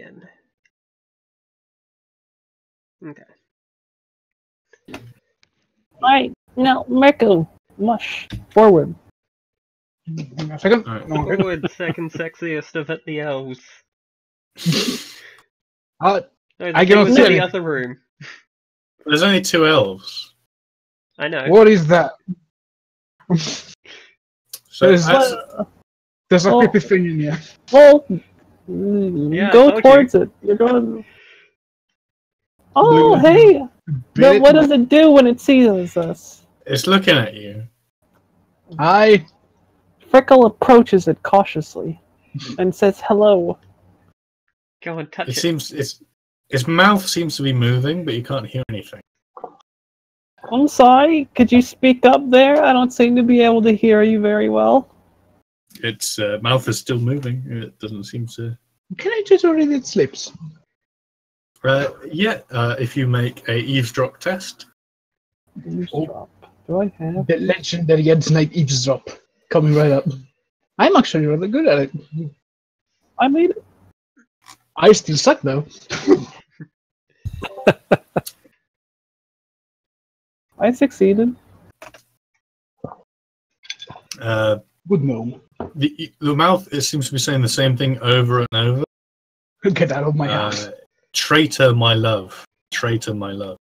again. Okay. Alright, now, Mirko, mush, forward. A second. Alright. No, okay. Forward, second sexiest of the elves. Uh, No, I the thing cannot was see in the anything. other room. There's only 2 elves. I know. what is that? So There's- as- There's a Oh. creepy thing in here. Well, Yeah, I go told towards it. You're going... Oh, Blue- hey! Bit- What does it do when it sees us? it's looking at you. Hi. Frickle approaches it cautiously and says hello. Go on, touch It it. seems its mouth seems to be moving, but you can't hear anything. I'm sorry, could you speak up there? I don't seem to be able to hear you very well. Its mouth is still moving. It doesn't seem to. Can I just read its lips? Yeah, if you make a eavesdrop test. Eavesdrop. Do I have? The legendary Ed's Night eavesdrop. Coming right up. I'm actually really good at it. I made it. I still suck though. I succeeded. Good gnome. The mouth it seems to be saying the same thing over and over. Get out of my house. Traitor, my love. Traitor, my love.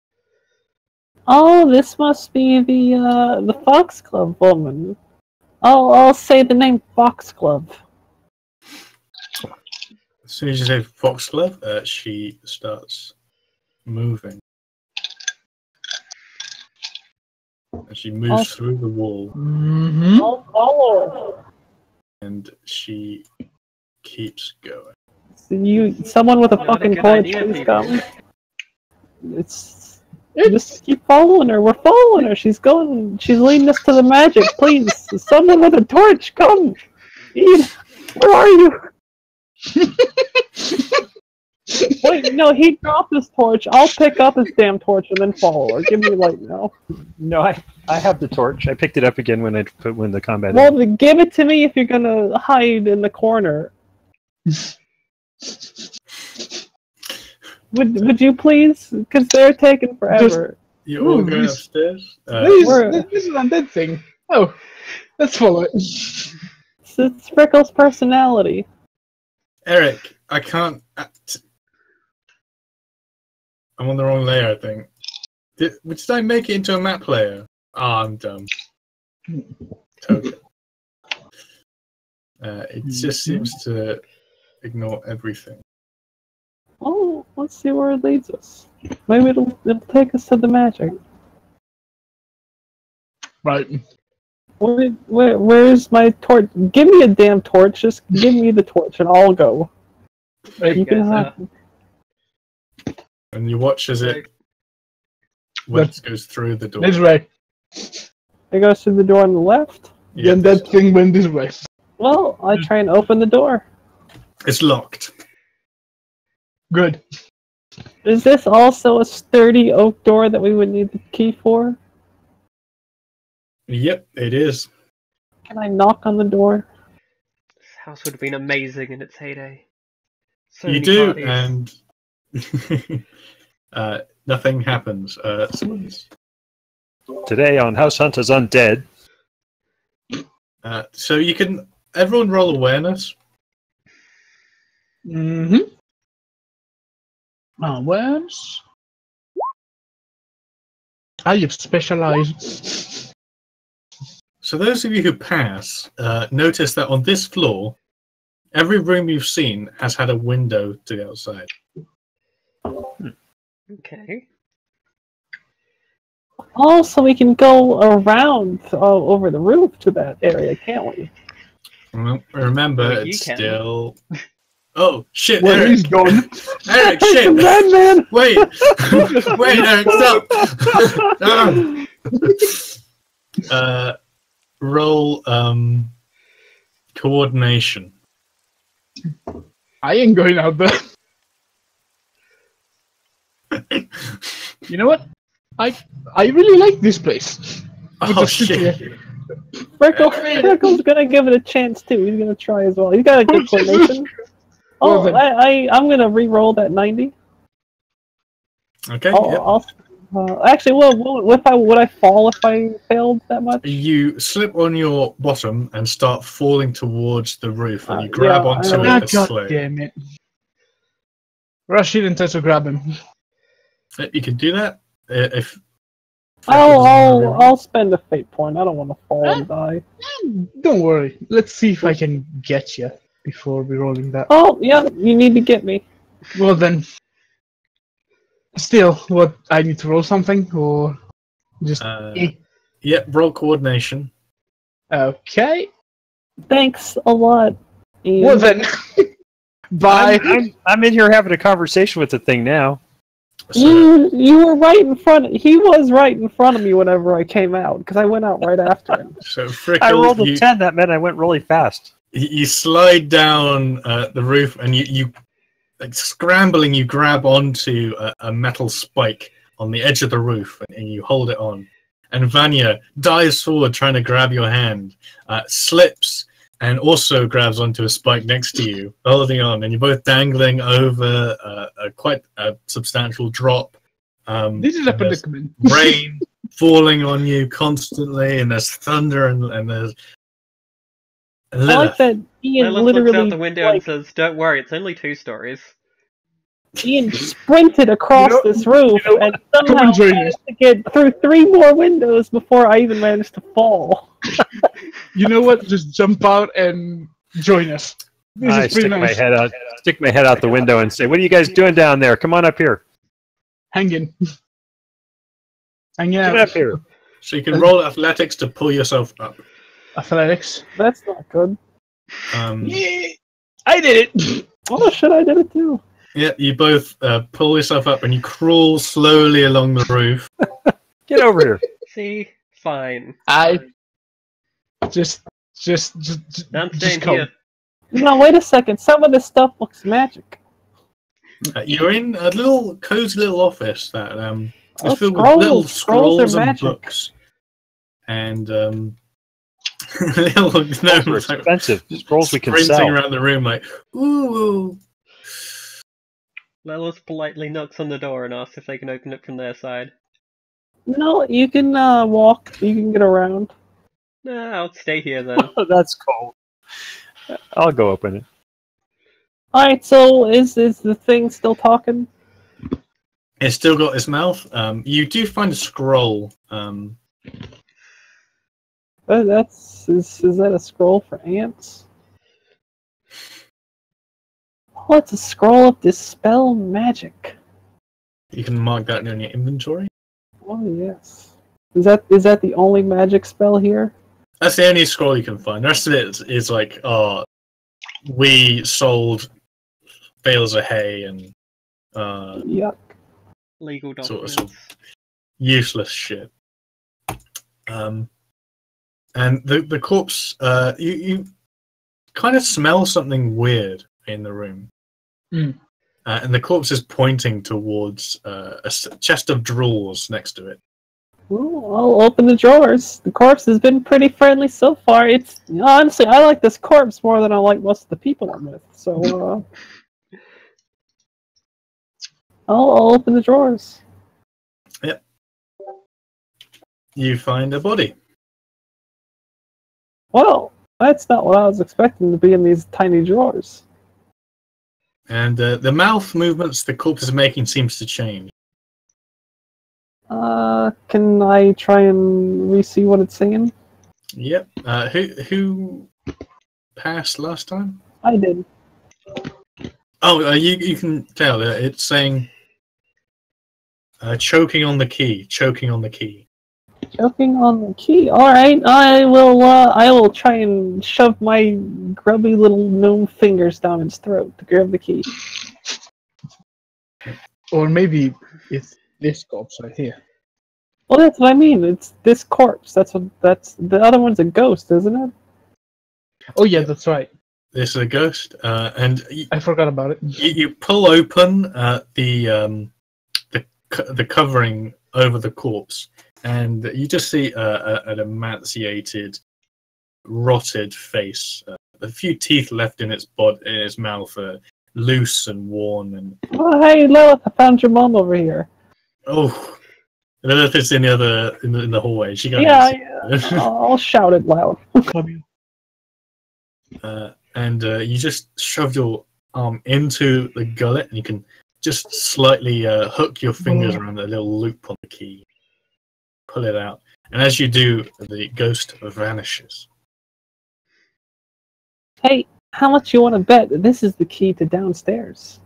Oh, this must be the Foxglove woman. I'll say the name Foxglove. As soon as you say foxglove, she starts moving. And she moves through the wall, Mm-hmm. I'll follow her. and she keeps going. Someone with a Not a fucking good torch, idea, please people. come. Just keep following her. We're following her. She's going. She's leading us to the magic. Please, someone with a torch, come. Ian, where are you? Wait, no, he dropped his torch. I'll pick up his damn torch and then follow her. Give me light now. No, I have the torch. I picked it up again when the combat. Well, then give it to me if you're gonna hide in the corner. Would you please? Because they're taking forever. You're all Ooh, going this- upstairs. This is an undead thing. Oh, let's follow it. It's Frickle's personality. Eric, I can't. I'm on the wrong layer, I think. Did I make it into a map layer? Ah, I'm dumb. Totally. It just seems to ignore everything. Oh, let's see where it leads us. Maybe it'll take us to the magic. Right. Where's my torch? Give me a damn torch. Just give me the torch and I'll go. You can have. And you watch as it goes through the door. This way. It goes through the door on the left. Yeah, Then that thing went this way. Well, I try and open the door. it's locked. Good. Is this also a sturdy oak door that we would need the key for? Yep, it is. Can I knock on the door? This house would have been amazing in its heyday. So You many do, parties. and nothing happens. Today on House Hunters Undead. So you can everyone roll awareness. Mm-hmm. Where's? I have specialized. So those of you who pass, notice that on this floor, every room you've seen has had a window to the outside. Okay. Oh, so we can go around over the roof to that area, can't we? Well, remember, Well, you it's can. still. Oh shit, Well, he's Eric! gone. Eric, It's a shit! madman! Wait, wait, Eric, stop! Roll coordination. I ain't going out there. You know what? I really like this place. With Oh the city. shit! Frickle's gonna give it a chance too. He's gonna try as well. He's got a good coordination. Well, Oh, then. I'm gonna re-roll that 90. Okay. Actually, would I fall if I failed that much? You slip on your bottom and start falling towards the roof, and you Yeah, grab onto I- it Ah, to God slow. damn it. Rashid and tries to grab him. You can do that if. I'll spend a fate point. I don't want to fall and die. Don't worry. Let's see if I can get you before we rolling that. Oh, yeah, you need to get me. Well then. Still, what? I need to roll something or just. Yeah, roll coordination. Okay. Thanks a lot, Ian. Well then. Bye. I'm in here having a conversation with the thing now. So, You were right in front. He was right in front of me whenever I came out because I went out right after him. so Frickle, I rolled a 10. That meant I went really fast. You slide down the roof, and you like scrambling. You grab onto a metal spike on the edge of the roof, and you hold it on. And Vanya dives forward, trying to grab your hand, slips, and also grabs onto a spike next to you, holding on. And you're both dangling over quite a substantial drop. This is a and there's predicament. rain falling on you constantly, and there's thunder, and there's. I like that Ian Lilith looks out literally the window and says, "Don't worry, it's only 2 stories." Ian sprinted across this roof and somehow and join managed to get through 3 more windows before I even managed to fall. You know what? Just jump out and join us. This I is pretty nice. stick my head out the window and say, "What are you guys doing down there? Come on up here. Hang in. Hang Get out. up here." So you can roll athletics to pull yourself up. Athletics. That's not good. Yeah, I did it. Oh shit, I did it too. Yeah, you both pull yourself up, and you crawl slowly along the roof. Get over here. See? Fine. I just I'm just staying come. here. No, wait a second. Some of this stuff looks magic. You're in a little cozy little office that is filled with scrolls. little Scrolls are scrolls and magic. books, and little Those are gnomes like, expensive. Scrolls we can sprinting sell. around the room like, ooh. Lilith politely knocks on the door and asks if they can open it from their side. No, you can walk. You can get around. Nah, I'll stay here then. Oh, that's cool. I'll go open it. All right. So is the thing still talking? It's still got its mouth. You do find a scroll. Is that a scroll for ants? Oh, it's a scroll of dispel magic. You can mark that in your inventory. Oh yes. Is that the only magic spell here? That's the only scroll you can find. The rest of it is like, we sold bales of hay and Yuck. Legal sort documents. of useless shit. And the corpse, you kind of smell something weird in the room. And the corpse is pointing towards a chest of drawers next to it. Well, I'll open the drawers. The corpse has been pretty friendly so far. It's honestly, I like this corpse more than I like most of the people I'm with. So, I'll open the drawers. Yep. You find a body. Well, that's not what I was expecting to be in these tiny drawers. And the mouth movements the corpse is making seems to change. Can I try and re-see what it's saying? Yep. Who passed last time? I did. Oh, you can tell. It's saying choking on the key. Choking on the key. Choking on the key. All right, I will try and shove my grubby little gnome fingers down its throat to grab the key. Or maybe it's this corpse right here. Well, that's what I mean. It's this corpse. That's the other one's a ghost, isn't it? Oh yeah, that's right. This is a ghost, and I forgot about it. you pull open the covering over the corpse, and you just see an emaciated, rotted face, a few teeth left in its mouth, loose and worn. And Oh, hey, Lilith, I found your mom over here. oh, I don't know if it's in the other in the hallway. She got I'll shout it loud. and you just shoved your arm into the gullet, and you can just slightly hook your fingers around the little loop on the key, pull it out, and as you do, the ghost vanishes. Hey, how much you want to bet that this is the key to downstairs?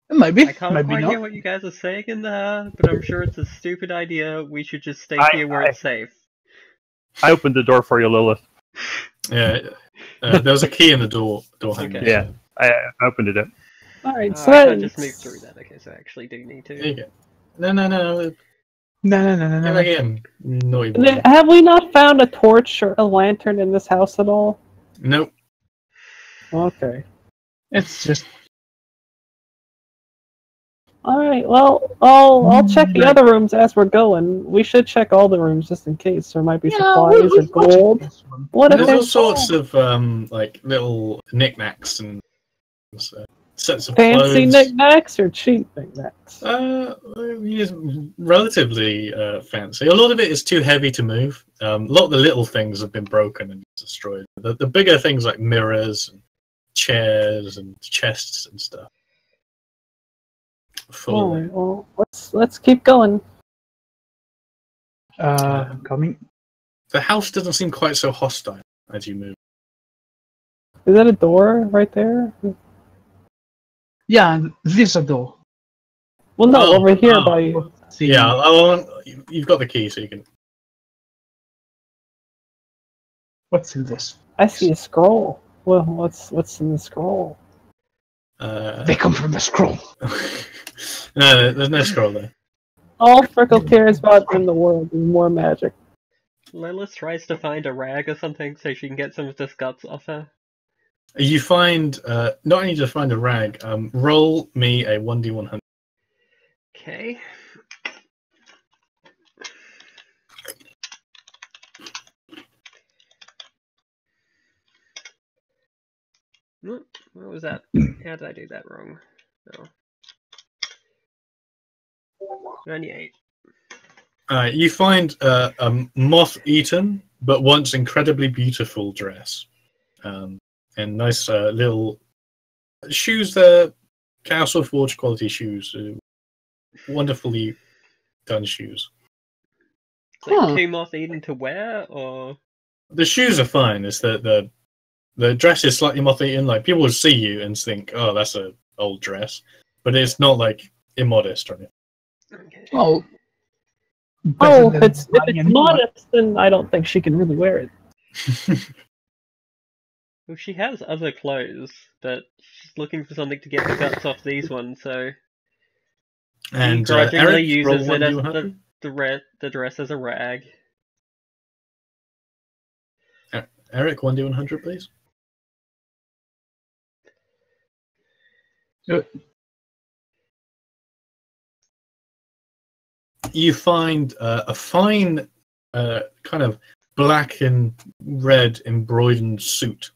Maybe. I can't Maybe quite not. hear what you guys are saying in there, but I'm sure it's a stupid idea. We should just stay here where it's safe. I opened the door for you, Lilith. Yeah, there was a key in the door handle. Okay. Yeah, I opened it up. Alright, I so can't just move through that. Okay, so I actually do need There to. you go. No. No. Come again. Naughty boy. have we not found a torch or a lantern in this house at all? Nope. Okay. It's just. Alright, well, I'll check the other rooms as we're going. We should check all the rooms just in case there might be supplies or gold. What if There's all there's sorts of like little knickknacks and sets of fancy clothes. knickknacks or cheap knickknacks? Yes, relatively fancy. A lot of it is too heavy to move. A lot of the little things have been broken and destroyed. The bigger things like mirrors and chairs and chests and stuff. Full. Alright, well, let's keep going. Coming. The house doesn't seem quite so hostile as you move. Is that a door right there? Yeah, this a door. Well, no, over here by. Yeah, you've got the key, so you can. What's in this? I see a scroll. Well, what's in the scroll? They come from the scroll. No, there's no scroll there. All Frickle cares about in the world is more magic. Lilith tries to find a rag or something so she can get some of this guts off her. You find not only just find a rag. Roll me a 1d100. Okay. What was that? How did I do that wrong? Oh. 98. You find a moth-eaten but once incredibly beautiful dress, and nice little shoes. There, Castle Forge quality shoes, wonderfully done shoes. Like too moth-eaten to wear, or The shoes are fine. It's the dress is slightly moth-eaten. Like people would see you and think, "Oh, that's an old dress," but it's not like immodest or anything. okay. Oh. If it's modest, then I don't think she can really wear it. Well, she has other clothes, but she's looking for something to get the guts off these ones, so And she grudgingly Eric, uses roll it as 1d100. the dress as a rag. Eric, 1d100, please. You find a fine kind of black and red embroidered suit.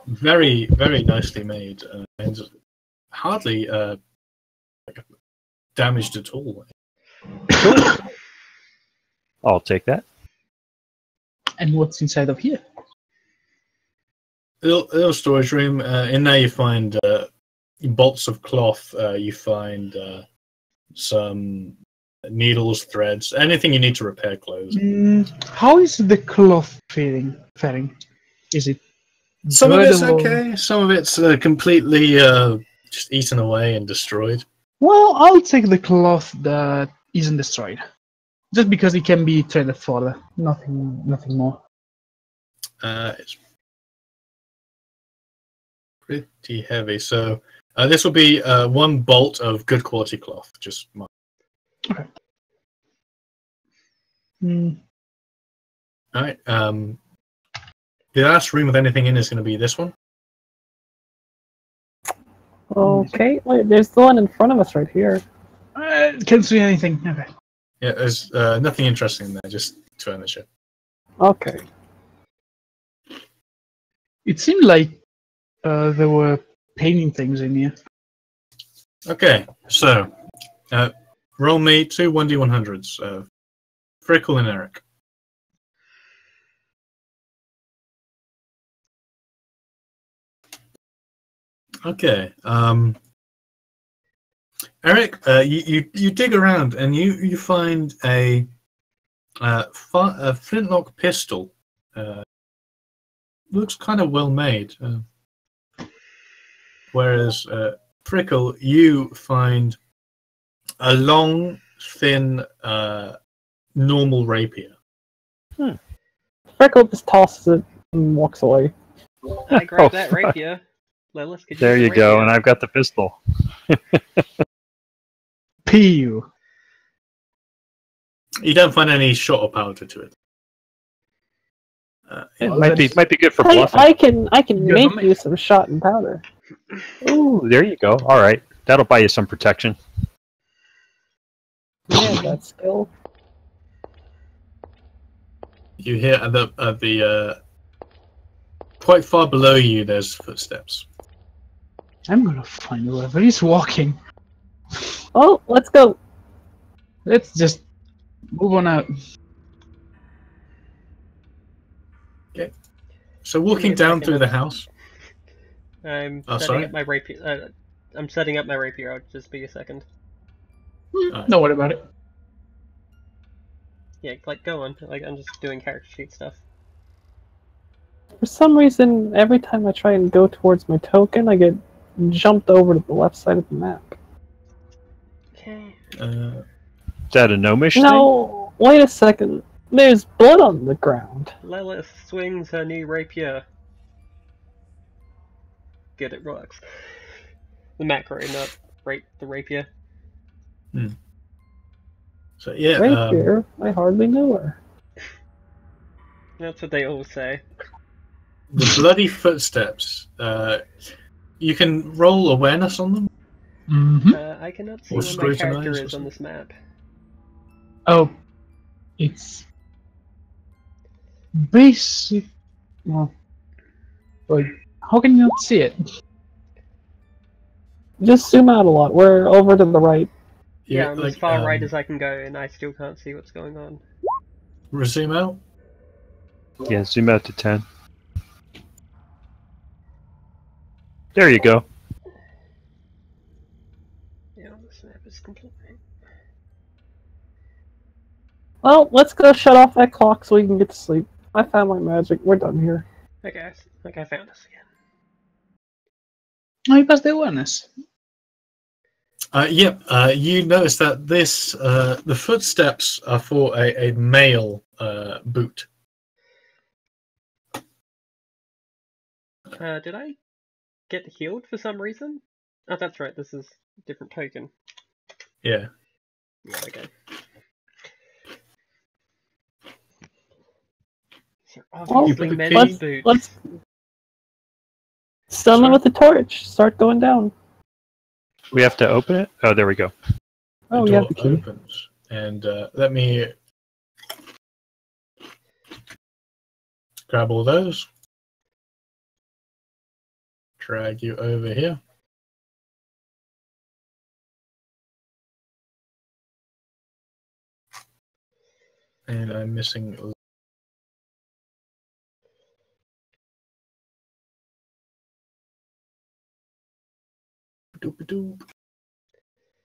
Very, very nicely made, and hardly damaged at all. I'll take that. And what's inside of here? Little storage room. In there you find bolts of cloth. You find some needles, threads, anything you need to repair clothes. How is the cloth faring? Is it Some of good it's or- okay. Some of it's completely just eaten away and destroyed. Well, I'll take the cloth that isn't destroyed. Just because it can be traded for nothing more. It's pretty heavy. So this will be one bolt of good quality cloth. Just mark. Okay. All right. The last room with anything in is going to be this one. Okay, wait, there's the one in front of us right here. Can't see anything. Okay. Yeah, there's nothing interesting in there. Just furniture. Okay. It seemed like there were painting things in here. Okay, so roll me two 1d100s. Frickle and Eric. Okay. Eric, you dig around and you find a flintlock pistol. Looks kind of well made. Whereas Prickle, you find a long, thin, normal rapier. Freckle just tosses it and walks away. I grab Oh, that fuck. rapier. Lilith, could There use you the go, rapier. and I've got the pistol. Pew. You don't find any shot or powder to it. It Well, might be good for I, bluffing. I can You're make the you some shot and powder. Ooh, there you go. All right, that'll buy you some protection. Yeah, that skill. You hear at the quite far below you. There's footsteps. I'm gonna find whoever is walking. Oh, let's go. Let's just move on out. So walking a down second. through the house. I'm Oh, setting sorry? up my rapier. I'm setting up my rapier. I'll just be a second. Don't worry about it. Yeah, like go on. Like I'm just doing character sheet stuff. For some reason, every time I try and go towards my token, I get jumped over to the left side of the map. Okay. Is that a gnomish thing? No, wait a second. There's blood on the ground. Lilith swings her new rapier. Good, it works. The macro, not the rapier. So yeah, Rapier? I hardly knew her. That's what they all say. the bloody footsteps. You can roll awareness on them. Mm-hmm. I cannot see Or where my character scrutinize or is on this map. Oh, it's basic. Well, wait, how can you not see it? Just zoom out a lot. We're over to the right. Yeah, I'm as far right as I can go, and I still can't see what's going on. Resume out. Yeah, zoom out to 10. There you go. Yeah, this map is complete. Well, let's go shut off that clock so we can get to sleep. I found my magic. We're done here. Okay, I think I found us again. Oh, you passed the awareness. Yep. You notice that this the footsteps are for a male boot. Did I get healed for some reason? Oh, that's right. This is a different token. Yeah. Yeah, okay. So obviously put the men's key- boots. Let's stun them with the torch. Start going down. We have to open it? Oh, there we go. Oh, the we door have the key. opens, and let me grab all those. Drag you over here. And I'm missing. Doop-a-doop.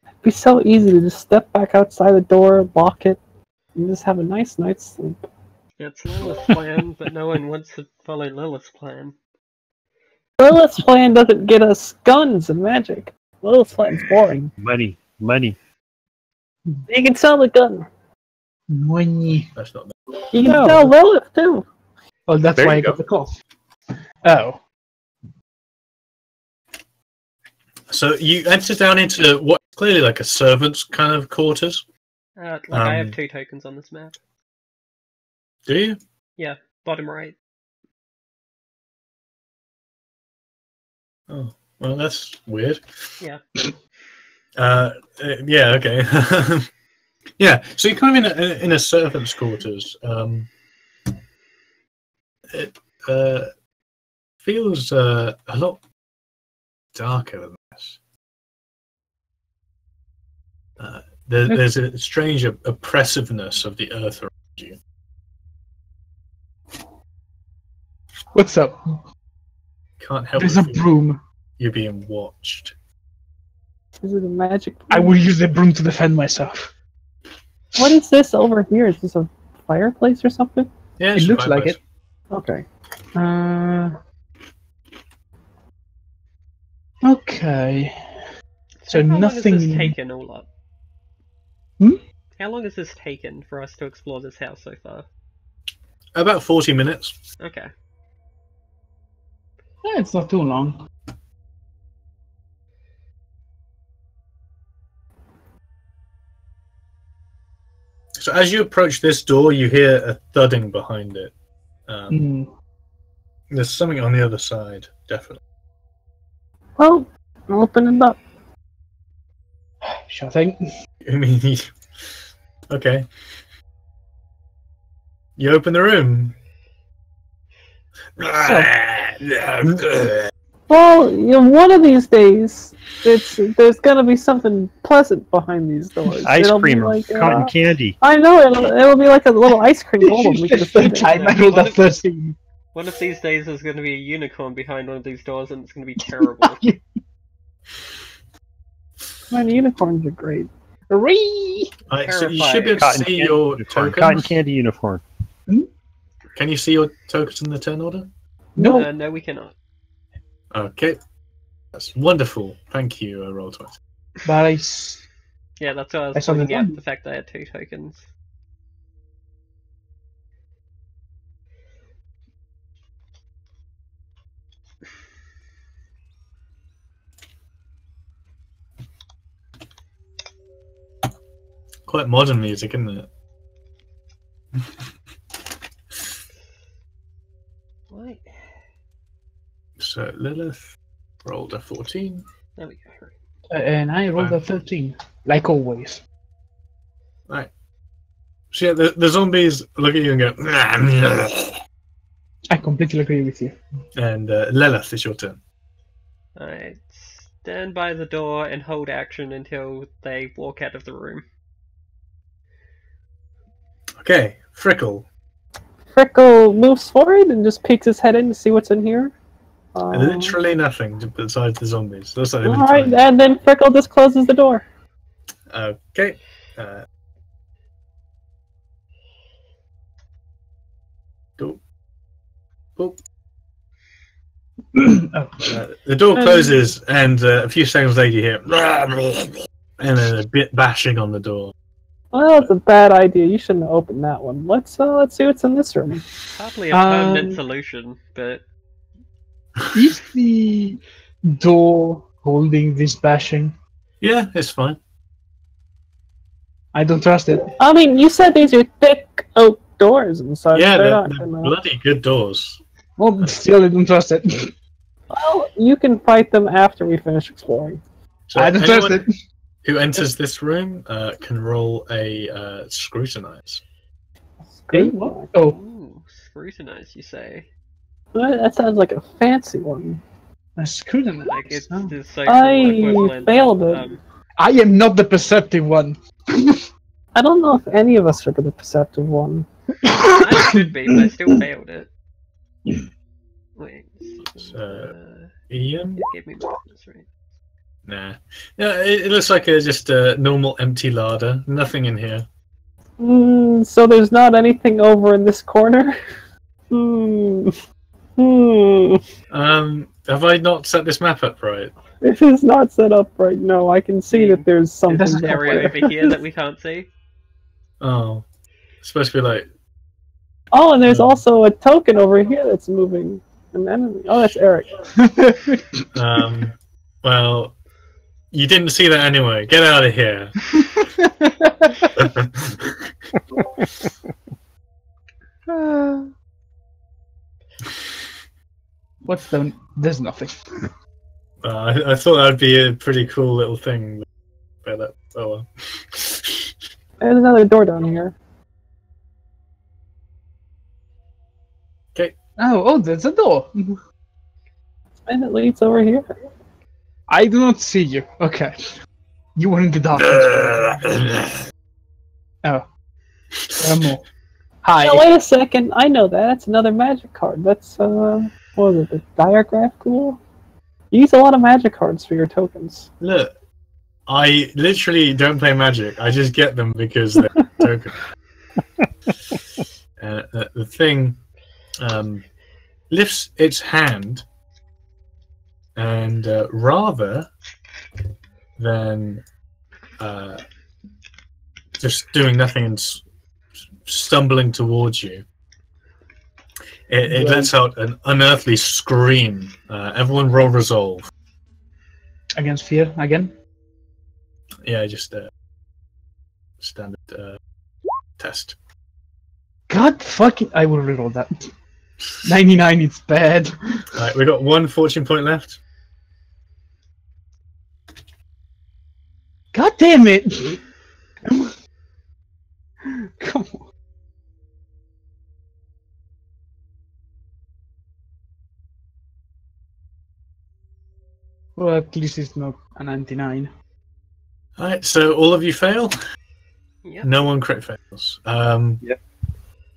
It'd be so easy to just step back outside the door, lock it, and just have a nice night's sleep. It's Lilith's plan, but no one wants to follow Lilith's plan. Lilith's plan doesn't get us guns and magic. Lilith's plan's boring. Money, money. You can sell the gun. Money. That's not. You can No. sell Lilith too. Oh, that's There why you I go. got the call. Oh. So you enter down into what's clearly like a servant's kind of quarters. I have 2 tokens on this map. Do you? Yeah, bottom right. Oh, well, that's weird. Yeah. Yeah, okay. Yeah, so you're kind of in a servant's quarters. It feels a lot darker than this. There's a strange oppressiveness of the earth around you. What's up? Can't help There's a but feel broom. you're being watched. Is it a magic? I will use the broom to defend myself. What is this over here? Is this a fireplace or something? Yeah, It looks like it. Okay. Okay. So how nothing. long has this taken all up? Hmm? How long has this taken for us to explore this house so far? About 40 minutes. Okay. Yeah, it's not too long. So as you approach this door, you hear a thudding behind it. There's something on the other side, definitely. Well, I'll open it up. Sure thing. I mean, okay. You open the room. Well, one of these days, there's gonna be something pleasant behind these doors. Ice It'll be cream or like, cotton candy. I know it'll be like a little ice cream golem. We can just sit there. I rolled a 13. One of these days there's going to be a unicorn behind one of these doors and it's going to be terrible. Man, unicorns are great. Hooray! Right, so you should be able to see your tokens. Cotton candy uniform. Can you see your tokens in the turn order? No. No, we cannot. Okay. That's wonderful. Thank you, Roll20. But Yeah, that's why I I was saw the pointing out one. the fact that I had 2 tokens. Quite modern music, isn't it? Right. So Lilith rolled a 14. There we go. and I rolled a 13, like always. Right. So yeah, the zombies look at you and go. I completely agree with you. And Lilith, it's your turn. Alright. Stand by the door and hold action until they walk out of the room. Okay, Frickle. Frickle moves forward and just peeks his head in to see what's in here. Literally nothing besides the zombies. Looks like they've been Alright, trying. and then Frickle just closes the door. Okay. Go. Boop. The door closes, and a few seconds later you hear, and then a bit bashing on the door. Well, that's a bad idea. You shouldn't have opened that one. Let's see what's in this room. Hardly a permanent solution, but Is the door holding this bashing? Yeah, it's fine. I don't trust it. I mean, you said these are thick oak doors and such. Yeah, they're they're not gonna... bloody good doors. Well, still, I don't trust it. Well, you can fight them after we finish exploring. So I don't trust anyone it. who enters this room can roll a scrutinize. Hey, what? Oh, ooh, scrutinize, you say? Well, that sounds like a fancy one. a scrutinize. Like it's Oh. the social I equivalent. failed it. I am not the perceptive one. I don't know if any of us are the perceptive one. I could be, but I still failed it. Wait. Ian? Give me my business, right? Nah. Yeah, it looks like just a normal empty larder. Nothing in here. So there's not anything over in this corner? Have I not set this map up right? It is not set up right now. I can see that there's Is something this back area there. over here that we can't see? Oh. It's supposed to be like... Oh, and there's also a token over here that's moving. An enemy. Oh, that's Eric. Well, you didn't see that anyway. Get out of here. What's the... There's nothing. I thought that'd be a pretty cool little thing. But oh well. There's another door down here. Okay. Oh, there's a door. And it leads over here. I do not see you. Okay. You were in the darkness. Oh. More. Hi. No, wait a second. I know that. That's another magic card. That's, what was it? The diagraph cool? You use a lot of magic cards for your tokens. Look, I literally don't play Magic. I just get them because they're tokens. The thing lifts its hand, and rather than just doing nothing and stumbling towards you, it lets out an unearthly scream. Everyone roll resolve. Against fear again? Yeah, just standard test. God fucking... I will reroll that. 99, it's bad. Alright, we got 1 fortune point left. God damn it! Come on. Well, at least it's not a 99. Alright, so all of you fail? Yep. No one crit fails. Yep.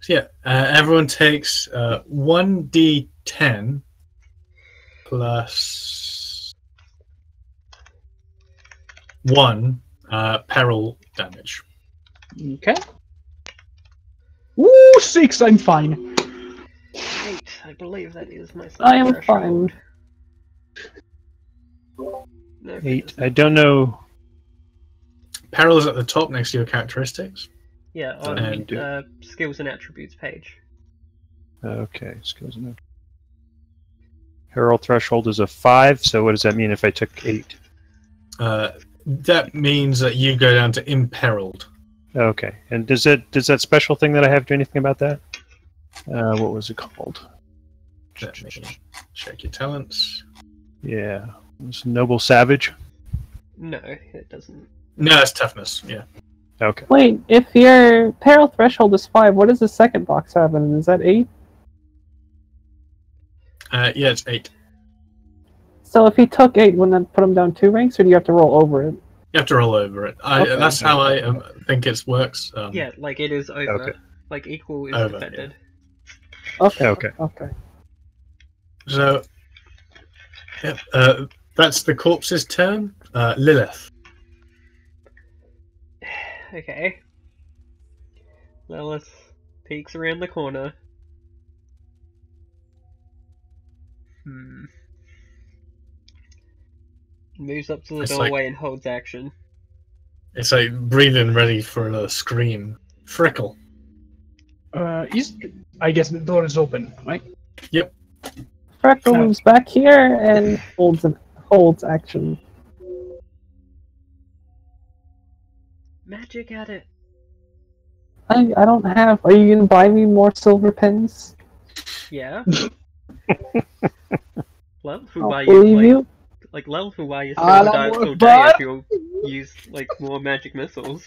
So yeah, everyone takes 1d10 plus 1 peril damage. Okay. Ooh, 6, I'm fine. 8, I believe that is my I am threshold. fine. No, 8. I don't know. Peril is at the top next to your characteristics. Yeah, on And skills and attributes page. Okay, skills and peril threshold is a 5. So what does that mean if I took 8? That means that you go down to imperiled. Okay, and does that special thing that I have do anything about that? What was it called? Let me check your talents. Yeah, it was Noble Savage. No, it doesn't. No, it's toughness. Yeah. Okay. Wait, if your peril threshold is 5, what does the second box have in it? Is that 8? Yeah, it's 8. So if he took 8, wouldn't that put him down 2 ranks, or do you have to roll over it? You have to roll over it. Okay. That's how I think it works. Yeah, like it is over. Okay. Like equal is Over, defended. Okay. Okay. Okay. So, yeah, that's the corpse's turn. Lilith. Okay. Lilith peeks around the corner. Moves up to the It's doorway and holds action. It's like breathing, ready for another scream. Frickle. I guess the door is open, right? Yep. Freckle moves back here and holds action. Magic at it. I don't have. Are you gonna buy me more silver pens? Yeah. Lilith I'll will buy believe you, you. like Lilith will buy you Allah silver dice all Akbar. day if you'll use like more magic missiles.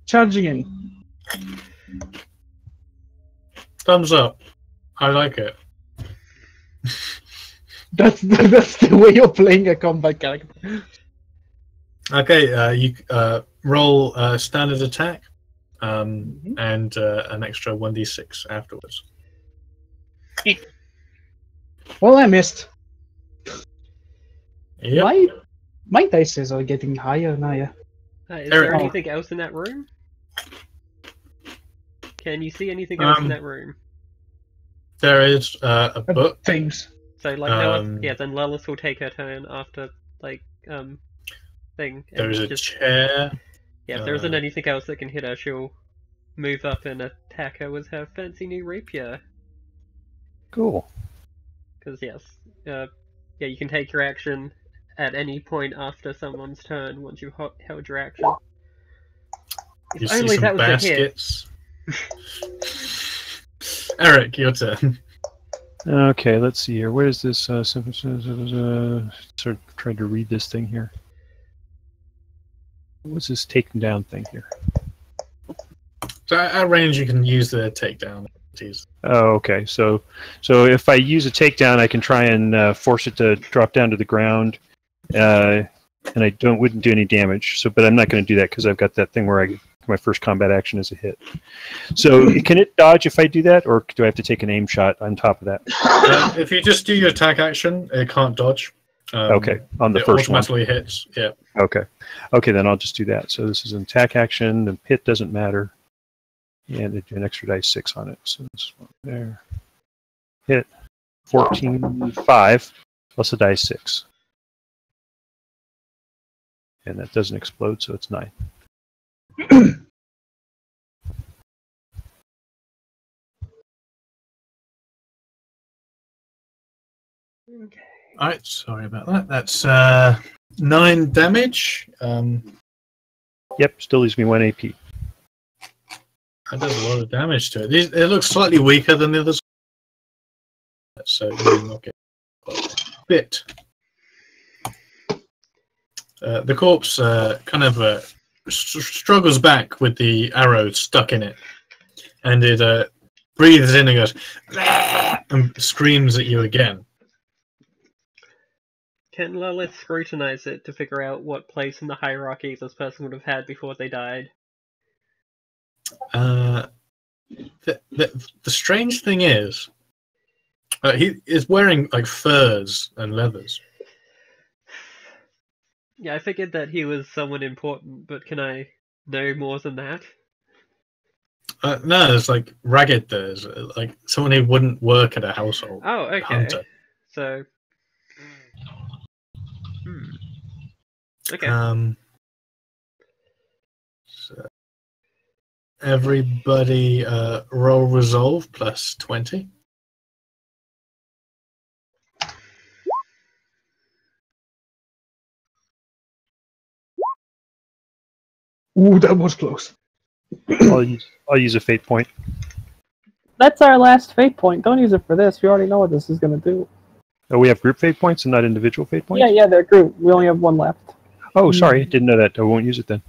Charging in. Thumbs up. I like it. That's the way you're playing a combat character. Okay, you roll standard attack, and an extra 1d6 afterwards. Well, I missed. Yep. My dices are getting higher and higher. Is Eric. there anything else in that room? Can you see anything else in that room? There is a book. Things. So like then Lilith will take her turn after like thing. There is and a chair. Yeah, if there isn't anything else that can hit her, she'll move up and attack her with her fancy new rapier. Cool. Because yes, yeah, you can take your action at any point after someone's turn once you've held your action. You If see only some that was a hit. baskets. Eric, your turn. Okay, let's see here. Where is this? Sort of trying to read this thing here. What's this taking down thing here? So at range, you can use the takedown. Oh, okay. So if I use a takedown, I can try and force it to drop down to the ground, and I wouldn't do any damage. So, but I'm not going to do that because I've got that thing where my first combat action is a hit. So, can it dodge if I do that, or do I have to take an aim shot on top of that? If you just do your attack action, it can't dodge. Okay, on the it first one. automatically hits. Yeah. Okay, then I'll just do that. So this is an attack action. The hit doesn't matter, and I do an extra dice 6 on it. So this one there, hit 14, 5 plus a dice 6, and that doesn't explode, so it's 9. Okay. Alright, sorry about that. That's 9 damage. Yep, still leaves me 1 AP. That does a lot of damage to it. It looks slightly weaker than the others. So you knock it quite a bit. The corpse kind of struggles back with the arrow stuck in it. And it breathes in and goes, "Bleh!" and screams at you again. Can Lilith scrutinize it to figure out what place in the hierarchy this person would have had before they died? The strange thing is, he is wearing like furs and leathers. Yeah, I figured that he was someone important, but can I know more than that? No, there's like ragged. There's like someone who wouldn't work at a household. Oh, okay. Hunter. So, okay. So everybody roll resolve plus 20. Ooh, that was close. I'll use a fate point. That's our last fate point. Don't use it for this. We already know what this is going to do. Oh, we have group fate points and not individual fate points? Yeah, they're group. We only have one left. Oh, sorry. Didn't know that. I won't use it then.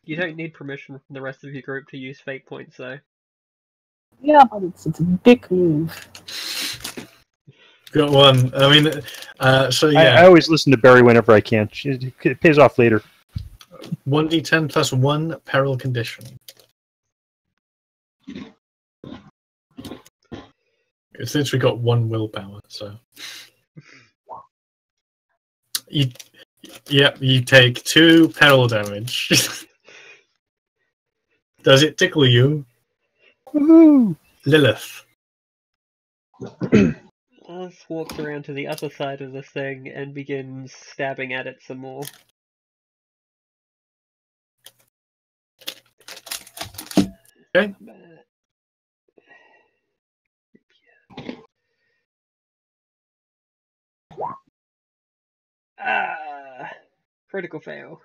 You don't need permission from the rest of your group to use fate points, though. Yeah, but it's a dick move. Got one. I mean, so yeah. I always listen to Barry whenever I can. It pays off later. 1d10 plus 1 peril condition. Since we got 1 willpower, so you take 2 peril damage. Does it tickle you? Woohoo! Lilith. Lilith walks around to the other side of this thing and begins stabbing at it some more. Okay. Critical fail.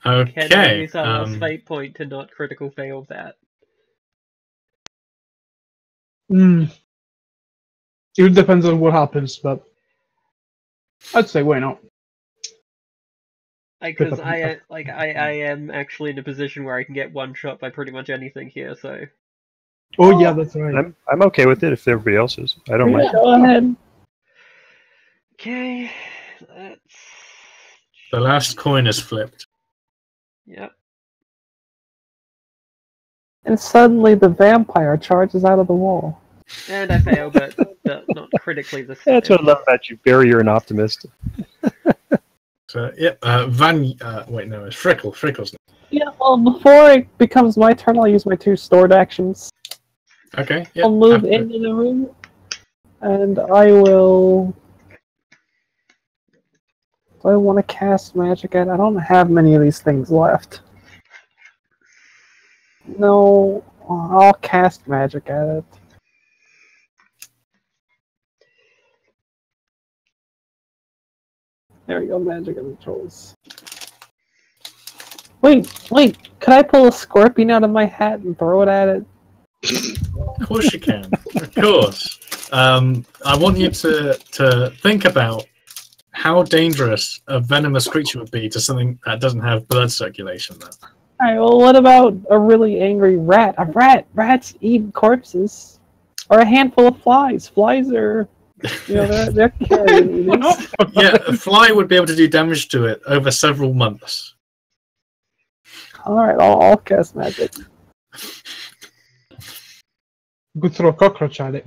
Okay. Can I use our last fate point to not critical fail that? It depends on what happens, but I'd say why not? Because I am actually in a position where I can get one shot by pretty much anything here, so. Oh yeah, that's right. I'm okay with it if everybody else is. I don't mind. Go ahead. Okay, let's. The last coin is flipped. Yep. And suddenly the vampire charges out of the wall. And I fail, but not critically this time. That's what I love about you, Barry. You're an optimist. So, yep, wait, no, it's Frickle. Frickle's. Yeah, well, before it becomes my turn, I'll use my 2 stored actions. Okay, yep. I'll move into the room, and I will... Do I want to cast magic at it? I don't have many of these things left. No, I'll cast magic at it. There we go, magic of the trolls. Wait, could I pull a scorpion out of my hat and throw it at it? Of course you can. Of course. I want you to think about how dangerous a venomous creature would be to something that doesn't have blood circulation, though. Alright, well, what about a really angry rat? Rats eat corpses. Or a handful of flies. Flies are, they're carrying these. Yeah, a fly would be able to do damage to it over several months. Alright, I'll cast magic. Could throw a cockroach at it.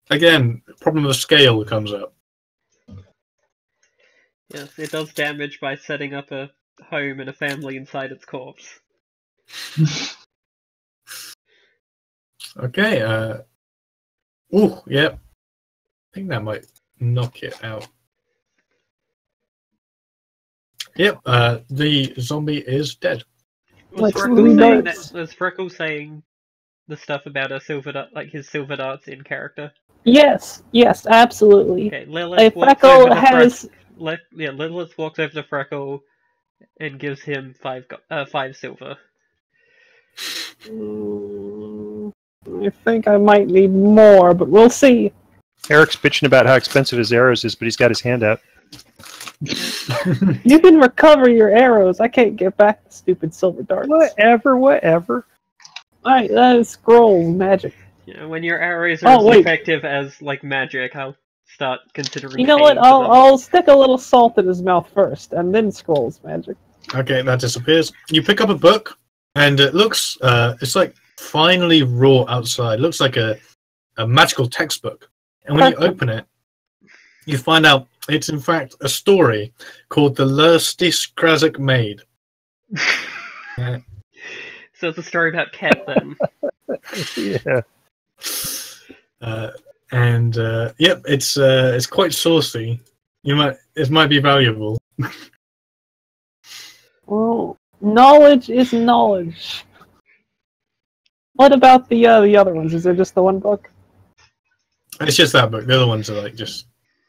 Again, problem of scale comes up. Yes, it does damage by setting up a home and a family inside its corpse. Okay, ooh, yep. I think that might knock it out. Yep, the zombie is dead. Was Freckles saying the stuff about a his silver darts in character? Yes, absolutely. Okay, Lilith walks over to Freckle and gives him 5 silver. I think I might need more, but we'll see. Eric's bitching about how expensive his arrows is, but he's got his hand out. You can recover your arrows. I can't get back the stupid silver darts. Whatever. Alright, that is scrolls magic. Yeah, when your arrows are as effective as magic, I'll start considering. You know what? I'll stick a little salt in his mouth first, and then scrolls magic. Okay, that disappears. You pick up a book, and it looks, it's like finely raw outside. It looks like a magical textbook. And when you open it, you find out it's in fact a story called The Lurstis Krazak Maid. So it's a story about Cat then. Yeah. Yep, it's quite saucy. It might be valuable. Well, knowledge is knowledge. What about the other ones? Is there just the one book? It's just that book. The other ones are like just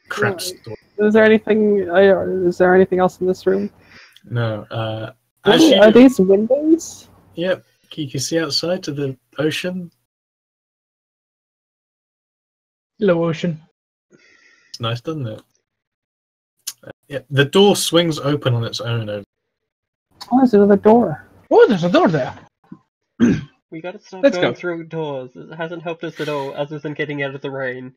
crap stories. Is there anything else in this room? No. Are these windows? Yep. You can see outside to the ocean. Hello, ocean. It's nice, doesn't it? Yeah. The door swings open on its own. Oh, there's another door. Oh, there's a door there. We gotta stop Let's going go. through doors. It hasn't helped us at all, other than getting out of the rain.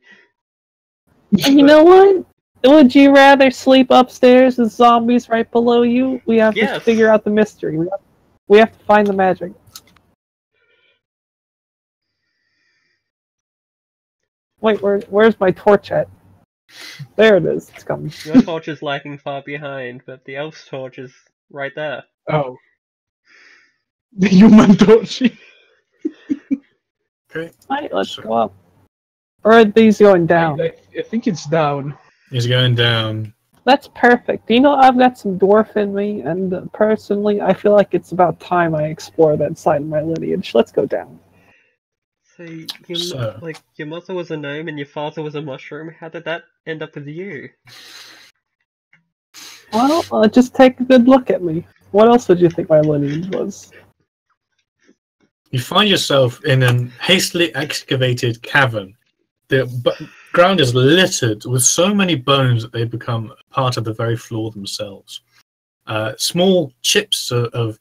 And you know what? Would you rather sleep upstairs with zombies right below you? We have to figure out the mystery. We have to find the magic. Wait, where's my torch at? There it is. It's coming. Your torch is lagging far behind, but the elf's torch is right there. Oh. The human torch. Okay. Alright, let's go up. Or are these going down? I think it's down. He's going down. That's perfect. You know, I've got some dwarf in me, and personally, I feel like it's about time I explore that side of my lineage. Let's go down. So, your mother was a gnome and your father was a mushroom. How did that end up with you? Well, just take a good look at me. What else would you think my lineage was? You find yourself in a hastily excavated cavern. The ground is littered with so many bones that they become part of the very floor themselves. Small chips of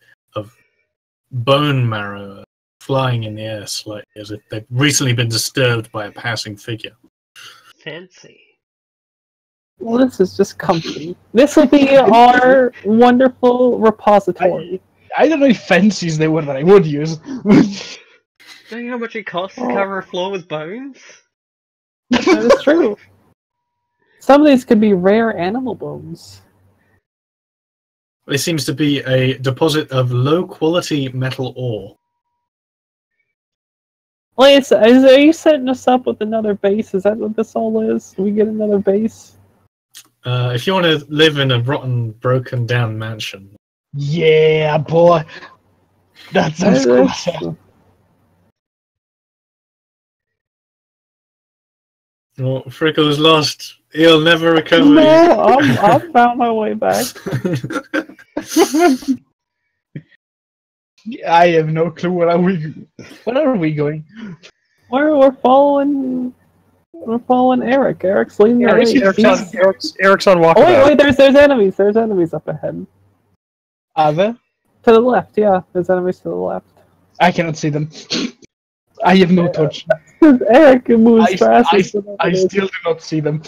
bone marrow flying in the air slightly, as if they've recently been disturbed by a passing figure. Fancy. Well, this is just comfy. This will be our wonderful repository. I don't know if fancy is the word that I would use. Do you know how much it costs to cover a floor with bones? That is true. Some of these could be rare animal bones. It seems to be a deposit of low-quality metal ore. Wait, are you setting us up with another base? Is that what this all is? Do we get another base? If you want to live in a rotten, broken-down mansion. Yeah, boy. That sounds cool. Yeah. Well, Frickle's lost. He'll never recover. No, I've found my way back. I have no clue where are we going. We're following Eric. Eric's leading the way. Eric's on walkabout. Oh wait, there's enemies. There's enemies up ahead. Are there? To the left, yeah. There's enemies to the left. I cannot see them. I have no touch. Eric moves fast. I still do not see them.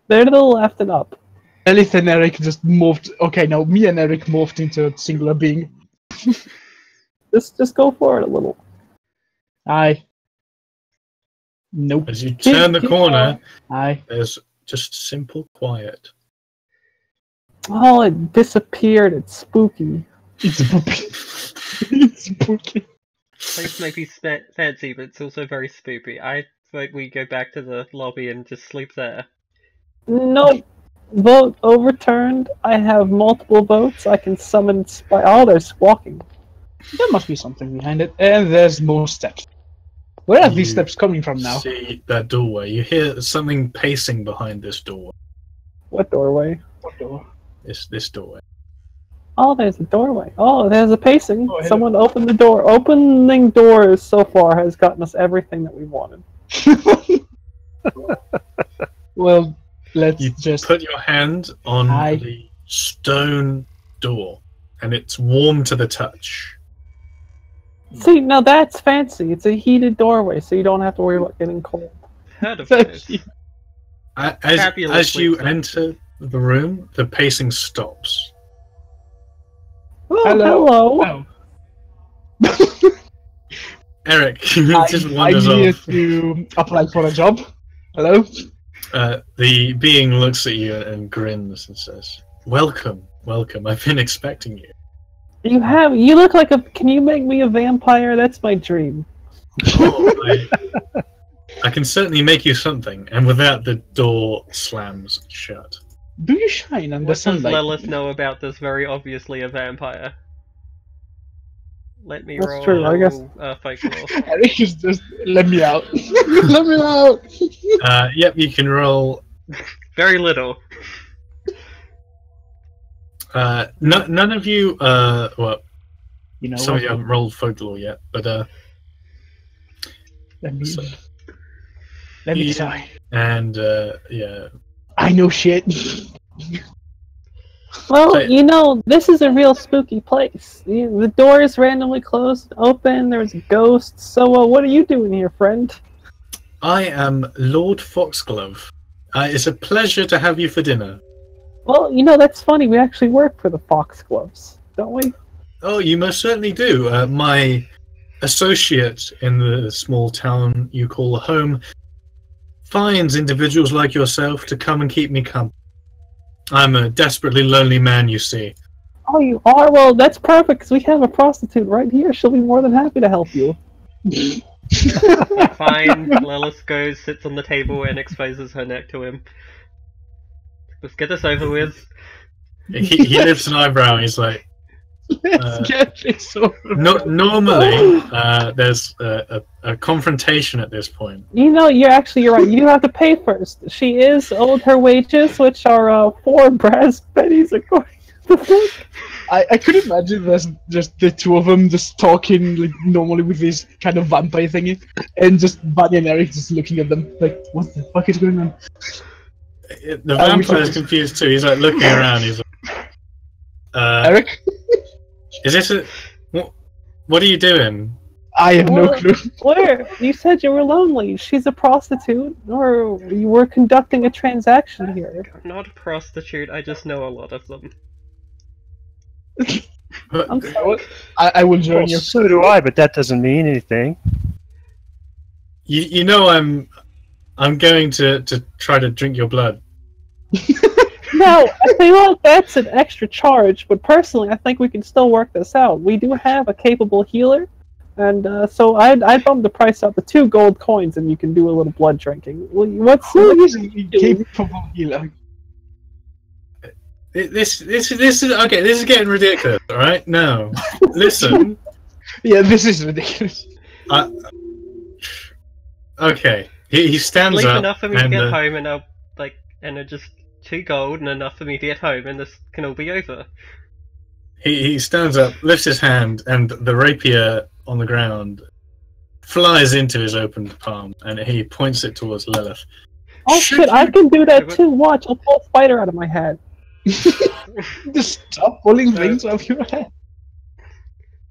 They're to the left and up. Elith and Eric just morphed. Okay, now me and Eric morphed into a singular being. Just go forward a little. Nope. As you turn the corner, Aye. there's just simple quiet. Oh, it disappeared. It's spooky. It's spooky. It's spooky. Place may be fancy, but it's also very spoopy. I vote we go back to the lobby and just sleep there. Nope. Vote overturned. I have multiple votes. I can summon oh, they're squawking. There must be something behind it. And there's more steps. Where are these steps coming from now? See that doorway. You hear something pacing behind this door. What doorway? What door? This doorway. Oh, there's a doorway. Oh, there's a pacing. Oh, Someone opened the door. Opening doors so far has gotten us everything that we wanted. Well, let's You just put your hand on the stone door, and it's warm to the touch. See, now that's fancy. It's a heated doorway, so you don't have to worry about getting cold. Heard of this. As you enter the room, the pacing stops. Oh, hello. Eric just wanders I'm here off. to apply for a job. Hello? The being looks at you and grins and says, "Welcome, welcome. I've been expecting you." You look like a. Can you make me a vampire? That's my dream. Oh, I can certainly make you something. And with that, the door slams shut. Do you shine under What does sunlight? Lilith know about this very obviously a vampire? Let me That's roll true, I guess. fake roll. Eric is just let me out. Let me out. Yep, you can roll. Very little. None of you. Well, You know some what? of you haven't rolled folklore yet, but Let me so- try. and yeah. I know shit. Well, So- you know, this is a real spooky place. The door is randomly closed, open. There's ghosts. So, what are you doing here, friend? I am Lord Foxglove. It's a pleasure to have you for dinner. Well, you know, that's funny. We actually work for the Foxgloves, don't we? Oh, you most certainly do. My associate in the small town you call home finds individuals like yourself to come and keep me company. I'm a desperately lonely man, you see. Oh, you are? Well, that's perfect, because we have a prostitute right here. She'll be more than happy to help you. Fine. Lilith goes, sits on the table, and exposes her neck to him. Let's get this over with. He lifts an eyebrow and he's like, Let's get this over. normally, there's a confrontation at this point. You know, you're right. You do have to pay first. She is owed her wages, which are 4 brass pennies according to the book. I could imagine there's just the two of them just talking like normally with this kind of vampire thingy, and just Bunny and Eric just looking at them like, what the fuck is going on? The vampire's confused too. He's like looking around. He's like, Eric? is this a... What are you doing? I have no clue. Where? You said you were lonely. She's a prostitute, or you were conducting a transaction here. I'm not a prostitute, I just know a lot of them. I'm sorry. I will join Well, you. so do I, but that doesn't mean anything. You know I'm going to try to drink your blood. No, I tell you what, that's an extra charge, but personally, I think we can still work this out. We do have a capable healer, and so I'd bump the price up to 2 gold coins, and you can do a little blood drinking. Who is a capable healer? This is okay. This is getting ridiculous. All right, no, listen. Yeah, this is ridiculous. Okay, he stands Leave up enough for me to and, get home, and and just 2 gold, and enough for me to get home, and this can all be over. he stands up, lifts his hand, and the rapier on the ground flies into his opened palm, and he points it towards Lilith. Oh shit, I can do that too. Watch, I'll pull a spider out of my head. Just stop pulling things off your head.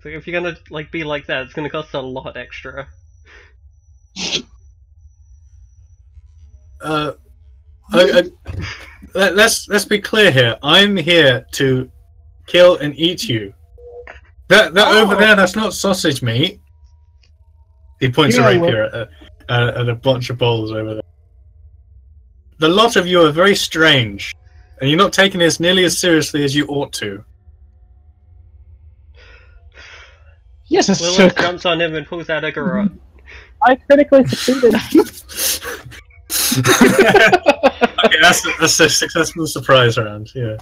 So if you're gonna be like that, it's gonna cost a lot extra. let's be clear here. I'm here to kill and eat you. That over there, that's not sausage meat. He points a rapier at a bunch of bowls over there. The lot of you are very strange, and you're not taking this nearly as seriously as you ought to. Yes, it's Lilith jumps on him and pulls out a garrote. I critically succeeded. Okay, that's a successful surprise round. Yeah.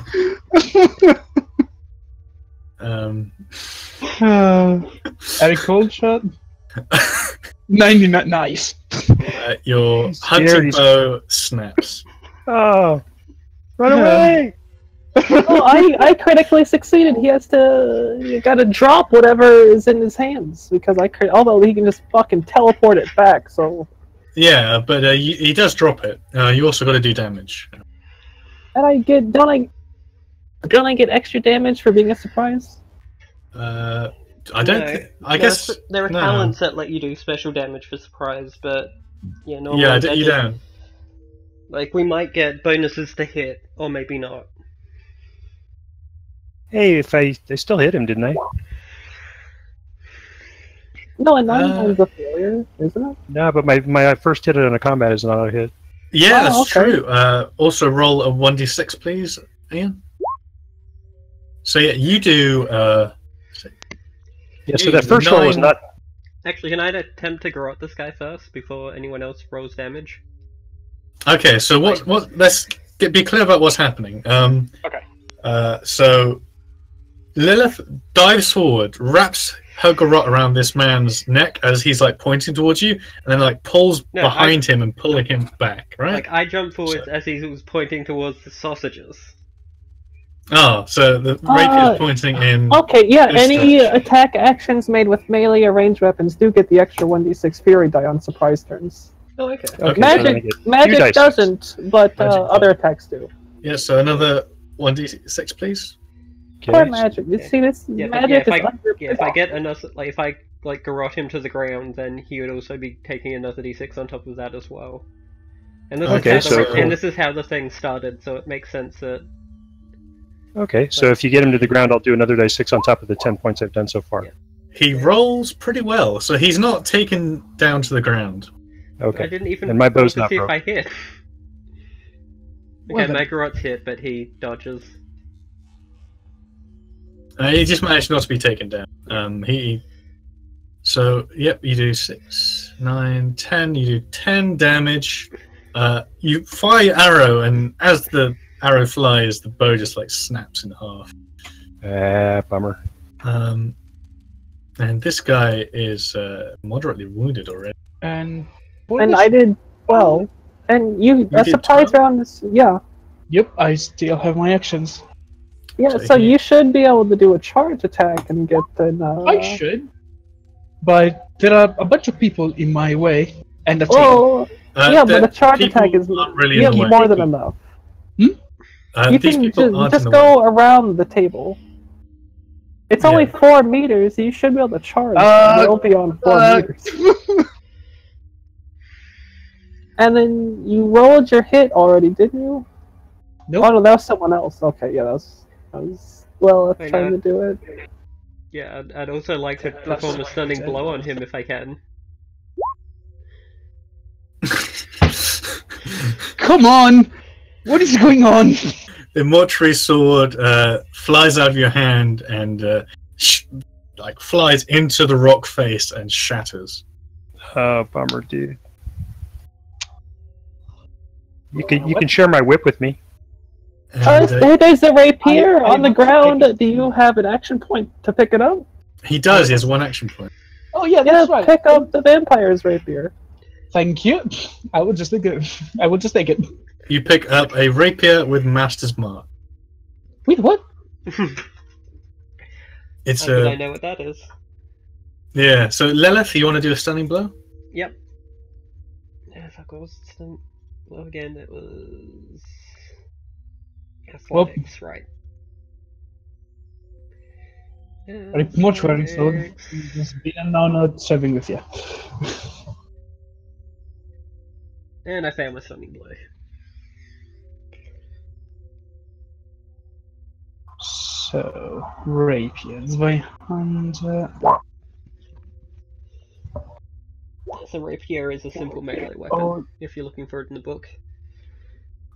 Eric cold shot. 99. Nice. Your hunting bow snaps. Oh, run away! Oh, I critically succeeded. He has to. You gotta drop whatever is in his hands because although he can just fucking teleport it back. So. Yeah, but he does drop it. You also got to do damage. And don't I get extra damage for being a surprise? I don't. I guess there are talents that let you do special damage for surprise, but yeah, normally you don't. Like we might get bonuses to hit, or maybe not. Hey, they still hit him, didn't they? No, a 9 is a failure, isn't it? No, but my first hit on a combat is not a hit. Yeah, that's okay. true. Also, roll a 1d6, please, Ian. So yeah, you do. Yeah, so that first roll was not. Actually, can I attempt to garrote this guy first before anyone else rolls damage? Okay, so what? Let's be clear about what's happening. Okay. So Lilith dives forward, wraps her garrote around this man's neck as he's like pointing towards you, and then like pulls behind him and pulling him back. Right? Like I jumped forward as he was pointing towards the sausages. Oh, so the rapier is pointing in. Okay, yeah. Any attack actions made with melee or ranged weapons do get the extra 1d6 fury die on surprise turns. Oh, okay. Magic doesn't, but other attacks do. Yeah, so another 1d6, please. Or magic. You see this? Yeah, magic if I get another, like if I like garrote him to the ground, then he would also be taking another d6 on top of that as well. And this is how the thing started, so it makes sense that. Okay, so if you get him to the ground, I'll do another d6 on top of the 10 points I've done so far. Yeah. He rolls pretty well, so he's not taken down to the ground. Okay. I didn't even and my bow's roll to not see broke. if I hit. Okay, my garrote's hit, but he dodges. He just managed not to be taken down. So, yep, you do 6, 9, 10. You do 10 damage. You fire your arrow, and as the arrow flies, the bow just like snaps in half. Bummer. And this guy is moderately wounded already. And I did well. And you a surprise round is Yep, I still have my actions. Yeah, so you should be able to do a charge attack and get an. I should, but there are a bunch of people in my way, and a but a charge attack is really more than enough. You can just go around the table. It's only 4 meters. You should be able to charge. It'll be on 4 meters. And then you rolled your hit already, didn't you? Nope. Oh no, that was someone else. Okay, yeah, that was trying to do it. Yeah, I'd also like to perform a stunning blow on him if I can. Come on! What is going on? The mortuary sword flies out of your hand and flies into the rock face and shatters. Bummer, dude. You can share my whip with me. There's the rapier on the ground. Do you have an action point to pick it up? He does. He has 1 action point. Oh yeah, that's right. Pick up the vampire's rapier. Thank you. I will just take it. You pick up a rapier with Master's Mark. Wait, what? It's I know what that is. Yeah. So Lilith, you want to do a stunning blow? Yep. Fuck, what was the stunning blow again? It was athletics, right? Mortuary sword. Just be now not serving with you. And I found my Stunning Blow. So, rapier, Zweihander. So rapier is a simple melee weapon, if you're looking for it in the book.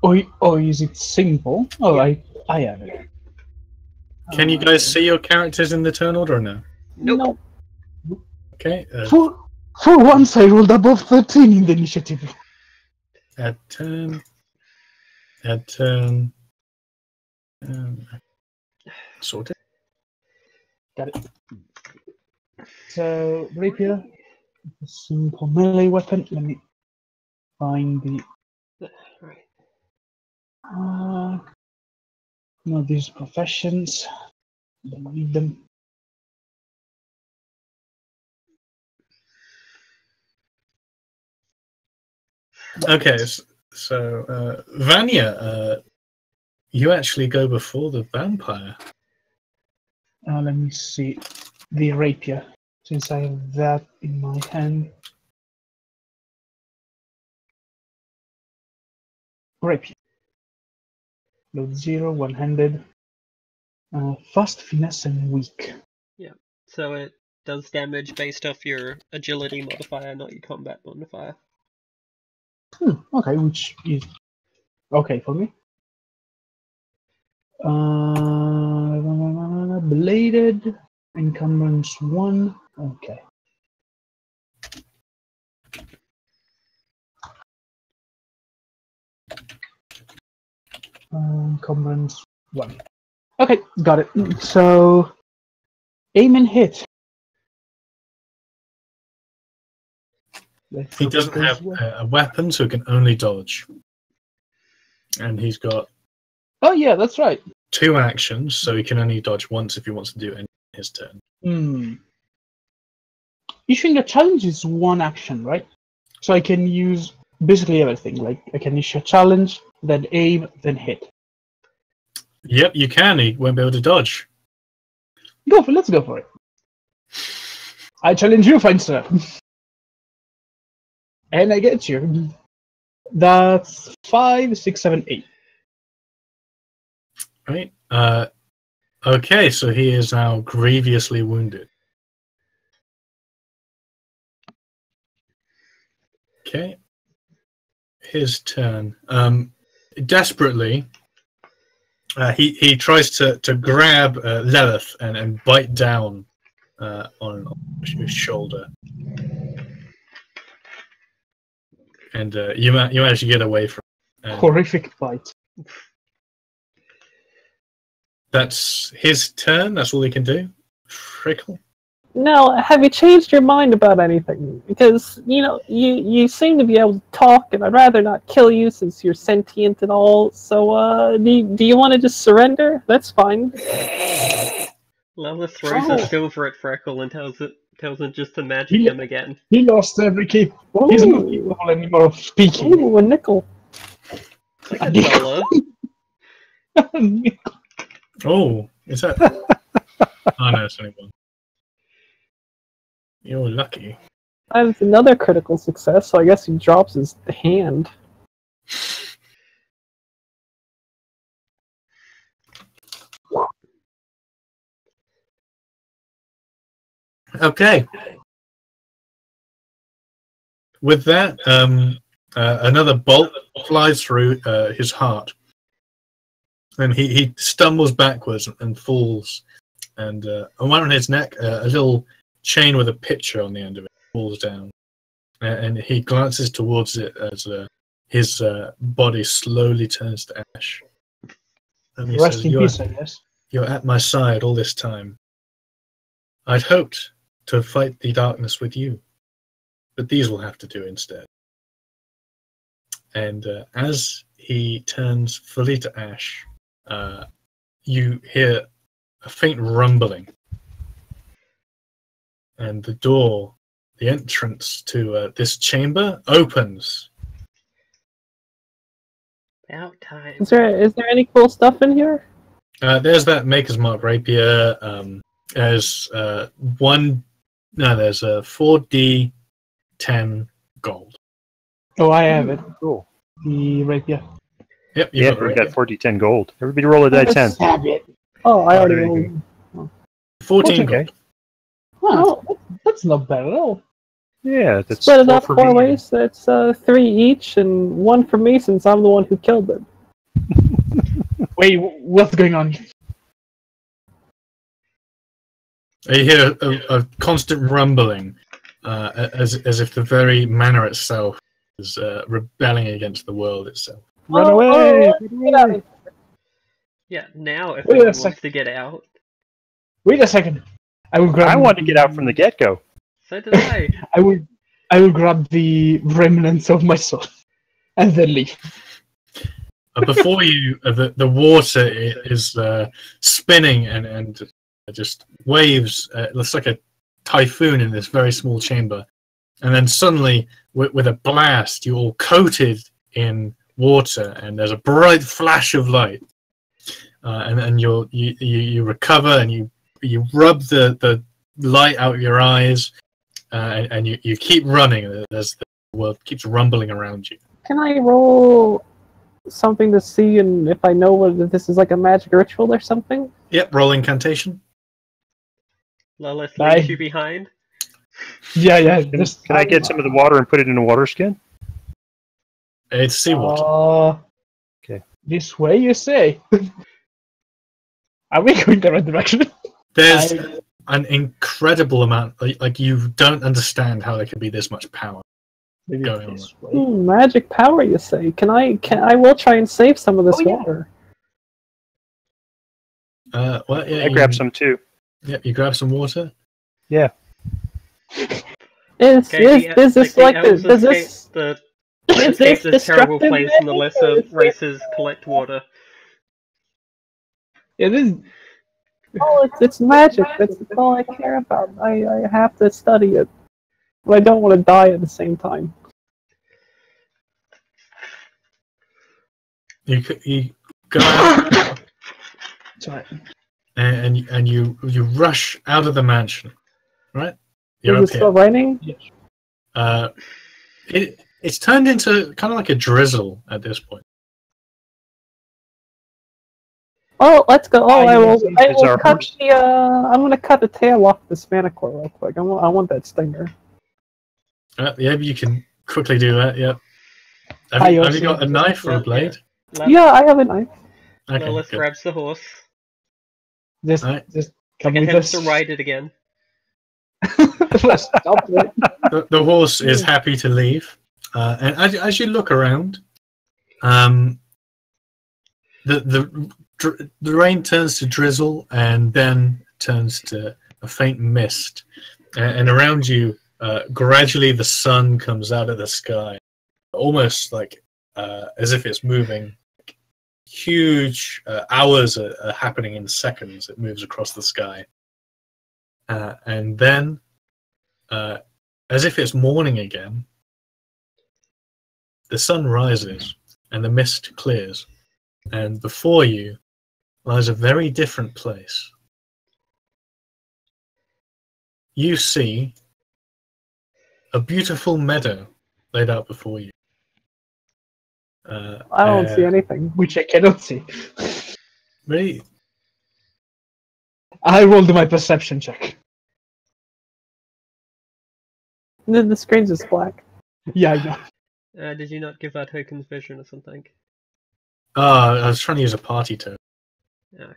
Is it simple? Oh, Yeah. I have it. Can you guys see your characters in the turn order or no? Nope. Okay. For once, I rolled above 13 in the initiative. Add turn. Add turn. Sorted. Got it. So, rapier, a simple melee weapon. Let me find the. Right. No, these professions. Don't need them. Okay, so Vanya, you actually go before the vampire. Let me see the rapier, since I have that in my hand. Rapier. Load 0, one-handed. Fast, finesse, and weak. Yeah. So it does damage based off your agility modifier, not your combat modifier. Okay, which is okay for me. Bladed, encumbrance 1. Okay. Encumbrance 1. Okay, got it. So, aim and hit. He doesn't have a weapon, so he can only dodge. And he's got Oh yeah, that's right. 2 actions, so he can only dodge once if he wants to do it in his turn. Issuing a challenge is 1 action, right? So I can use basically everything. Like I can issue a challenge, then aim, then hit. Yep, you can. He won't be able to dodge. Let's go for it. I challenge you, fine sir. And I get you. That's 5, 6, 7, 8. Right. Okay, so he is now grievously wounded. Okay. His turn. Desperately, he tries to grab Lilith and bite down on his shoulder. And you manage to get away from it. Horrific bite. That's his turn. That's all he can do. Frickle. Now, have you changed your mind about anything? Because, you seem to be able to talk, and I'd rather not kill you since you're sentient and all. So, do you want to just surrender? That's fine. Lilith throws a silver at Freckle and tells him just to magic him again. He lost every keep. He's not capable anymore of speaking. Ooh, a nickel. Like a dollar. Oh, is that? Oh no, it's only 1. You're lucky. That's another critical success, so I guess he drops his hand. Okay. With that, another bolt flies through his heart. And he stumbles backwards and falls. And around his neck, a little chain with a picture on the end of it falls down. And he glances towards it as his body slowly turns to ash. And he Rest says, in peace, I guess. You're at my side all this time. I'd hoped to fight the darkness with you, but these will have to do instead. And as he turns fully to ash, you hear a faint rumbling, and the door, the entrance to this chamber, opens. About time. Is there any cool stuff in here? There's that Maker's Mark rapier. There's there's a 4d10 gold. Oh, I have it. Cool. The rapier. Yep, Yeah, got we right. got 4d10 gold. Everybody roll a die 10. Have it. Oh, I already there you rolled. 14 Okay. gold. Huh, that's not bad at all. Yeah, that's Split it 4 up for 4 me. ways. That's 3 each, and 1 for me since I'm the one who killed it. Wait, what's going on? You hear a constant rumbling, as if the very manor itself is rebelling against the world itself. Run away! Get out of here. Yeah, now Wait a everyone sec. wants to get out. Wait a second. I will grab. I want to get out from the get-go. So did I. I will grab the remnants of my soul, and then leave. Before you, the water is spinning and just waves. It looks like a typhoon in this very small chamber. And then suddenly, with a blast, you're all coated in water, and there's a bright flash of light. And then you recover, and you rub the light out of your eyes, and you keep running. The world keeps rumbling around you. Can I roll something to see and if I know whether this is like a magic ritual or something? Yep, roll incantation. Lilith Bye. leaves you behind. Yeah. Can I get some of the water and put it in a water skin? It's seawater. Okay. This way, you say? Are we going the right direction? There's an incredible amount. Like you don't understand how there could be this much power Maybe going on. this way. Magic power, you say? I will try and save some of this water. Well, yeah, I grabbed some too. Yep, you grab some water. Yeah. Is this like elves does this escape this terrible destructive place and the magic, lesser or is races collect water? Yeah, this. it's magic. That's all I care about. I have to study it, but I don't want to die at the same time. You go out Sorry. and you rush out of the mansion, right? You're Is it up still here. raining? It's turned into kind of like a drizzle at this point. Oh, let's go. Oh, I will our cut horse. the. I'm gonna cut the tail off this manicore real quick. I want that stinger. Yeah, you can quickly do that. Yep. Have I you also- got a knife or a blade? Yeah, I have a knife. Okay, Lilith good. grabs the horse. Just Alright. come And with attempts us. to ride it again. Stop it. The horse is happy to leave, and as you look around, the rain turns to drizzle and then turns to a faint mist, and around you, gradually the sun comes out of the sky, almost like as if it's moving. Huge hours are happening in seconds. It moves across the sky, and then, as if it's morning again, the sun rises and the mist clears, and before you lies a very different place. You see a beautiful meadow laid out before you. I don't see anything. Which I cannot see. Really? I rolled my perception check. The screen's just black. Yeah, I know. Did you not give our tokens vision or something? I was trying to use a party token. Yeah.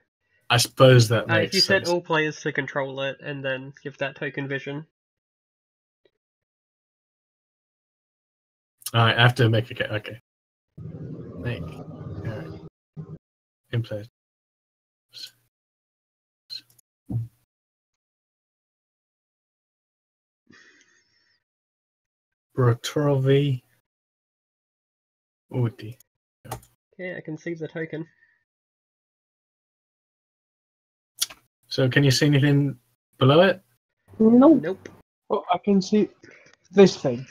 I suppose that If makes you sense. set all players to control it and then give that token vision. Alright, I have to make a... Okay. Make. Alright. In place. Brotrovi. Udi. Okay, I can see the token. So can you see anything below it? Nope. Nope. Oh, I can see this thing.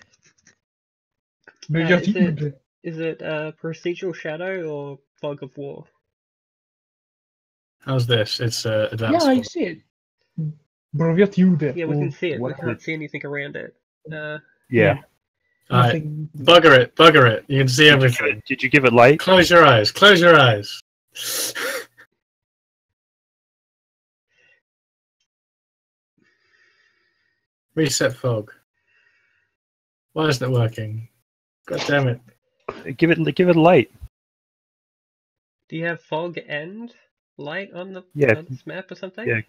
Is it Procedural Shadow or Fog of War? How's this? It's advanced. Yeah, I form. see it. Broviat Jude. Yeah, we can see it. We What? can't see anything around it. Yeah. Nothing. Bugger it. You can see everything. Did you give it light? Close your eyes. Reset fog. Why isn't it working? God damn it. Give it light. Do you have fog and light on the Yeah. on this map or something? Yeah.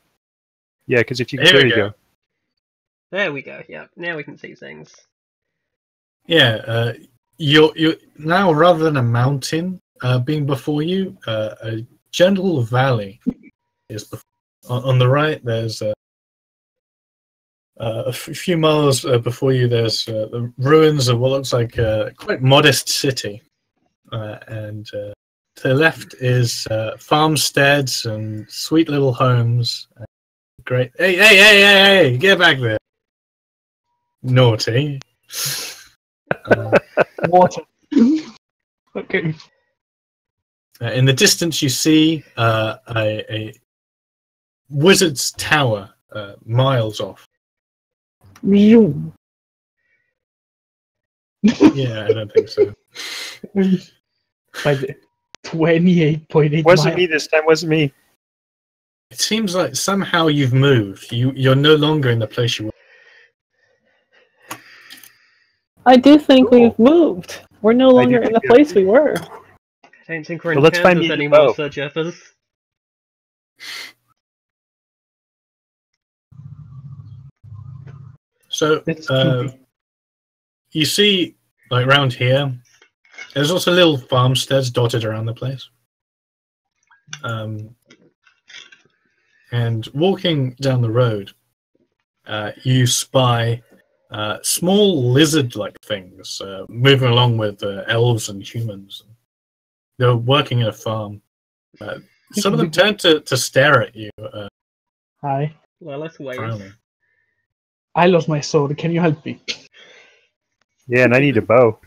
Yeah, because if you Here there we you go. go. There we go. Yeah, now we can see things. Yeah, you're now, rather than a mountain being before you, a gentle valley is on the right. There's a few miles before you. There's the ruins of what looks like a quite modest city, and to the left is farmsteads and sweet little homes. Great! Hey! Get back there! Naughty. Water. Okay. In the distance, you see a wizard's tower miles off. Zoom. Yeah, I don't think so. By the 28.8 Wasn't me this time. Wasn't me. It seems like somehow you've moved. You're no longer in the place you were. I do think we've moved. We're no longer in the place we were. I don't think we're in Well, let's find Kansas the anymore, bow. Sir Jeffers. So That's creepy. you see, like around here, there's also little farmsteads dotted around the place. And walking down the road, you spy small lizard-like things moving along with elves and humans. They're working in a farm. Some of them turn to stare at you. Hi. Well, let's wait. Frowning. I lost my sword. Can you help me? Yeah, and I need a bow.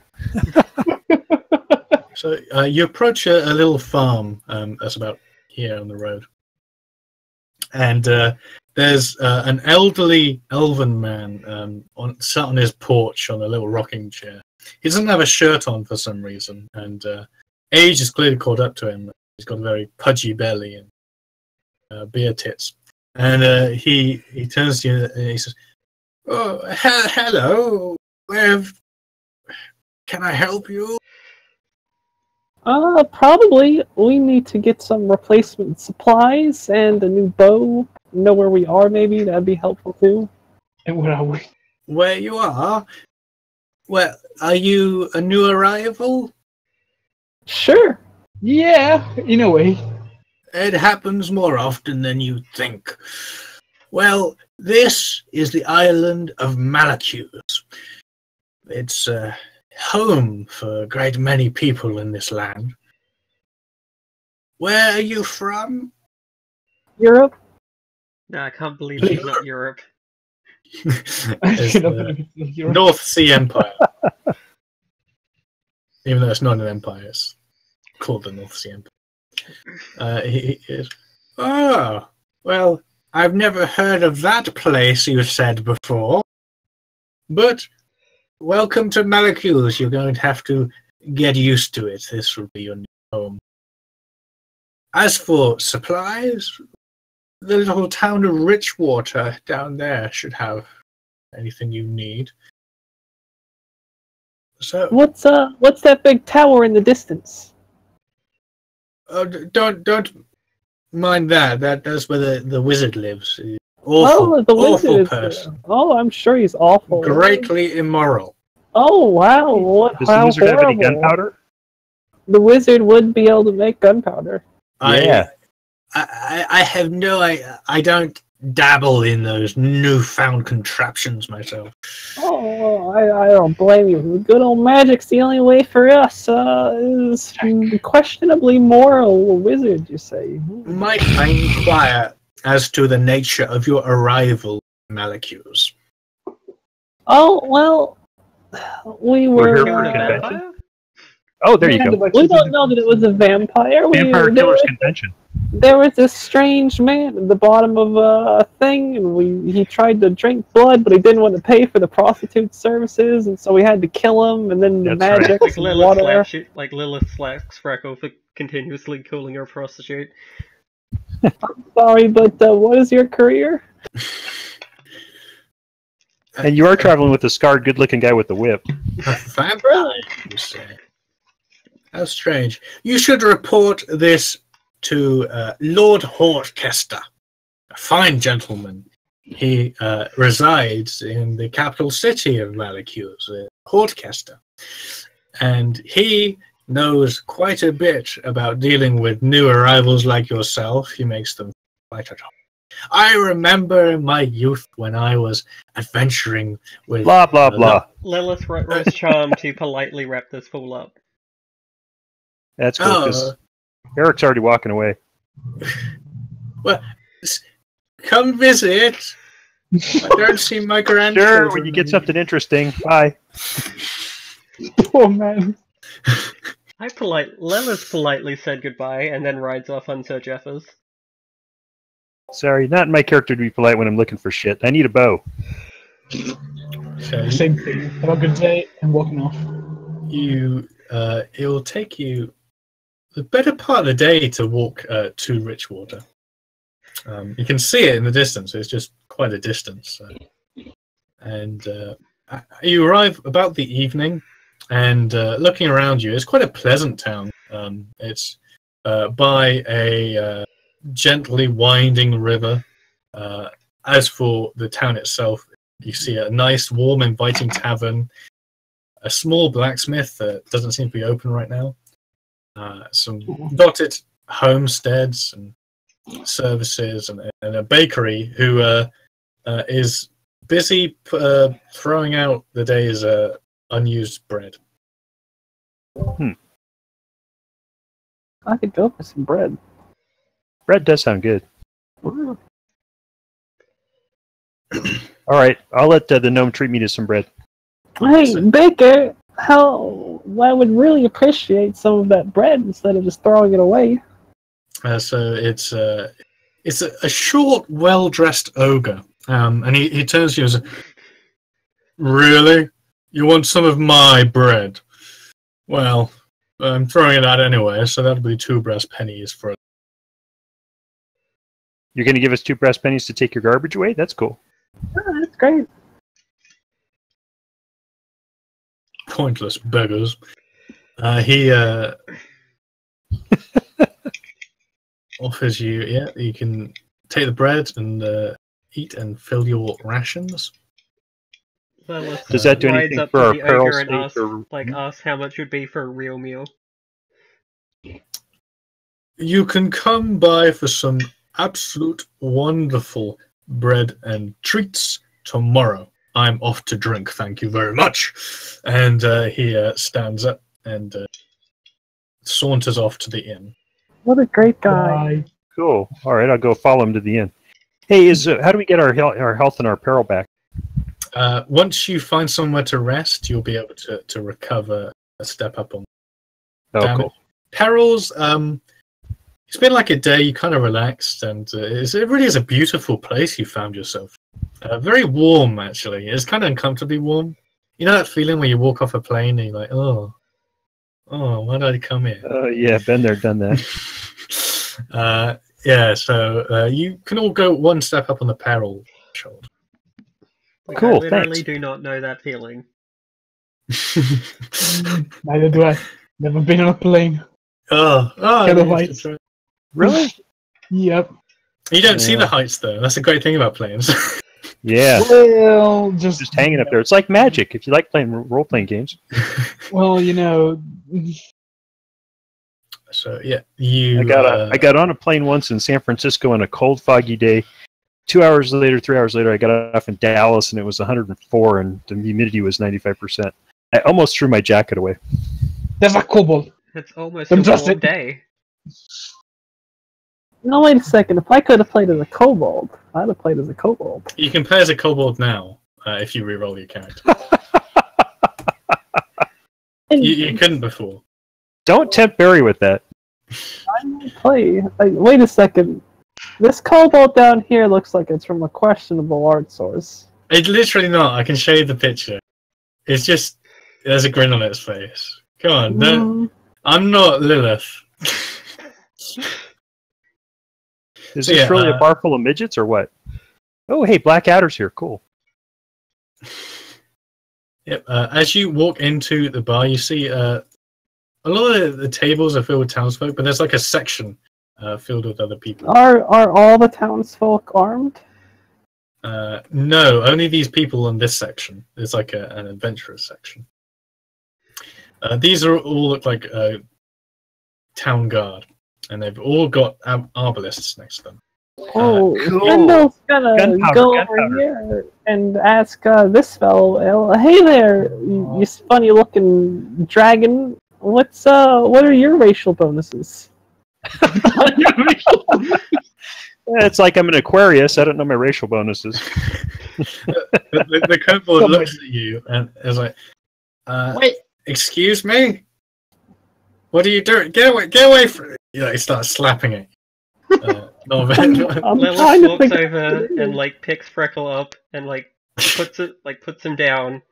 So you approach a little farm that's about here on the road. And there's an elderly elven man sat on his porch on a little rocking chair. He doesn't have a shirt on for some reason, and age has clearly caught up to him. He's got a very pudgy belly and beer tits. And he turns to you and he says, "Oh, hello. Can I help you?" Probably we need to get some replacement supplies and a new bow. Know where we are, maybe that'd be helpful too. And where are we? Where you are? Well, are you a new arrival? Sure. Yeah, in a way. It happens more often than you think. Well, this is the island of Malachus. It's home for a great many people in this land. Where are you from? Europe. No, I can't believe it's not Europe. It's the North Sea Empire. Even though it's not an empire, it's called the North Sea Empire. He is. Oh, well, I've never heard of that place you said before. But welcome to Malachus. You're going to have to get used to it. This will be your new home. As for supplies, the little town of Richwater down there should have anything you need. So, What's that big tower in the distance? don't mind that. That's where the wizard lives. Awful, Oh, the awful wizard is person. Oh, I'm sure he's awful. Greatly immoral. Oh wow! What? Does the How wizard have any horrible. gunpowder? The wizard would be able to make gunpowder. Yeah. I have no. I don't dabble in those newfound contraptions myself. Oh, I don't blame you. Good old magic's the only way for us. Is questionably moral wizard, you say? Might I inquire as to the nature of your arrival, Malachus? Oh well, we We're here were. for a A convention. vampire? Oh, there you go. We don't know that it was a vampire. Vampire Killers Convention. there was this strange man at the bottom of a thing, and he tried to drink blood, but he didn't want to pay for the prostitute services, and so we had to kill him. And then the That's magic Like Lilith water. slaps Freckle for continuously calling her a prostitute. I'm sorry, but what is your career? And you are traveling with a scarred, good-looking guy with the whip. A vampire, you say? How strange. You should report this to Lord Hortchester, a fine gentleman. He resides in the capital city of Malacuse, Hortchester. And he knows quite a bit about dealing with new arrivals like yourself. He makes them quite at home. I remember in my youth when I was adventuring with... Blah, blah, blah. Lilith rolls charm to politely wrap this fool up. That's cool, because Eric's already walking away. Well, come visit. I don't see my grandchildren. Sure, when you get something interesting. Bye. Oh, man. Lilith politely said goodbye and then rides off on Sir Jeffers. Sorry, not my character to be polite when I'm looking for shit. I need a bow. So Same thing. Have a good day and walking off. It will take you the better part of the day to walk to Richwater. You can see it in the distance. It's just quite a distance. And you arrive about the evening, and looking around you, it's quite a pleasant town. It's by a gently winding river. As for the town itself, you see a nice, warm, inviting tavern, a small blacksmith that doesn't seem to be open right now, some dotted homesteads and services, and a bakery who is busy throwing out the day's unused bread. I could go for some bread. Bread does sound good. All right, I'll let the gnome treat me to some bread. Hey, Baker, I would really appreciate some of that bread instead of just throwing it away. So it's a short, well-dressed ogre, and he turns to you and says, "Really? You want some of my bread? Well, I'm throwing it out anyway, so that'll be 2 brass pennies for it." You're going to give us 2 brass pennies to take your garbage away? That's cool. Oh, that's great. Pointless beggars. He offers you, you can take the bread and eat and fill your rations. Does that do anything for our peril state? Ask how much would be for a real meal. You can come by for some absolute wonderful bread and treats tomorrow. I'm off to drink, thank you very much. And he stands up and saunters off to the inn. What a great guy. Bye. Cool. All right, I'll go follow him to the inn. Hey, how do we get our health and our peril back? Once you find somewhere to rest, you'll be able to recover a step up on damage. Cool. Perils, it's been like a day, you kind of relaxed, and it really is a beautiful place you found yourself. Very warm, actually. It's kind of uncomfortably warm. You know that feeling when you walk off a plane and you're like, oh, why did I come here? Yeah, been there, done that. So you can all go one step up on the peril threshold. Cool, I literally thanks. do not know that feeling. Neither do I. Never been on a plane. Kind of heights. Really? Yep. You don't see the heights, though. That's a great thing about planes. Yeah. Well, Just hanging up there. It's like magic if you like playing role-playing games. Well, So yeah, you. I got on a plane once in San Francisco on a cold, foggy day. 2 hours later, 3 hours later, I got off in Dallas and it was 104 and the humidity was 95%. I almost threw my jacket away. There's a kobold. It's almost Don't a trust warm it. day. No, wait a second. If I could have played as a kobold, I'd have played as a kobold. You can play as a kobold now if you re-roll your character. You couldn't before. Don't tempt Barry with that. I might play. Wait a second. This cobalt down here looks like it's from a questionable art source. It's literally not. I can show you the picture. It's just there's a grin on its face. Come on, don't. I'm not Lilith. Is this really a bar full of midgets or what? Oh, hey, Blackadder's here. Cool. Yep. As you walk into the bar, you see a lot of the tables are filled with townsfolk, but there's like a section filled with other people. Are all the townsfolk armed? No, only these people in this section. There's like an adventurous section. These all look like town guard, and they've all got arbalists next to them. Oh, cool. Kendall's gonna go over here and ask this fellow, "Hey there, you funny-looking dragon. What are your racial bonuses?" It's like I'm an Aquarius. I don't know my racial bonuses. the kobold looks at you and is like, "Wait, excuse me? What are you doing? Get away from it!" He starts slapping it. Lilith walks over and picks Freckle up and puts him down.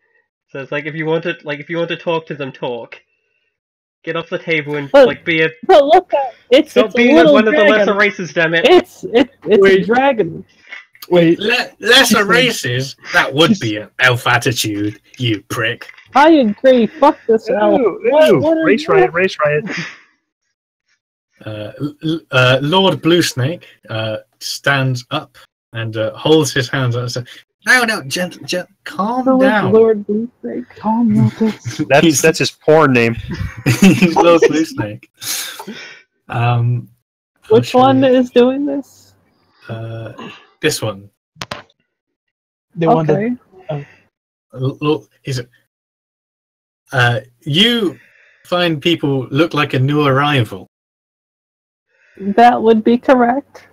Says if you want to talk to them, talk. Get off the table and be a. But look at it's Stop being one of the lesser races, damn it! It's a dragon. Wait, lesser races? That would be an elf attitude, you prick. I agree. Fuck this elf. Race riot. Lord Bluesnake stands up and holds his hands up and says, No, gentle, calm down. Lord Bluesnake, calm down. That's his porn name. He's Lord Bluesnake. Which one is doing this? This one. The one that... Look, you find people look like a new arrival. That would be correct.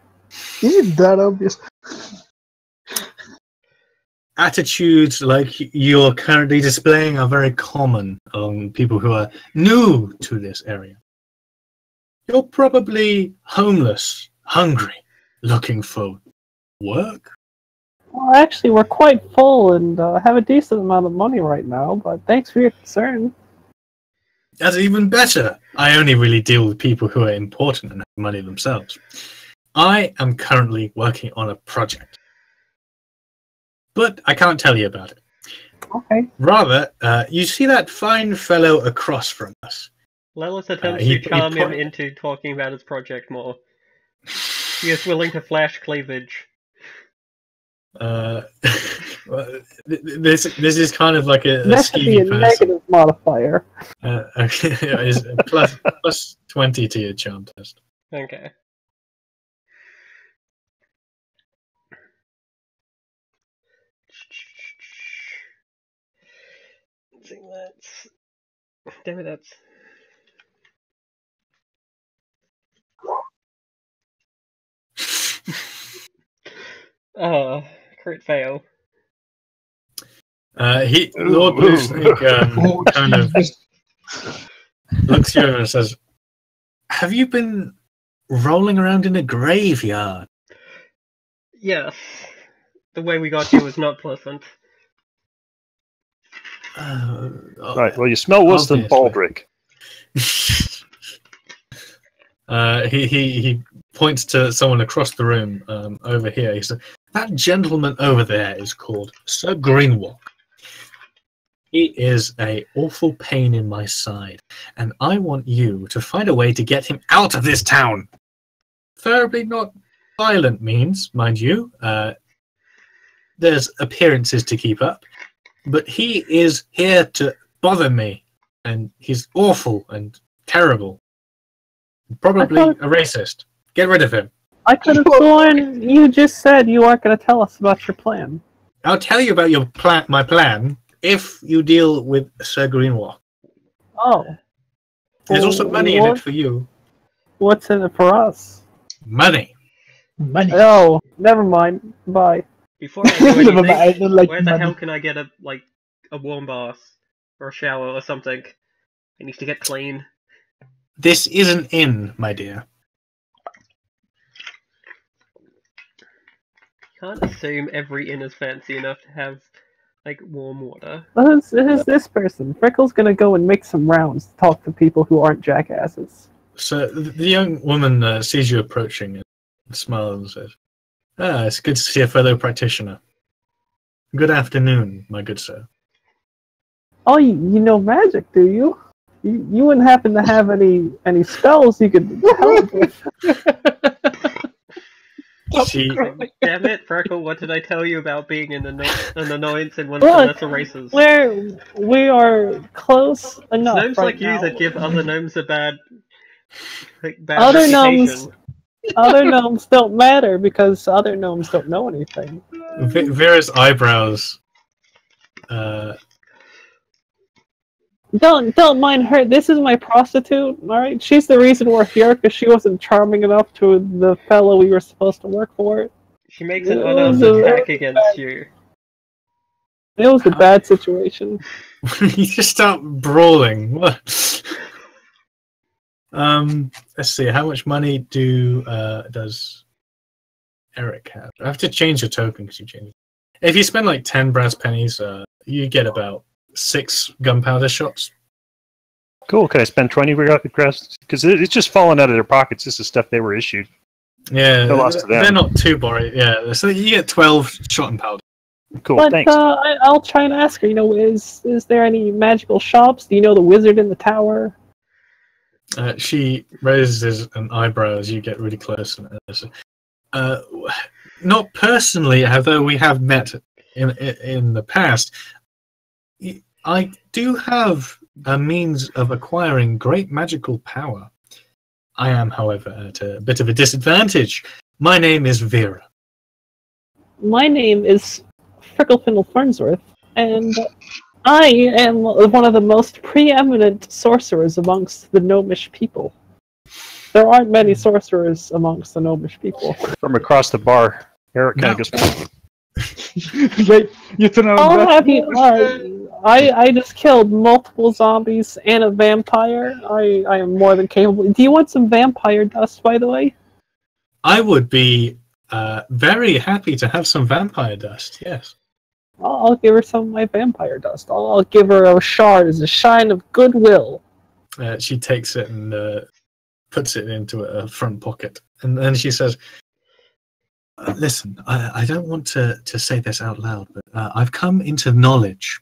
Isn't that obvious? Attitudes like you're currently displaying are very common among people who are new to this area. You're probably homeless, hungry, looking for work. Well, actually, we're quite full and have a decent amount of money right now, but thanks for your concern. That's even better. I only really deal with people who are important and have money themselves. I am currently working on a project, but I can't tell you about it. Okay. Rather, you see that fine fellow across from us. Lilith attempts to charm him into talking about his project more. He is willing to flash cleavage. This is kind of like a that could be a negative modifier. Is plus 20 to your charm test. Okay. I think that's. Damn it, that's. Crit fail. Lord Bluesnake kind of looks you over and says, "Have you been rolling around in a graveyard?" Yes. The way we got here was not pleasant. Right, well, you smell worse than Baldric. He points to someone across the room over here. He said, "That gentleman over there is called Sir Greenwalk. He is an awful pain in my side, and I want you to find a way to get him out of this town. Preferably not violent means, mind you. There's appearances to keep up, but he is here to bother me, and he's awful and terrible. Probably a racist. Get rid of him." I could have sworn you just said you weren't going to tell us about your plan. I'll tell you about my plan if you deal with Sir Greenwalk. Oh. There's also money in it for you. What's in it for us? Money. Oh, never mind. Bye. Before I do anything, where the hell can I get a warm bath or a shower or something? I need to get clean. This is an inn, my dear. Can't assume every inn is fancy enough to have, like, warm water. Who's this person? Freckle's gonna go and make some rounds to talk to people who aren't jackasses. So the young woman sees you approaching and smiles and says, "Ah, it's good to see a fellow practitioner. Good afternoon, my good sir." Oh, you know magic, do you? You wouldn't happen to have any spells you could help with? She, Damn it, Freckle, what did I tell you about being an annoyance in one Look, of the lesser races? we are close enough Gnomes right like you now. that give other gnomes a bad Other reputation. Other gnomes don't matter because other gnomes don't know anything. Vera's eyebrows. Don't mind her. This is my prostitute. All right, she's the reason we're here because she wasn't charming enough to the fellow we were supposed to work for. She makes an It unasked was a- attack against you. It was a bad situation. You just start brawling. What? Let's see. How much money does Eric have? I have to change the token because you changed it. If you spend like 10 brass pennies, you get about 6 gunpowder shots. Cool. Can I spend 20 grass? Because it's just falling out of their pockets. This is stuff they were issued. Yeah, No loss to them. they're not too boring. Yeah, so you get 12 shot and powder. Cool. But Thanks. I'll try and ask her. You know, is there any magical shops? Do you know the wizard in the tower? She raises an eyebrow as you get really close. And not personally, although we have met in the past. I do have a means of acquiring great magical power. I am, however, at a bit of a disadvantage. My name is Vera. My name is Fricklefindle Fernsworth, and I am one of the most preeminent sorcerers amongst the gnomish people. There aren't many sorcerers amongst the gnomish people. From across the bar, Eric kind of goes, Right, you turn around. I'll back. have you. I just killed multiple zombies and a vampire. I am more than capable. Do you want some vampire dust, by the way? I would be very happy to have some vampire dust, yes. I'll give her some of my vampire dust. I'll give her a shard as a sign of goodwill. She takes it and puts it into a front pocket. And then she says, listen, I don't want to say this out loud, but I've come into knowledge.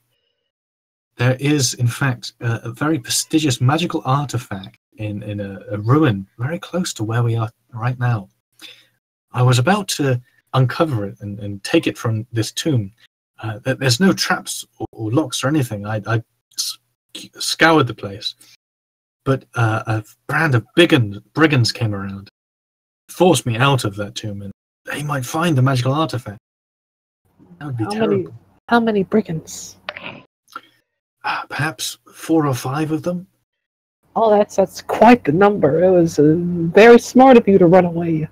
There is, in fact, a very prestigious magical artifact in a ruin very close to where we are right now. I was about to uncover it and take it from this tomb. There's no traps or locks or anything. I scoured the place. But a brand of brigands came around, forced me out of that tomb, and they might find the magical artifact. That would be terrible. How many brigands? Perhaps 4 or 5 of them. Oh, that's quite the number. It was very smart of you to run away.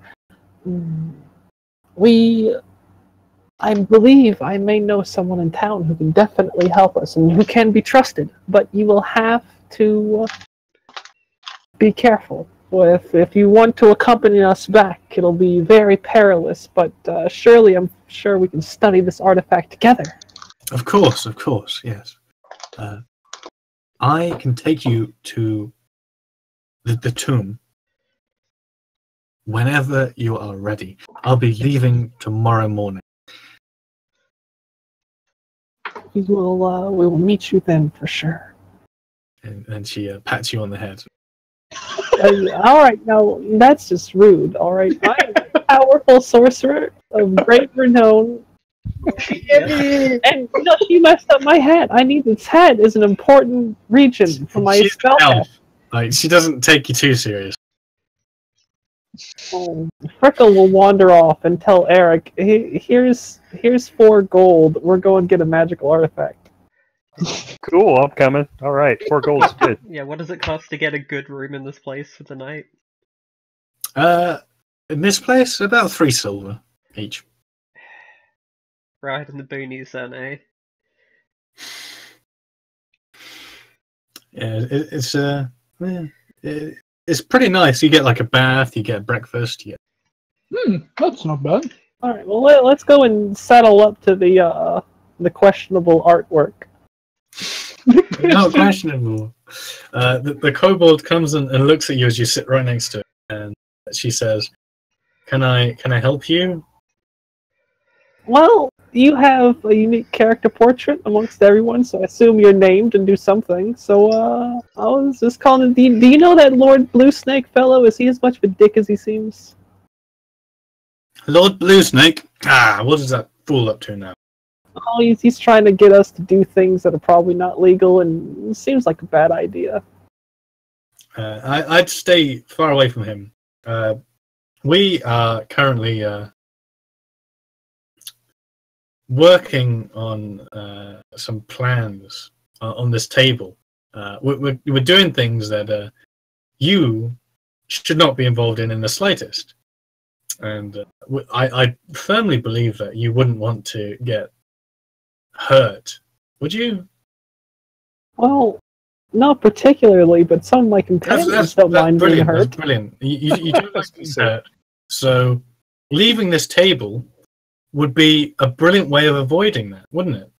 I believe I may know someone in town who can definitely help us and who can be trusted, but you will have to be careful. If you want to accompany us back, it'll be very perilous, but surely I'm sure we can study this artifact together. Of course, yes. I can take you to the tomb whenever you are ready. I'll be leaving tomorrow morning. We will meet you then for sure. And she pats you on the head. All right, now that's just rude. All right, I'm a powerful sorcerer of great renown, and she messed up my hat. I need this hat is an important region for my She's spell. an elf. Like, she doesn't take you too serious. Frickle will wander off and tell Eric, "Here's 4 gold. We're going to get a magical artifact." cool, I'm coming. All right, 4 gold is good. Yeah, what does it cost to get a good room in this place for the night? In this place, about 3 silver each. Right in the boonies then, eh? Yeah, it's pretty nice. You get like a bath, you get breakfast. You That's not bad. All right, well, let's go and settle up to the questionable artwork. No questionable. The kobold comes and looks at you as you sit right next to it, and she says, "Can I help you?" Well, you have a unique character portrait amongst everyone, so I assume you're named and do something. So, I was just calling. Do you know that Lord Blue Snake fellow? Is he as much of a dick as he seems? Lord Bluesnake. What is that fool up to now? Oh, he's trying to get us to do things that are probably not legal, and it seems like a bad idea. I'd stay far away from him. We are currently working on some plans on this table. We're doing things that you should not be involved in the slightest. And I firmly believe that you wouldn't want to get hurt, would you? Well, not particularly, but some of my companions don't mind being hurt. That's brilliant. You don't like being hurt. So leaving this table would be a brilliant way of avoiding that, wouldn't it?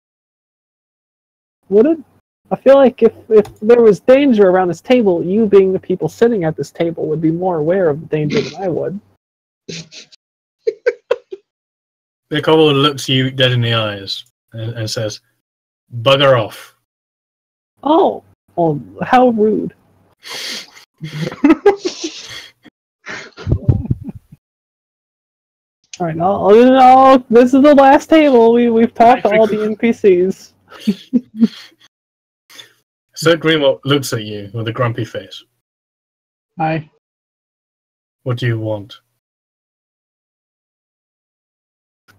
Would it? I feel like if there was danger around this table, you being the people sitting at this table would be more aware of the danger than I would. The kobold looks you dead in the eyes and says, "Bugger off." Oh, well, how rude. Alright, no, this is the last table. We've talked to all the NPCs. Sir Greenwald looks at you with a grumpy face. Hi. What do you want?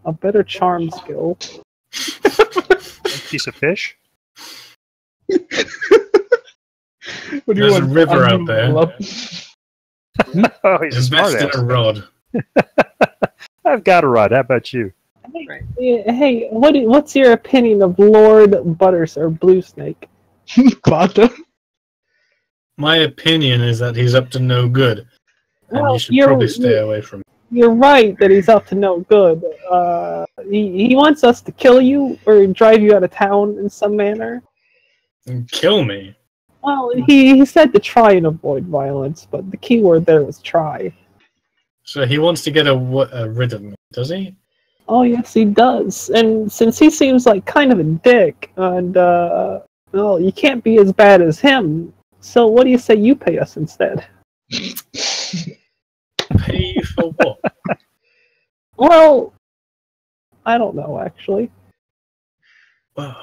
A better charm skill. A piece of fish? What do you There's want? a river out there. Oh, he's a smart Invest in ass. a rod. I've got a rod. How about you? Hey, what's your opinion of Lord Butters or Blue Snake? Butter? My opinion is that he's up to no good, and Well, you should probably stay away from him. You're right that he's up to no good. He wants us to kill you or drive you out of town in some manner. And kill me? Well, he said to try and avoid violence, but the key word there was try. So he wants to get rid of me, does he? Oh, yes, he does. And since he seems like kind of a dick, and, well, you can't be as bad as him, so what do you say you pay us instead? Pay you for what? Well, I don't know, actually. Well,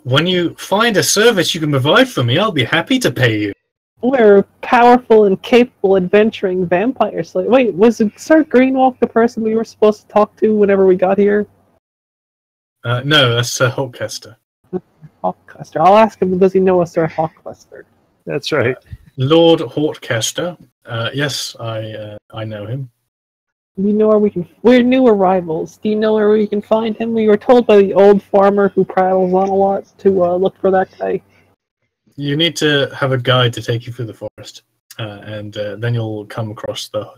when you find a service you can provide for me, I'll be happy to pay you. We're powerful and capable adventuring vampire slayers. Wait, was Sir Greenwalk the person we were supposed to talk to whenever we got here? No, that's Sir Holtcaster. Hawkcluster. I'll ask him, does he know a Sir Hawkcluster? That's right. Lord Hortcaster. Yes, I know him. Do you know where we can... We're new arrivals. Do you know where we can find him? We were told by the old farmer who prattles on a lot to look for that guy. You need to have a guide to take you through the forest, and then you'll come across the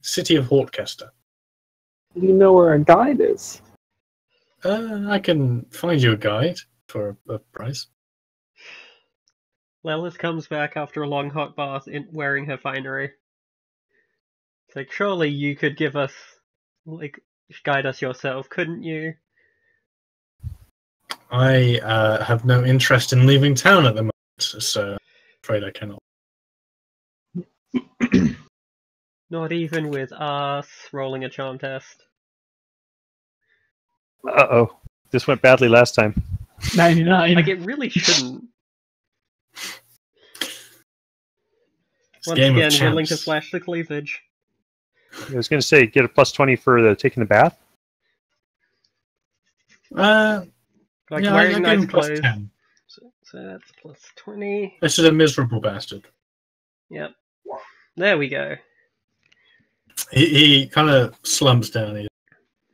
city of Hortcaster. Do you know where a guide is? I can find you a guide for a price. Lelis comes back after a long hot bath wearing her finery. It's like, surely you could give us, like, guide us yourself, couldn't you? I have no interest in leaving town at the moment, so I'm afraid I cannot. Not even with us rolling a charm test. Uh-oh. This went badly last time. 99. Like, it really shouldn't. Once Game of again, willing to chance. flash the cleavage. I was going to say, get a plus 20 for taking the bath. Like, Yeah, wearing I nice gave him plus clothes. 10. So that's plus 20. This is a miserable bastard. Yep. There we go. He kind of slumps down.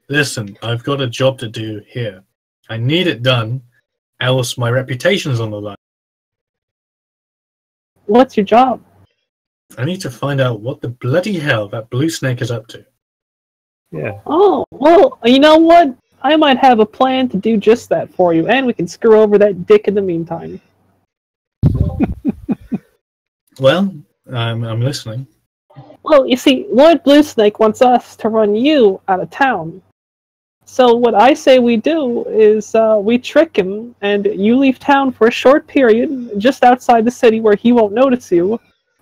Listen, I've got a job to do here. I need it done, else my reputation's on the line. What's your job? I need to find out what the bloody hell that blue snake is up to. Yeah. Oh, well, you know what? I might have a plan to do just that for you, and we can screw over that dick in the meantime. Well, I'm listening. Well, you see, Lord Bluesnake wants us to run you out of town. So what I say we do is we trick him, and you leave town for a short period, just outside the city where he won't notice you,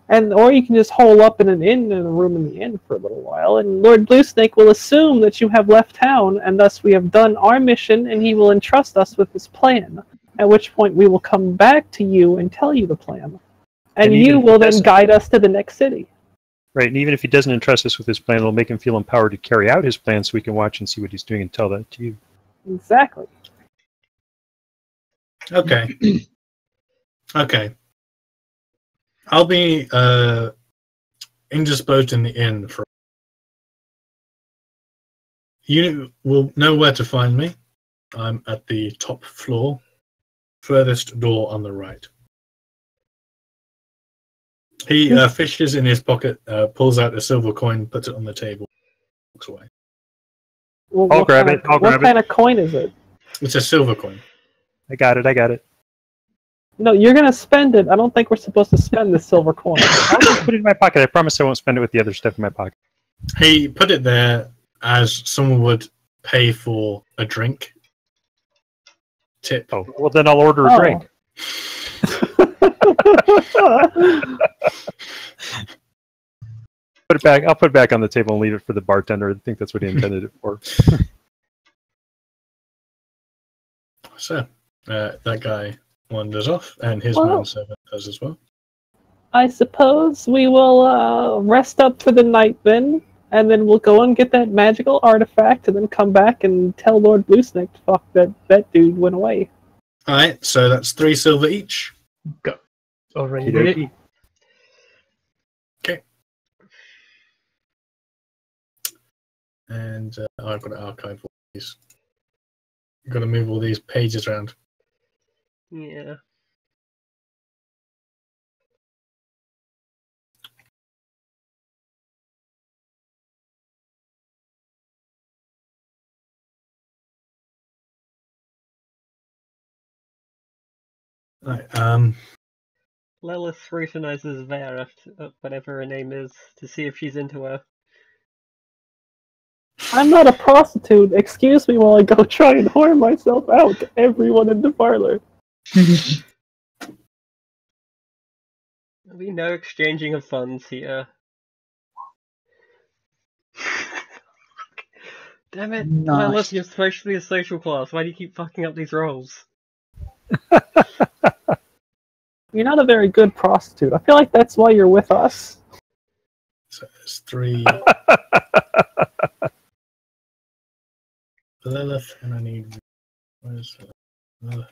or you can just hole up in an inn, in a room in the inn for a little while, and Lord Bluesnake will assume that you have left town, and thus we have done our mission, and he will entrust us with his plan, at which point we will come back to you and tell you the plan. And you will then guide us to the next city. Right, and even if he doesn't entrust us with his plan, it'll make him feel empowered to carry out his plan so we can watch and see what he's doing and tell that to you. Exactly. Okay. Okay. I'll be indisposed in the inn for. You will know where to find me. I'm at the top floor, furthest door on the right. He fishes in his pocket, pulls out a silver coin, puts it on the table, walks away. Well, I'll grab it. What kind of coin is it? It's a silver coin. I got it. No, you're going to spend it. I don't think we're supposed to spend the silver coin. I'll just put it in my pocket. I promise I won't spend it with the other stuff in my pocket. He put it there as someone would pay for a drink. Tip. Oh, well then I'll order a drink. Put it back. I'll put it back on the table and leave it for the bartender. I think that's what he intended it for. So, that guy wanders off, and his manservant does as well. I suppose we will rest up for the night then, and then we'll go and get that magical artifact, and then come back and tell Lord Bluesnake, fuck, that dude went away. Alright, so that's 3 silver each. Go. Already. Okay. And I've got to archive all these. I've got to move all these pages around. Yeah. Right, Lilith scrutinizes Vera, whatever her name is, to see if she's into her. I'm not a prostitute. Excuse me while I go try and whore myself out to everyone in the parlor. There'll be no exchanging of funds here. Damn it, Nice. Lilith, you're supposed to be a social class. Why do you keep fucking up these roles? You're not a very good prostitute. I feel like that's why you're with us. so there's 3. Lilith, and I need. Where's Lilith?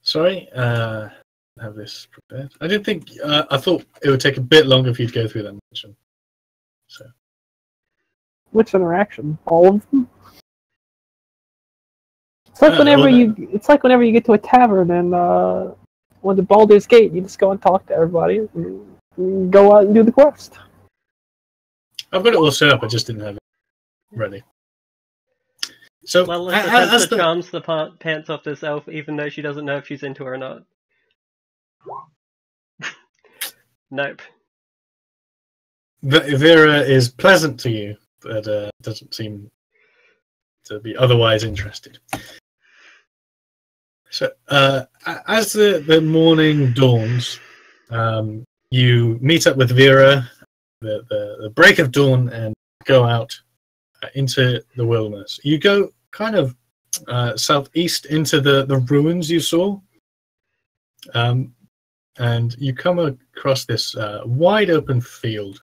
Sorry, have this prepared. I didn't think. I thought it would take a bit longer for you to go through that mission. So. Which interaction? All of them? It's like It's like whenever you get to a tavern and when the Baldur's Gate, you just go and talk to everybody and go out and do the quest. I've got it all set up. I just didn't have it ready. So Lilith attempts to charms the pants off this elf, even though she doesn't know if she's into her or not. Nope. Vera is pleasant to you, but doesn't seem to be otherwise interested. So, as the morning dawns, you meet up with Vera, the break of dawn, and go out into the wilderness. You go kind of southeast into the ruins you saw, and you come across this wide open field,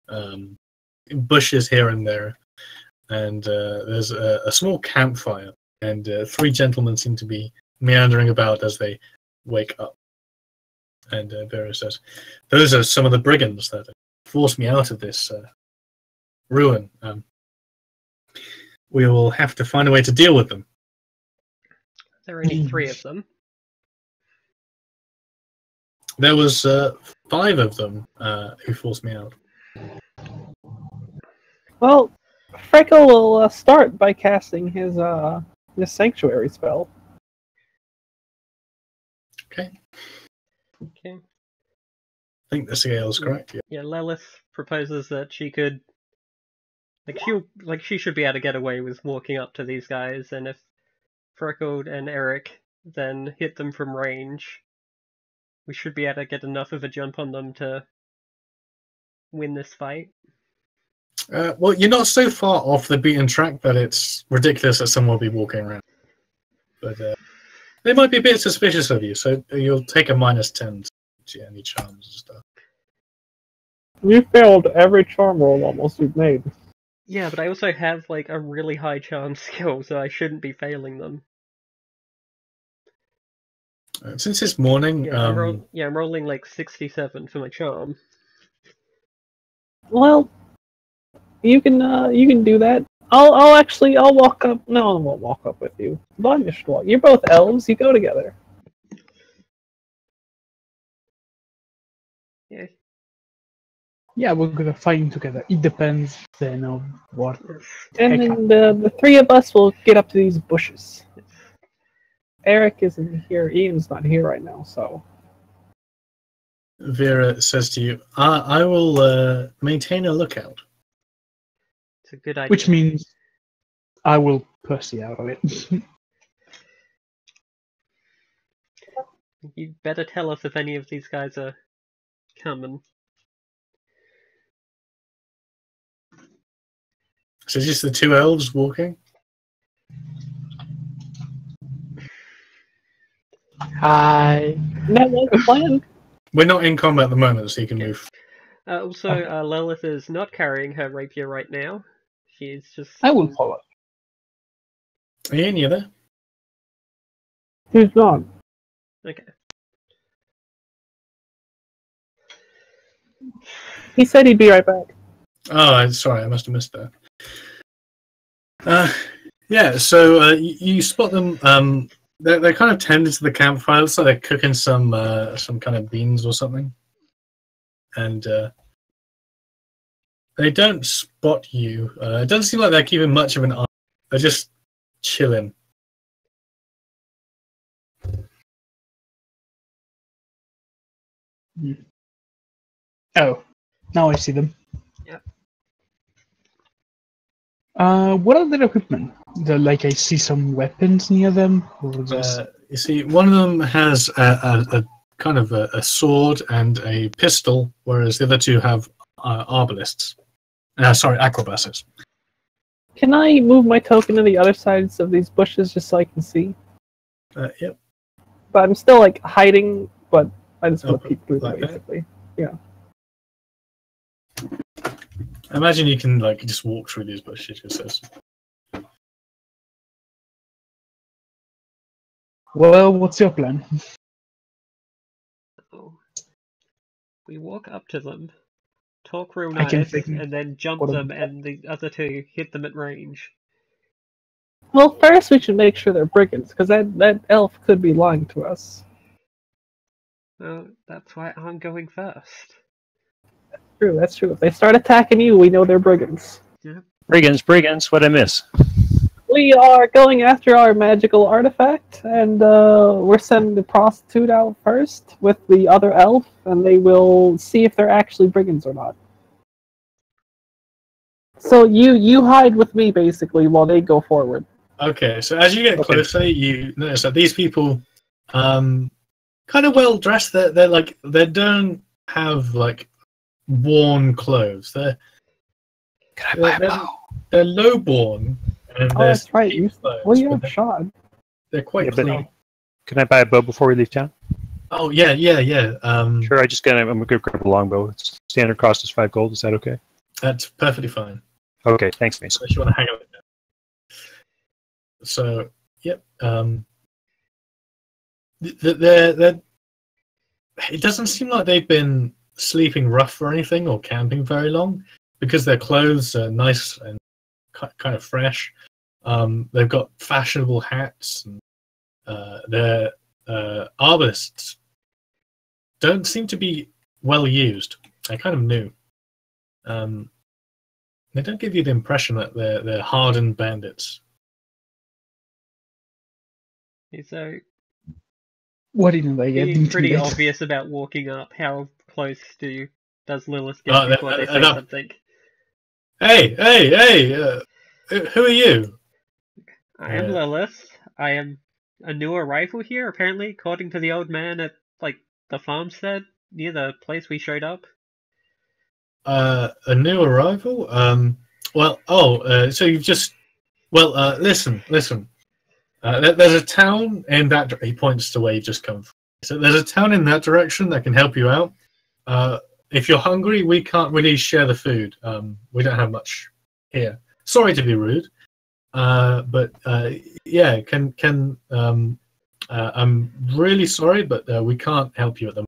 bushes here and there, and there's a small campfire, and 3 gentlemen seem to be meandering about as they wake up. And Vera says, "Those are some of the brigands that forced me out of this ruin. We will have to find a way to deal with them." There are only 3 of them. There was 5 of them who forced me out. Well, Freckle will start by casting his sanctuary spell. Okay. Okay. I think the scale is correct. Yeah. Yeah, Lilith proposes that she could, she should be able to get away with walking up to these guys, and if Freckle and Eric then hit them from range, we should be able to get enough of a jump on them to win this fight. Well, you're not so far off the beaten track that it's ridiculous that someone will be walking around. But they might be a bit suspicious of you, so you'll take a -10 to any charms and stuff. You failed every charm roll almost you've made. Yeah, but I also have a really high charm skill, so I shouldn't be failing them. Since it's morning, Yeah, I'm rolling 67 for my charm. Well, you can do that. I'll walk up. No, I won't walk up with you. Vanya should walk. You're both elves. You go together. Yeah. Yeah, we're gonna fight together. It depends then on what. And then the 3 of us will get up to these bushes. Eric isn't here. Ian's not here right now, so. Vera says to you, I will maintain a lookout. It's a good idea. Which means I will Percy out of it. You'd better tell us if any of these guys are coming. So just the 2 elves walking? Hi. That was the plan. We're not in combat at the moment, so you can move. Also, Lilith is not carrying her rapier right now. She's just... I will follow. Ian, you there? He's not. Okay. He said he'd be right back. Oh, sorry, I must have missed that. Yeah, so you spot them. They're kind of tending to the campfire, so they're cooking some kind of beans or something, and they don't spot you. It doesn't seem like they're keeping much of an eye. They're just chilling. Oh, now I see them. Yep. What are their equipment? I see some weapons near them. Or just... You see, one of them has a kind of a sword and a pistol, whereas the other 2 have arbalists. Arquebuses. Can I move my token to the other sides of these bushes just so I can see? Yep. But I'm still hiding, but I just want to peek through them, like that? basically. Yeah. I imagine you can just walk through these bushes. It says. Well, what's your plan? Oh. We walk up to them, talk real I can nice, think and then jump what them, and the other 2 hit them at range. Well, first we should make sure they're brigands, because that elf could be lying to us. Well, that's why I'm going first. True, that's true. If they start attacking you, we know they're brigands. Yeah. Brigands, what'd I miss? We are going after our magical artifact, and we're sending the prostitute out first with the other elf, and they will see if they're actually brigands or not. So you hide with me, basically, while they go forward. Okay, so as you get closer, you notice that these people, kind of well dressed. They don't have worn clothes. They're low-born. And Oh, that's right. You clothes, have a shot. they're quite clean. Can I buy a bow before we leave town? Oh yeah. Sure. I'm gonna grab a longbow. Its standard cost is 5 gold. Is that okay? That's perfectly fine. Okay, thanks, Mason. Unless you want to hang out. So, yep. It doesn't seem like they've been sleeping rough or anything, or camping very long, because their clothes are nice and kind of fresh. They've got fashionable hats, and they're arbalists. don't seem to be well used. They're kind of new. They don't give you the impression that they're hardened bandits. So, What do you know? They get being pretty intimidated. obvious about walking up, how close does Lilith get before they say something? Hey! Who are you? I am Lilith. I am a new arrival here, apparently, according to the old man at, the farmstead near the place we showed up. A new arrival? So you've just... Well, listen. There's a town in that... He points to where you've just come from. So there's a town in that direction that can help you out. If you're hungry, we can't really share the food. We don't have much here. Sorry to be rude. I'm really sorry, but we can't help you at the moment.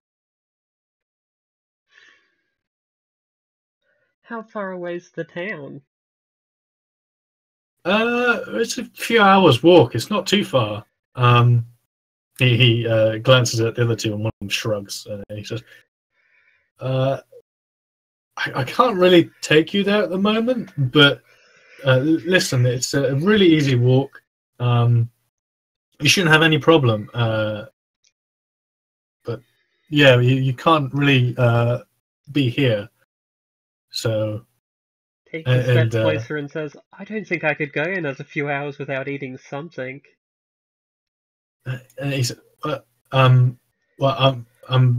How far away is the town? It's a few hours walk. It's not too far. He glances at the other two and one of them shrugs and he says, I can't really take you there at the moment, but listen, it's a really easy walk. You shouldn't have any problem. But yeah, you can't really be here. So Takes a step closer and says, I don't think I could go in as a few hours without eating something. And he said, I'm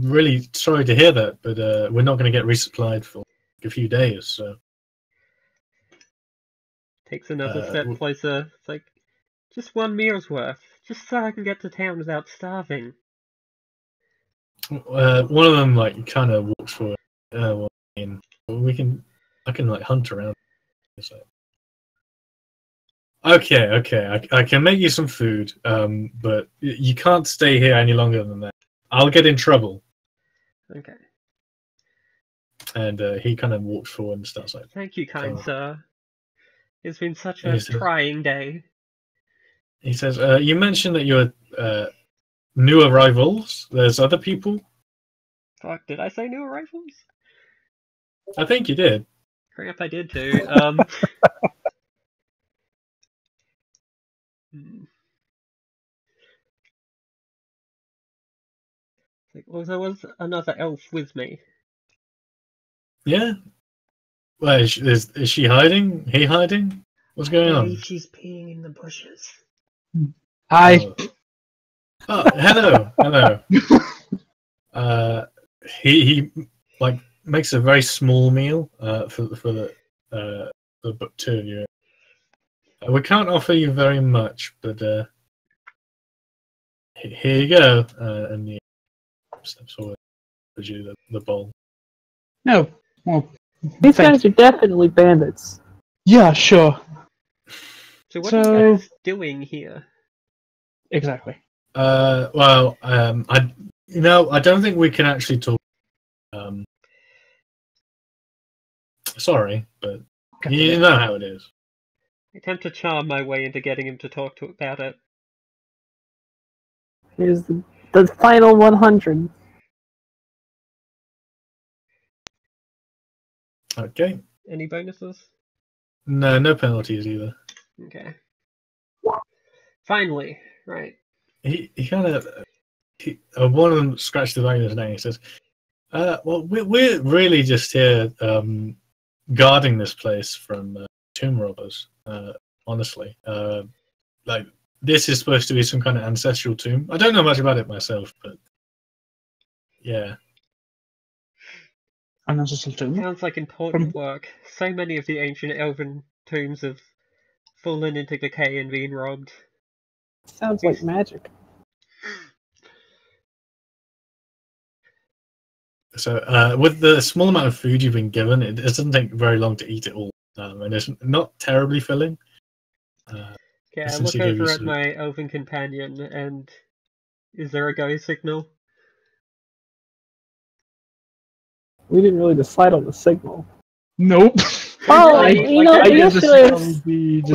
really sorry to hear that, but we're not going to get resupplied for a few days. So takes another step closer. It's like, just one meal's worth, just so I can get to town without starving. One of them kind of walks forward. I can hunt around. So. Okay. I can make you some food, but you can't stay here any longer than that. I'll get in trouble. Okay. And he kind of walks forward and starts like. Thank you, kind sir. It's been such a trying day. He says, "You mentioned that you're new arrivals. There's other people." Fuck! Did I say new arrivals? I think you did. Crap, I did too. Well, there was another elf with me. Yeah. Well, is she hiding? He hiding? What's going on? She's peeing in the bushes. Hi. Oh, hello. He makes a very small meal for the two of you. We can't offer you very much, but here you go. And he steps forward, gives you the bowl. No. Well, these guys are definitely bandits. Yeah, sure. So what are you guys doing here? Exactly. I don't think we can actually talk. Sorry, but you know how it is. I attempt to charm my way into getting him to talk about it. Here's the final 100. Okay. Any bonuses? No penalties either. Okay. Finally, right. He kind of one of them scratched the back of his neck and he says, well, we're really just here guarding this place from tomb robbers, honestly. This is supposed to be some kind of ancestral tomb. I don't know much about it myself, but yeah. An ancestral tomb? Sounds like important work. So many of the ancient elven tombs have fallen into decay and been robbed. Sounds like magic. So, with the small amount of food you've been given, it doesn't take very long to eat it all, and it's not terribly filling. Okay, I look over at my elven companion, and is there a go signal? We didn't really decide on the signal. Nope. Oh, We didn't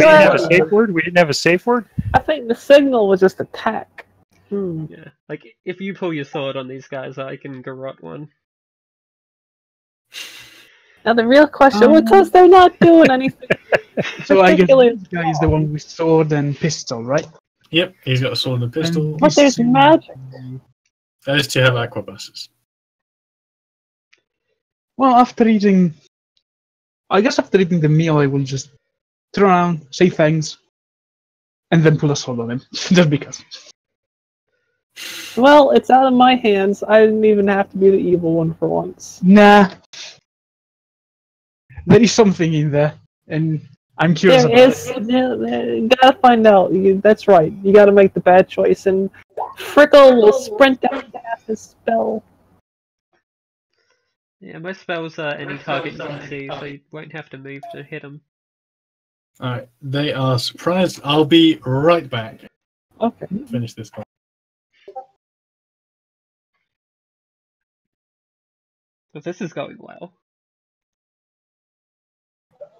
have a safe word? We didn't have a safe word? I think the signal was just attack. Yeah, like if you pull your sword on these guys, I can garrote one. Now the real question, because they're not doing anything. So I guess particularly this guy is the one with sword and pistol, right? Yep, he's got a sword and a pistol. But there's magic. Those two have aquabuses. Well, I guess after eating the meal, I will just turn around, say thanks, and then pull a sword on him, just because. Well, it's out of my hands. I didn't even have to be the evil one for once. Nah. There is something in there, and I'm curious There about is. it. You gotta find out. That's right. You gotta make the bad choice, and Frickle will sprint down to cast his spell. Yeah, my spells are any target you can see, so you won't have to move to hit them. Alright, they are surprised. I'll be right back. Okay. Finish this one. But this is going well.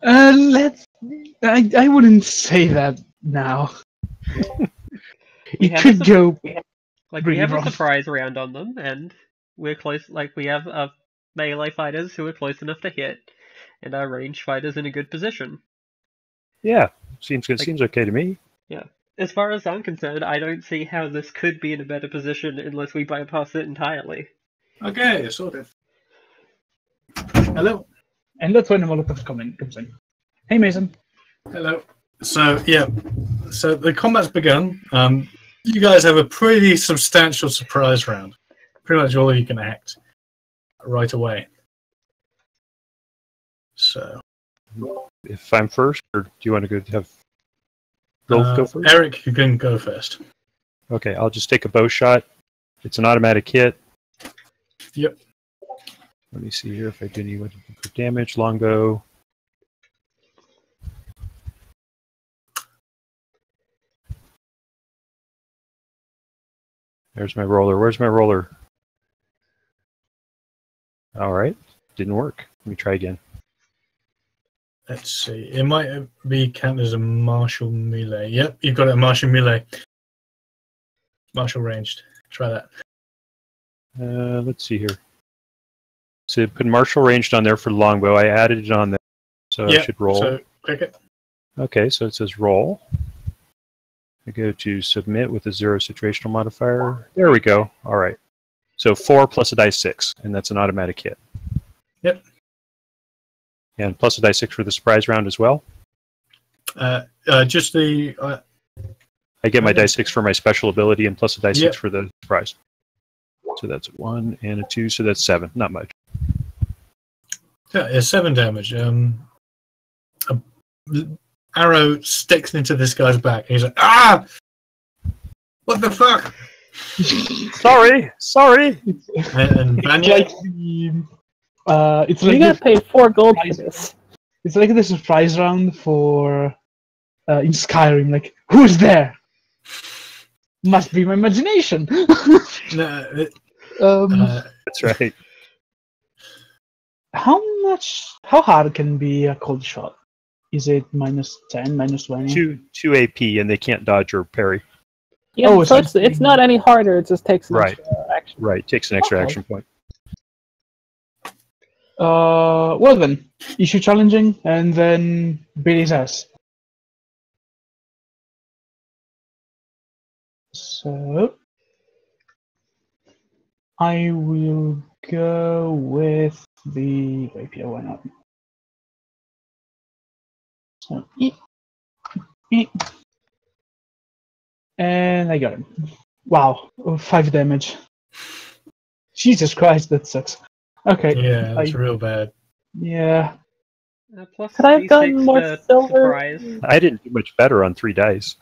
I wouldn't say that now. We It have could go. Like really we have wrong. a surprise round on them, and we're close. Like we have melee fighters who are close enough to hit, and our range fighters in a good position. Yeah, seems good. Like- Seems okay to me. Yeah. As far as I'm concerned, I don't see how this could be in a better position unless we bypass it entirely. Okay, sorted. Hello. And that's when the Molotov comes in. Hey, Mason. Hello. So, yeah. So the combat's begun. You guys have a pretty substantial surprise round. Pretty much all of you can act right away. So, If I'm first, or do you want to go have Rolf go first? Eric, you can go first. Okay, I'll just take a bow shot. It's an automatic hit. Yep. Let me see here if I do anything for damage. Longbow. There's my roller. Where's my roller? All right, didn't work. Let me try again. Let's see. It might be counted as a martial melee. Yep, you've got a martial melee. Martial ranged. Try that. Let's see here. So put martial ranged on there for longbow. I added it on there, so I should roll. So click it. Okay, so it says roll. I go to submit with a 0 situational modifier. There we go. All right. So 4 plus a dice 6, and that's an automatic hit. Yep. And plus a dice 6 for the surprise round as well. Just the. I get my dice 6 for my special ability, and plus a dice Yep. 6 for the surprise. So that's a 1 and a 2, so that's 7. Not much. Yeah, 7 damage. Arrow sticks into this guy's back. He's like, ah! What the fuck? Sorry. And Vanya, It's You like got paid 4 gold for this. it's like the surprise round for in Skyrim. Like, who's there? Must be my imagination. no, That's right. How hard can be a cold shot? Is it minus 10, minus 20? 2 AP, and they can't dodge or parry. Yeah, Oh, so it's it's not any harder. It just takes an Right. extra action. Right, takes an extra Okay. action point. Well then, issue challenging, and then beat his ass. So, I will go with the rapier. Why not? So, and I got him. Wow, 5 damage. Jesus Christ, that sucks. Okay. yeah, that's real bad. Yeah. Plus Could I have D6 gotten more for silver? surprise. I didn't do much better on 3 dice.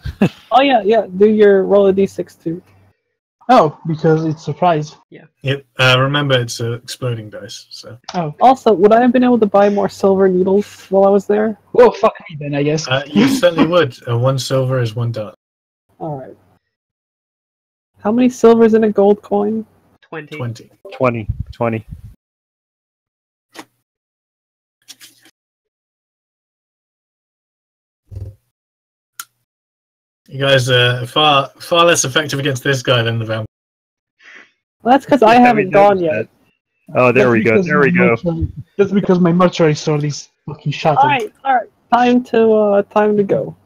Oh yeah. Do your roll a d6 too. Oh, because it's surprise. Yep. Remember, it's exploding dice. So Oh. Also, would I have been able to buy more silver needles while I was there? Well, fuck me then, I guess. you certainly would. 1 silver is 1 dot. All right. How many silvers in a gold coin? 20. 20. 20. You guys are far less effective against this guy than the vampire. Well, that's because I Yeah, we haven't gone noticed yet. that. Oh, there we go. because There we my go. mortuary- That's because my mortuary sword is fucking shattered. All right. Time to go.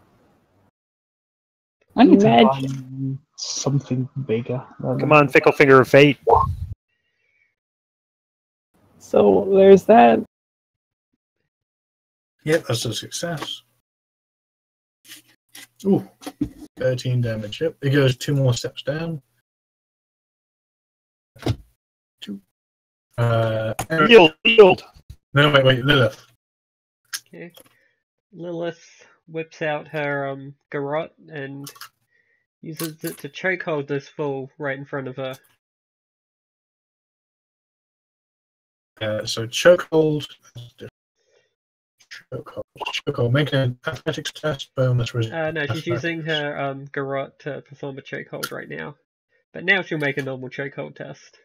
I need to buy Imagine. something bigger. Come on, fickle finger of fate. So there's that. Yep, that's a success. Ooh, 13 damage. Yep, it goes 2 more steps down. 2. Yield. No, wait, Lilith. Okay. Lilith whips out her garrote and uses it to chokehold this fool right in front of her. So chokehold. Chokehold. Make an athletics test. Bonus resistance. No, she's using her garrote to perform a chokehold right now. But now she'll make a normal chokehold test.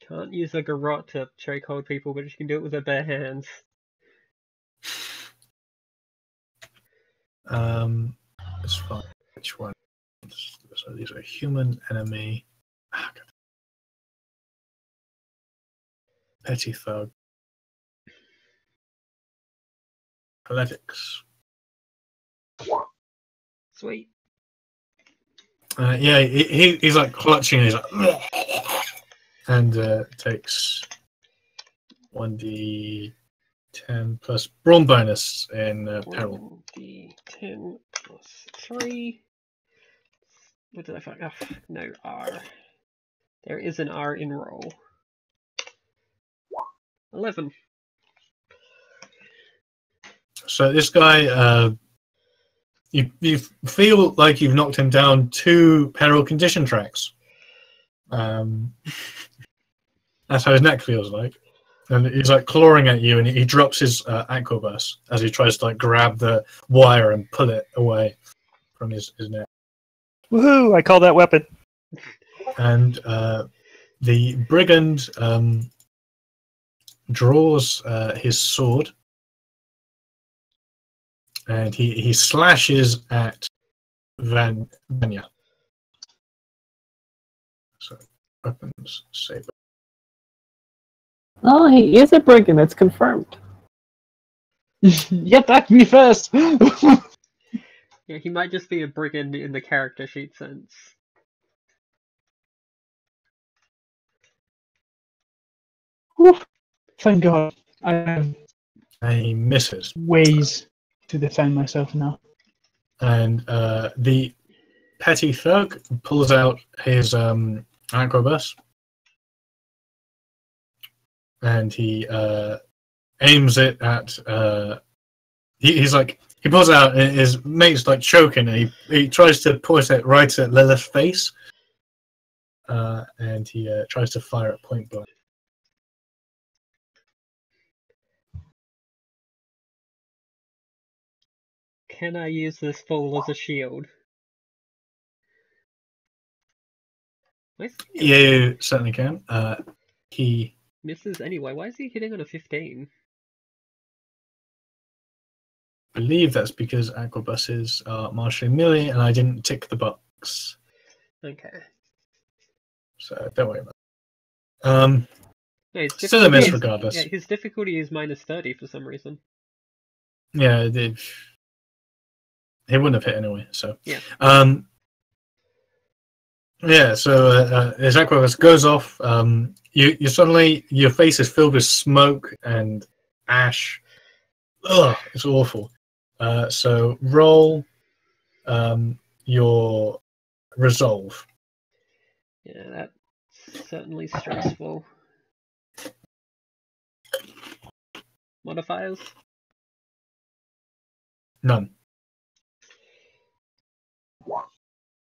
Can't use a garrote to chokehold people, but she can do it with her bare hands. It's fine. Which one? So these are human, enemy, petty thug, athletics. Sweet. Yeah, he's like clutching. He's like, and takes 1d10 plus brawn bonus in peril. 1d10 plus 3. What did I find? Oh, no R. There is an R in roll. 11. So this guy, you feel like you've knocked him down 2 peril condition tracks. That's how his neck feels like. And he's like clawing at you, and he drops his aquabus as he tries to like grab the wire and pull it away from his neck. Woohoo! I call that weapon. And the brigand draws his sword, and he slashes at Vanya. So weapons saber. Oh, he is a brigand. It's confirmed. You attacked me first! Yeah, he might just be a brigand in the character sheet sense. Oof. Thank God. I have And he misses. ways to defend myself now. And the petty thug pulls out his arquebus, and he aims it at. He's like, he pulls it out, and his mate's like choking, and he tries to point it right at Lilith's face, and he tries to fire at point blank. Can I use this fool as a shield? You certainly can. He misses anyway. Why is he hitting on a 15? believe that's because aquabuses are martially melee, and I didn't tick the box. Okay. So don't worry about it. No, his Still a miss difficulty is- regardless. Yeah, his difficulty is minus 30 for some reason. Yeah, he wouldn't have hit anyway. So Yeah. Yeah. So his aquabus goes off. You suddenly your face is filled with smoke and ash. Ugh, it's awful. So roll your resolve. Yeah, that's certainly stressful. Modifiers? None.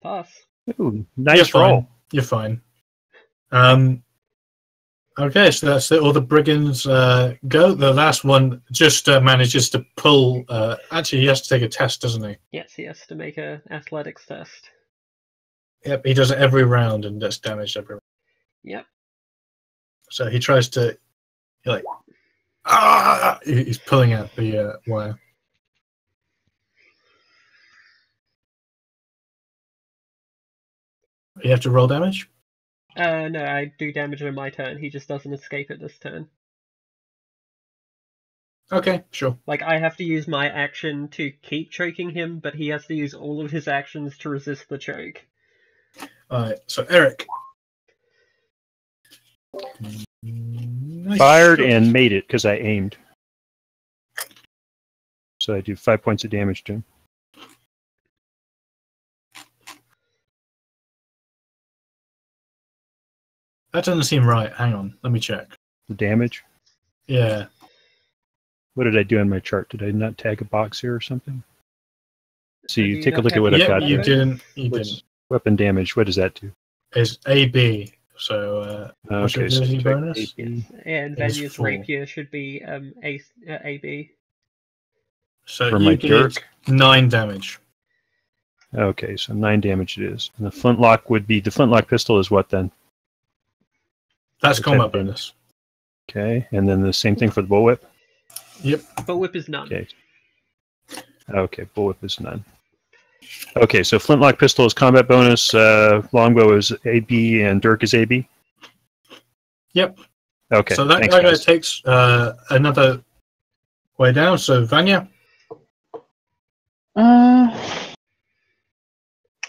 Pass. Ooh, nice You're roll. fine. You're fine. Okay, so that's it. All the brigands go. The last one just manages to pull. Actually, he has to take a test, doesn't he? Yes, he has to make an athletics test. Yep, he does it every round and gets damaged every round. Yep. So he tries to You're like, ah! He's pulling out the wire. You have to roll damage? No, I do damage on my turn. He just doesn't escape it this turn. Okay, sure. Like, I have to use my action to keep choking him, but he has to use all of his actions to resist the choke. Alright, so Eric. Fired and made it because I aimed. So I do 5 points of damage to him. That doesn't seem right. Hang on, let me check. The damage. Yeah. What did I do in my chart? Did I not tag a box here or something? So Do you you take a not look at have what the I've got you there. didn't. You What's didn't. weapon damage? What does that do? It's AB. So, what's your Okay, so agility take bonus? AB. And It is Vanya's 4. rapier should be AB. So For you my did dirk? 9 damage. Okay, so 9 damage it is. And the flintlock would be, the flintlock pistol is what then? That's What's combat that do? bonus. Okay, and then the same thing for the bullwhip? Yep. But whip is none. Okay. Okay, bullwhip is none. Okay, so flintlock pistol is combat bonus, longbow is AB, and dirk is AB? Yep. Okay, So that thanks, guy guys. takes another way down. So Vanya.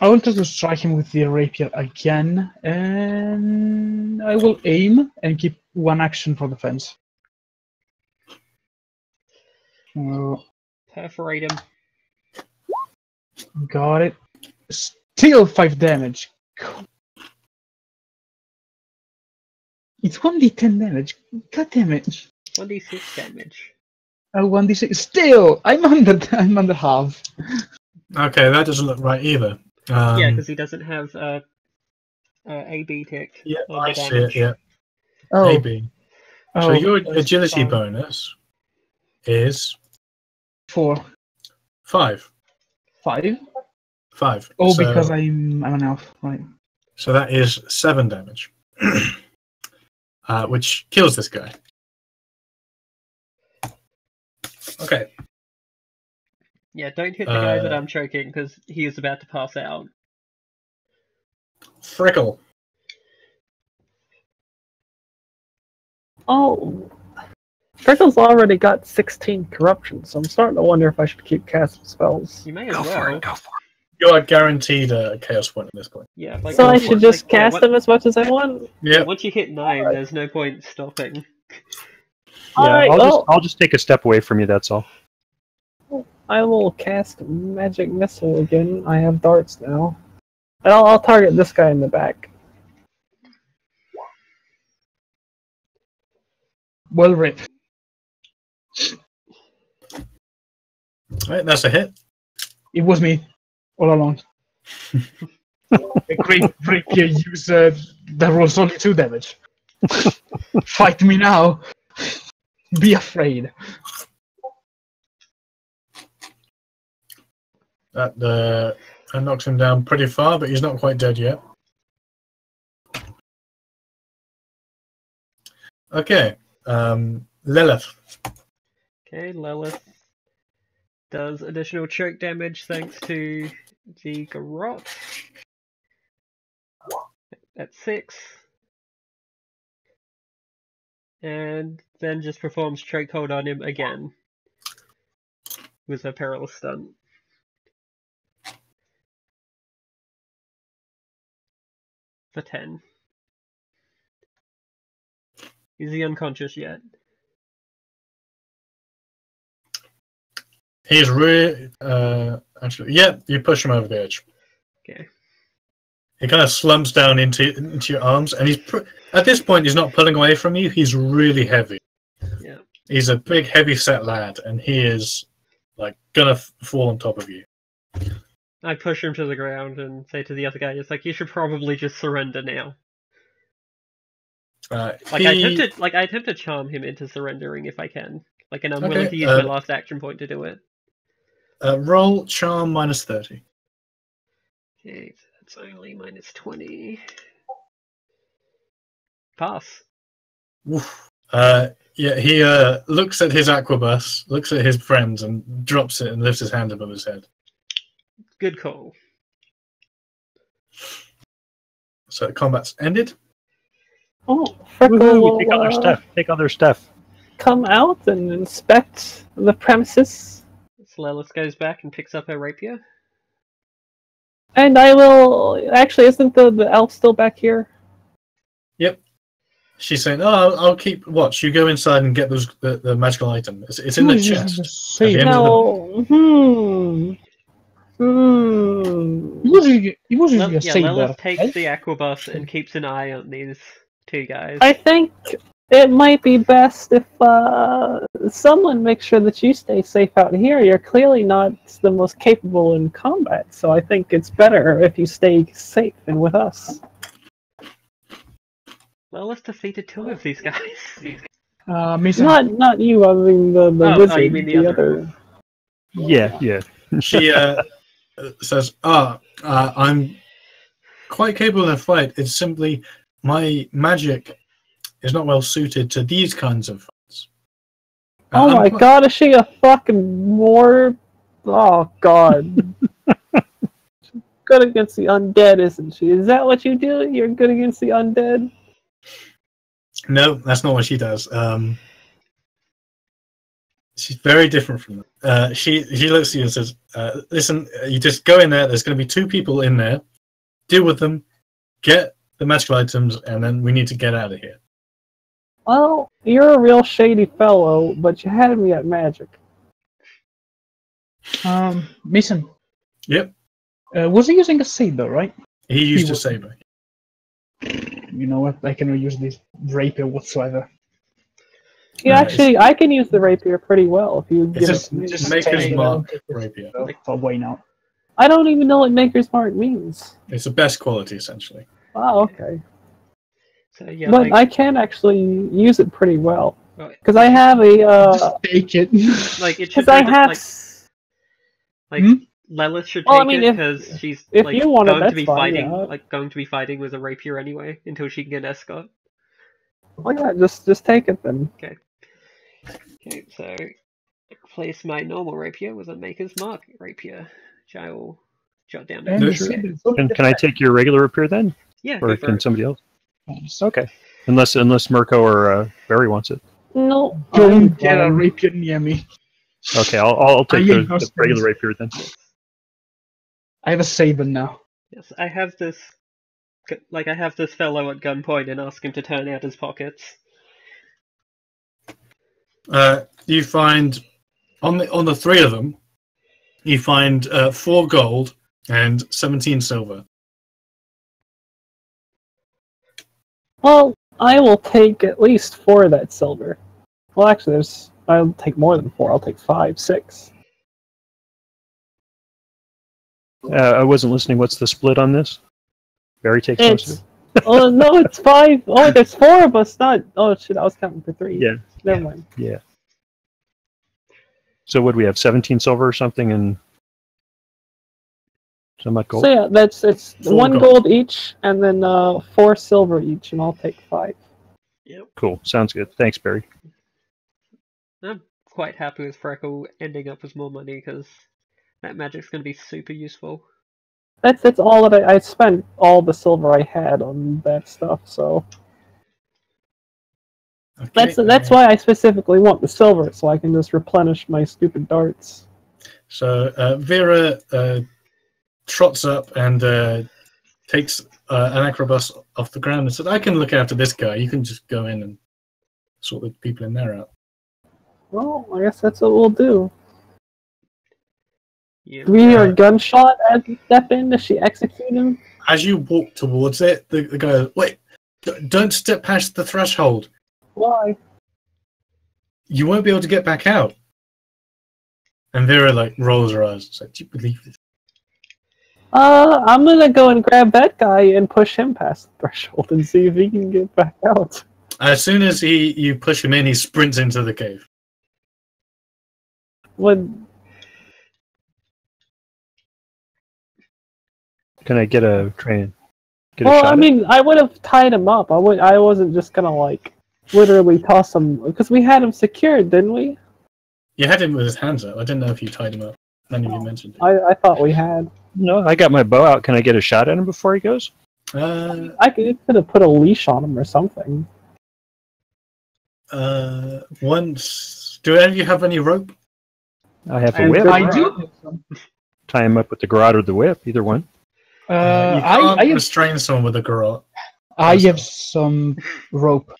I will try to strike him with the rapier again, and I will aim and keep one action for defense. Perforate him. Got it. Still 5 damage. It's 1d10 damage. God damn it. 1d6 damage. 1d6. Still, I'm under half. Okay, that doesn't look right either. Yeah, because he doesn't have AB tick Yeah, on the I see it. damage. Yeah, Oh, AB. So oh, your that's agility fine. bonus is 4. 5. 5? 5. Oh, So, because I'm an elf, right? so that is 7 damage, which kills this guy. Okay. Yeah, don't hit the guy that I'm choking because he is about to pass out. Frickle. Oh, Freckles already got 16 corruption, so I'm starting to wonder if I should keep casting spells. You may as Go well. for it, go for it. You are guaranteed a chaos point at this point. Yeah, like So I once you- should just like, yeah, cast them as much as I want? Yeah. Once you hit 9, there's no point stopping. Yeah, Alright, I'll just take a step away from you, that's all. I will cast Magic Missile again. I have darts now. And I'll target this guy in the back. Well read. Right, that's a hit. It was me all along. A great rapier user that rolls only 2 damage. Fight me now. Be afraid. That knocks him down pretty far, but he's not quite dead yet. Okay, Lilith. Okay, Lilith does additional choke damage thanks to the garrote. At 6. And then just performs chokehold on him again. With her perilous stunt. For 10. Is he unconscious yet? He's really actually, yeah. You push him over the edge. Okay. He kind of slumps down into your arms, and at this point he's not pulling away from you. He's really heavy. Yeah. He's a big, heavy-set lad, and he is like gonna fall on top of you. I push him to the ground and say to the other guy, "It's like you should probably just surrender now." I attempt to charm him into surrendering if I can. Like, and I'm willing to use my last action point to do it. Roll charm minus 30. Okay, so that's only minus 20. Pass. Oof. Yeah, he looks at his aquabus, looks at his friends, and drops it and lifts his hand above his head. Good call. So the combat's ended. Oh, Freckle Woohoo, we take all their will stuff. Take all their stuff. come out and inspect the premises. Lelis goes back and picks up her rapier. And I will... Actually, isn't the elf still back here? Yep. She's saying, "Oh, I'll keep watch. You go inside and get the magical item. It's in the chest." At the end of No. He wasn't a Yeah, saber. Lelis takes right? the aquabus and keeps an eye on these two guys. I think it might be best if someone makes sure that you stay safe out here. You're clearly not the most capable in combat, so I think it's better if you stay safe and with us. Lelis defeated two of these guys. Mason, Not you, I mean the wizard, you mean the other. Yeah. She says, I'm quite capable in a fight. It's simply my magic is not well suited to these kinds of fights. Oh my god, is she a fucking more... Oh god. Good against the undead, isn't she? Is that what you do? You're good against the undead? No, that's not what she does. She's very different from them. She looks at you and says, listen, you just go in there. There's going to be two people in there. Deal with them. Get the magical items, and then we need to get out of here. Well, you're a real shady fellow, but you had me at magic. Mason. Yep. Was he using a saber, right? He used a was- saber. You know what? I cannot use this rapier whatsoever. Yeah, No, actually, I can use the rapier pretty well if you give It's it to me. just Maker's Mark rapier. For Wayne out. I don't even know what Maker's Mark means. It's the best quality, essentially. Oh, okay. So yeah, But I can actually use it pretty well. Right. Because I have a... Just take it. like it should Because I be have... like Hmm? Lelis should Well, take I mean, it because she's if like you want it, going to that's be fine, fighting, yeah. going to be fighting with a rapier anyway until she can get an escort. Oh yeah, just take it then. Okay, so replace my normal rapier with a Maker's Mark rapier, which I will jot down. And No, the sure. saber is only Can I take your regular repair then? Yeah, Or go for can it. somebody else? different. Okay. Unless Mirko or Barry wants it. No. Don't I'm get a fine. rapier near me. Okay, I'll take I ain't the husbands. regular rapier then. I have a saber now. Yes, I have this. Like I have this fellow at gunpoint and ask him to turn out his pockets. You find on the three of them, you find 4 gold and 17 silver. Well, I will take at least 4 of that silver. Well, actually, I'll take more than 4. I'll take 5, 6. I wasn't listening. What's the split on this? Barry takes most of It's... it? Oh, no, it's 5. Oh, there's 4 of us, not... Oh, shit, I was counting for 3. Yeah. Never mind. Yeah. So what do we have? 17 silver or something and some not gold? So yeah, it's 4 1 gold. gold each, and then 4 silver each, and I'll take 5. Yep. Cool. Sounds good. Thanks, Barry. I'm quite happy with Freckle ending up with more money because that magic's going to be super useful. That's all that I spent all the silver I had on that stuff, so Okay, that's why I specifically want the silver, so I can just replenish my stupid darts. So Vera trots up and takes an acrobus off the ground and said, "I can look after this guy. You can just go in and sort the people in there out." Well, I guess that's what we'll do. Yeah. Do we hear a gunshot as we step in? Does she execute him? As you walk towards it, the guy goes, "Wait, don't step past the threshold. Why? You won't be able to get back out." And Vera rolls her eyes. It's like, "Do you believe this?" I'm gonna go and grab that guy and push him past the threshold and see if he can get back out. As soon as you push him in, he sprints into the cave. When Can I get a train? Get a well, shot I at it? mean, I would have tied him up. I wasn't just gonna literally toss him because we had him secured, didn't we? You had him with his hands up. I didn't know if you tied him up. None of you mentioned it. I thought we had. No, I got my bow out. Can I get a shot at him before he goes? I could have put a leash on him or something. Once. Do any of you have any rope? I have a And whip. I do. Tie him up with the garrote or the whip, either one. You can't I have restrain someone with a garrote. I have some rope.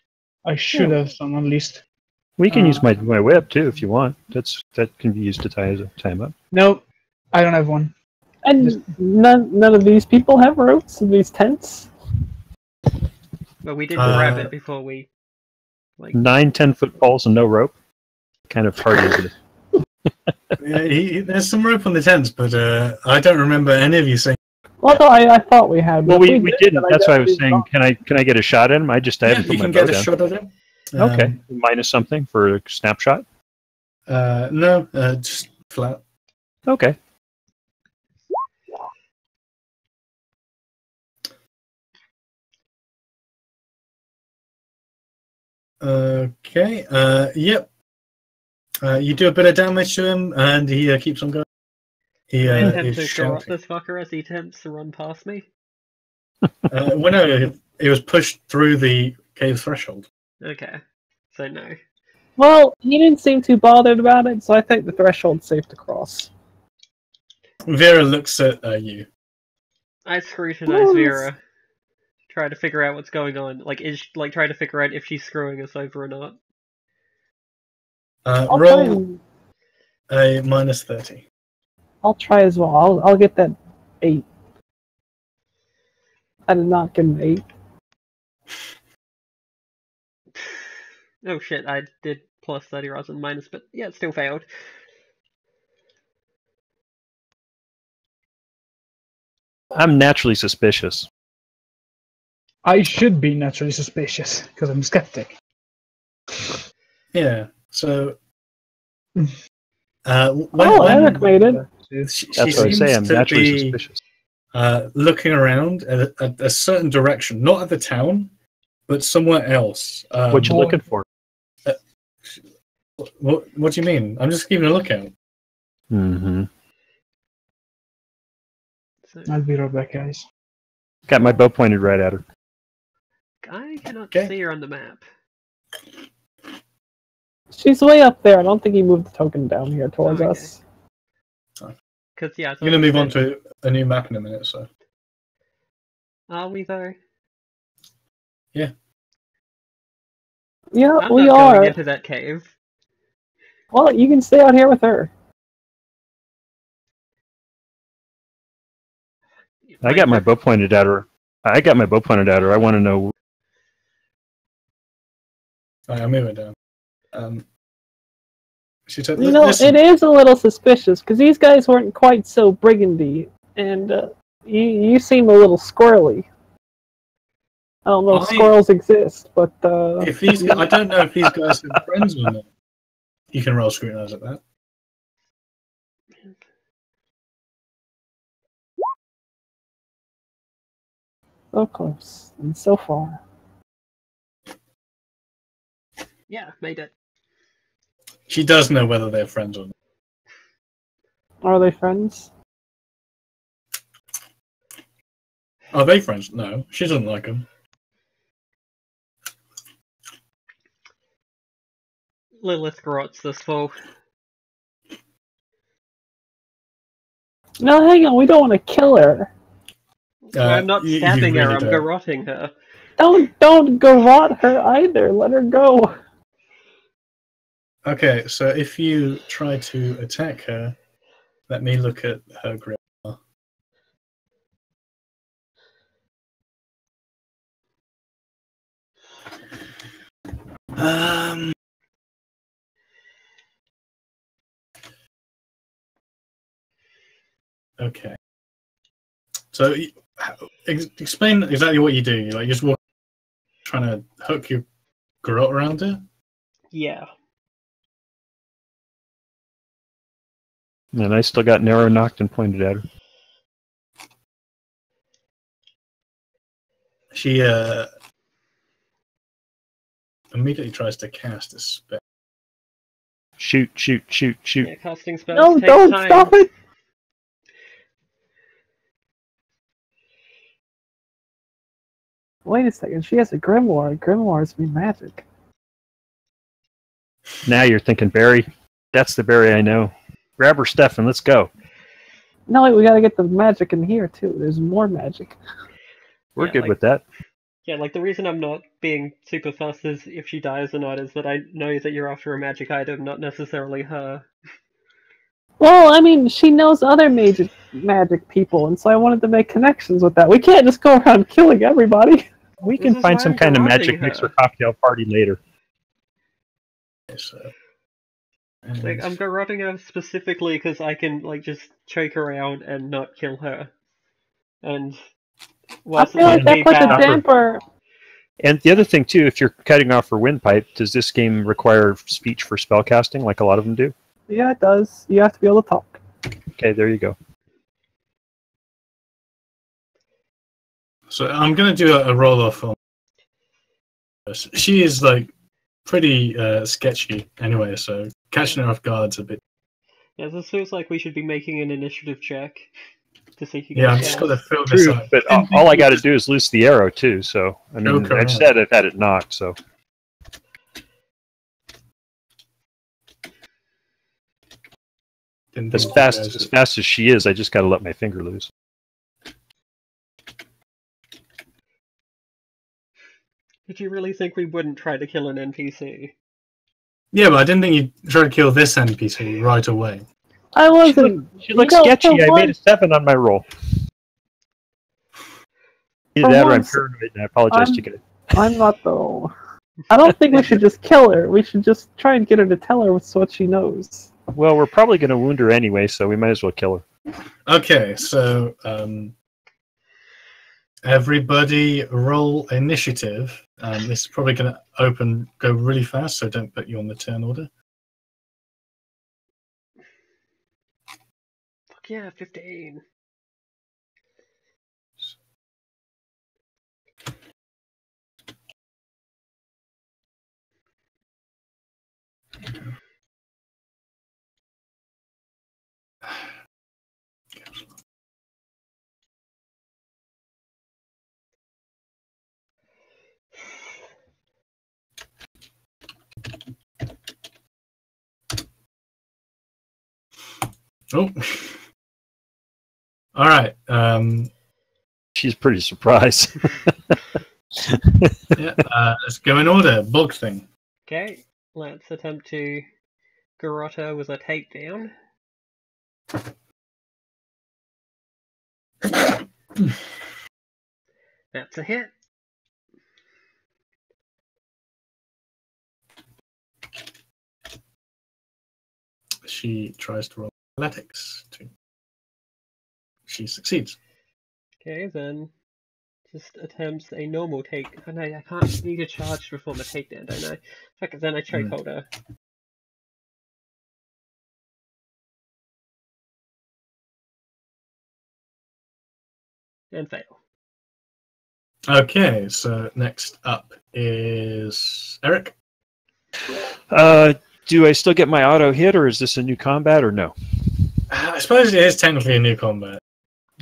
I should have some at least. We can use my whip too if you want. That can be used to tie him up. No, I don't have one. And none of these people have ropes in these tents. Well, we did grab it before we. 9 10-foot poles and no rope. Kind of hard is it? Yeah, there's some rope on the tents, but I don't remember any of you saying. Well, no, I thought we had. Well, but if we didn't. That's why I was saying, definitely can I get a shot at him? I haven't put you my can bow get a down. shot at him. Okay, minus something for a snapshot. No, just flat. Okay. Okay. Yep. You do a bit of damage to him, and he keeps on going. He I attempt is to garrote shouting. this fucker as he attempts to run past me. Well, no, it was pushed through the cave threshold. Okay, so no. Well, he didn't seem too bothered about it, so I think the threshold's safe to cross. Vera looks at you. I scrutinize Vera. Try to figure out what's going on. Try to figure out if she's screwing us over or not. Roll a minus 30. I'll try as well. I'll get that 8. I did not get an 8. Oh shit, I did plus 30 rather than minus, but yeah, it still failed. I'm naturally suspicious. I should be naturally suspicious because I'm skeptic. Yeah. So. Eric made it. She That's what I say. I'm seems to naturally be suspicious. looking around at a certain direction, not at the town, but somewhere else. What you looking for? What do you mean? I'm just keeping a lookout. Mm-hmm. So, I'll be right back, guys. Got my bow pointed right at her. I cannot Okay. see her on the map. She's way up there. I don't think he moved the token down here towards Okay. us. Because yeah, I'm going to move on to a new map in a minute, so. Are we though? Yeah, I'm we not are. going into that cave. Well, you can stay out here with her. I got my bow pointed at her. I want to know. Alright, I'll move it down. She said, You know, listen, it is a little suspicious because these guys weren't quite so brigandy, and you seem a little squirrely. I don't know if squirrels exist, but if these, I don't know if these guys are friends or not. You can roll scrutinize at that. so close and so far. Yeah, made it. She does know whether they're friends or not. Are they friends? Are they friends? No, she doesn't like them. Lilith garrotes this fool. No, hang on. We don't want to kill her. I'm not you stabbing her, really I'm don't. garroting her. Don't garrot her either. Let her go. Okay, so if you try to attack her, let me look at her grimoire. Okay. So, explain exactly what you do. You just walk, trying to hook your garrote around her. Yeah. And I still got narrow knocked and pointed at her. She immediately tries to cast a spell. Shoot. Yeah, casting spells No, takes don't time. stop it! Wait a second, she has a grimoire. Grimoires mean magic. Now you're thinking Barry. That's the Barry I know. Grab her, Stefan. Let's go. No, wait, we gotta get the magic in here too. There's more magic. We're Yeah, good like- with that. Yeah, like the reason I'm not being super fussed is if she dies or not is that I know that you're after a magic item, not necessarily her. Well, I mean, she knows other magic people, and so I wanted to make connections with that. We can't just go around killing everybody. We This can is find why some I'm kind of garroting magic mixer her. cocktail party later. So, Like, I'm garroting her specifically because I can, like, just choke her out and not kill her. And I whilst feel like it that be puts a bad, damper. And the other thing too, if you're cutting off her windpipe, does this game require speech for spellcasting, like a lot of them do? Yeah, it does. You have to be able to talk. Okay, there you go. so I'm going to do a roll off on. She is like pretty sketchy anyway, so catching her off guard's a bit. yeah, this feels like we should be making an initiative check to see who Yeah, I'm gets just down. going to fill this True, up. but all I got to do is loose the arrow too. So I mean, Choke her I've out. said I've had it knocked. So Didn't as think you guys fast as she is, I just got to let my finger loose. Did you really think we wouldn't try to kill an NPC? Yeah, but I didn't think you'd try to kill this NPC right away. I wasn't. She looks you know, sketchy. for I made once- a 7 on my roll. Either For that or I'm once, paranoid, and I apologize I'm- to get it. I'm not though. I don't think we should just kill her. We should just try and get her to tell her what she knows. Well, we're probably going to wound her anyway, so we might as well kill her. Okay, so everybody roll initiative. This is probably going to go really fast, so don't put you on the turn order. Fuck yeah, 15. Oh. All right. She's pretty surprised. Yeah, let's go in order. Bog thing. Okay, let's attempt to garrote her with a takedown. That's a hit. She tries to roll athletics. She succeeds. Okay, then just attempts a normal take. Oh no, I can't need a charge to perform a takedown, don't I? Fuck it, then I chokehold her. And fail. Okay, so next up is Eric. Do I still get my auto hit, or is this a new combat, or no? I suppose it is technically a new combat.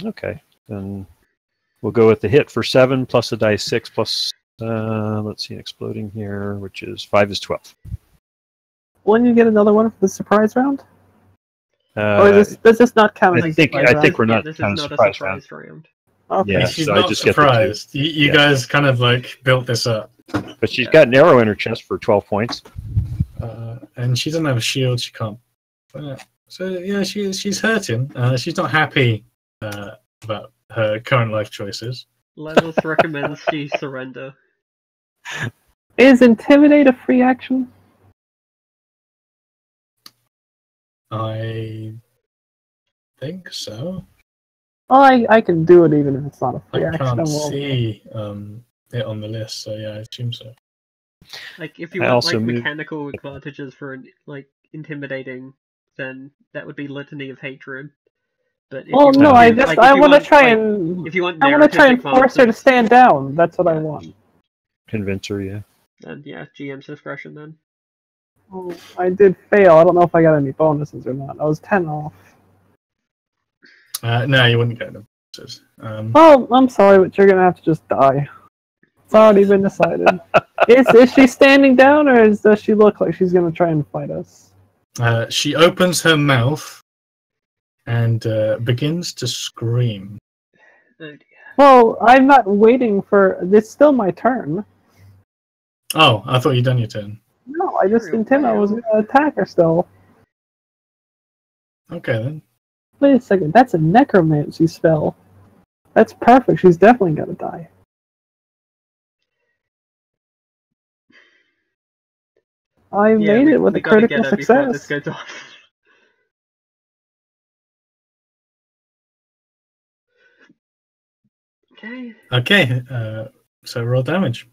Okay, then we'll go with the hit for 7 plus a dice 6 plus. Let's see, an exploding here, which is 5 is 12. When you get another one for the surprise round? Or does this not count as I a think surprise round? we're Yeah, not this is kind of not a surprise surprise round. Okay. Yeah, She's so I not just get the 2. surprised. You Yeah. guys kind of like built this up. But she's got an arrow in her chest for 12 points. And she doesn't have a shield. She can't. So yeah, she's hurting. She's not happy about her current life choices. Levels recommends she surrender. Is Intimidate a free action? I think so. Oh, I can do it even if it's not a free I action. can't Well, see it on the list, so yeah, I assume so. Like, if you I want also like move- mechanical advantages for like intimidating, then that would be Litany of Hatred. But if well you no, want, I like, just if I you want to want, try like, and if you want I want to narrative try and force her to advantage- stand down. That's what I want. Convince her, yeah. And yeah, GM's discretion then. Oh, I did fail. I don't know if I got any bonuses or not. I was 10 off. No, you wouldn't get them. Well, I'm sorry, but you're gonna have to just die. It's already been decided. Is she standing down, or does she look like she's gonna try and fight us? She opens her mouth and begins to scream. Oh dear. Well, I'm not waiting for. It's still my turn. Oh, I thought you'd done your turn. No, I just intended I was gonna attack her still. Okay then. Wait a second, that's a necromancy spell. That's perfect. She's definitely gonna die. I made it with a critical success. This goes off. Okay. Okay, so roll damage.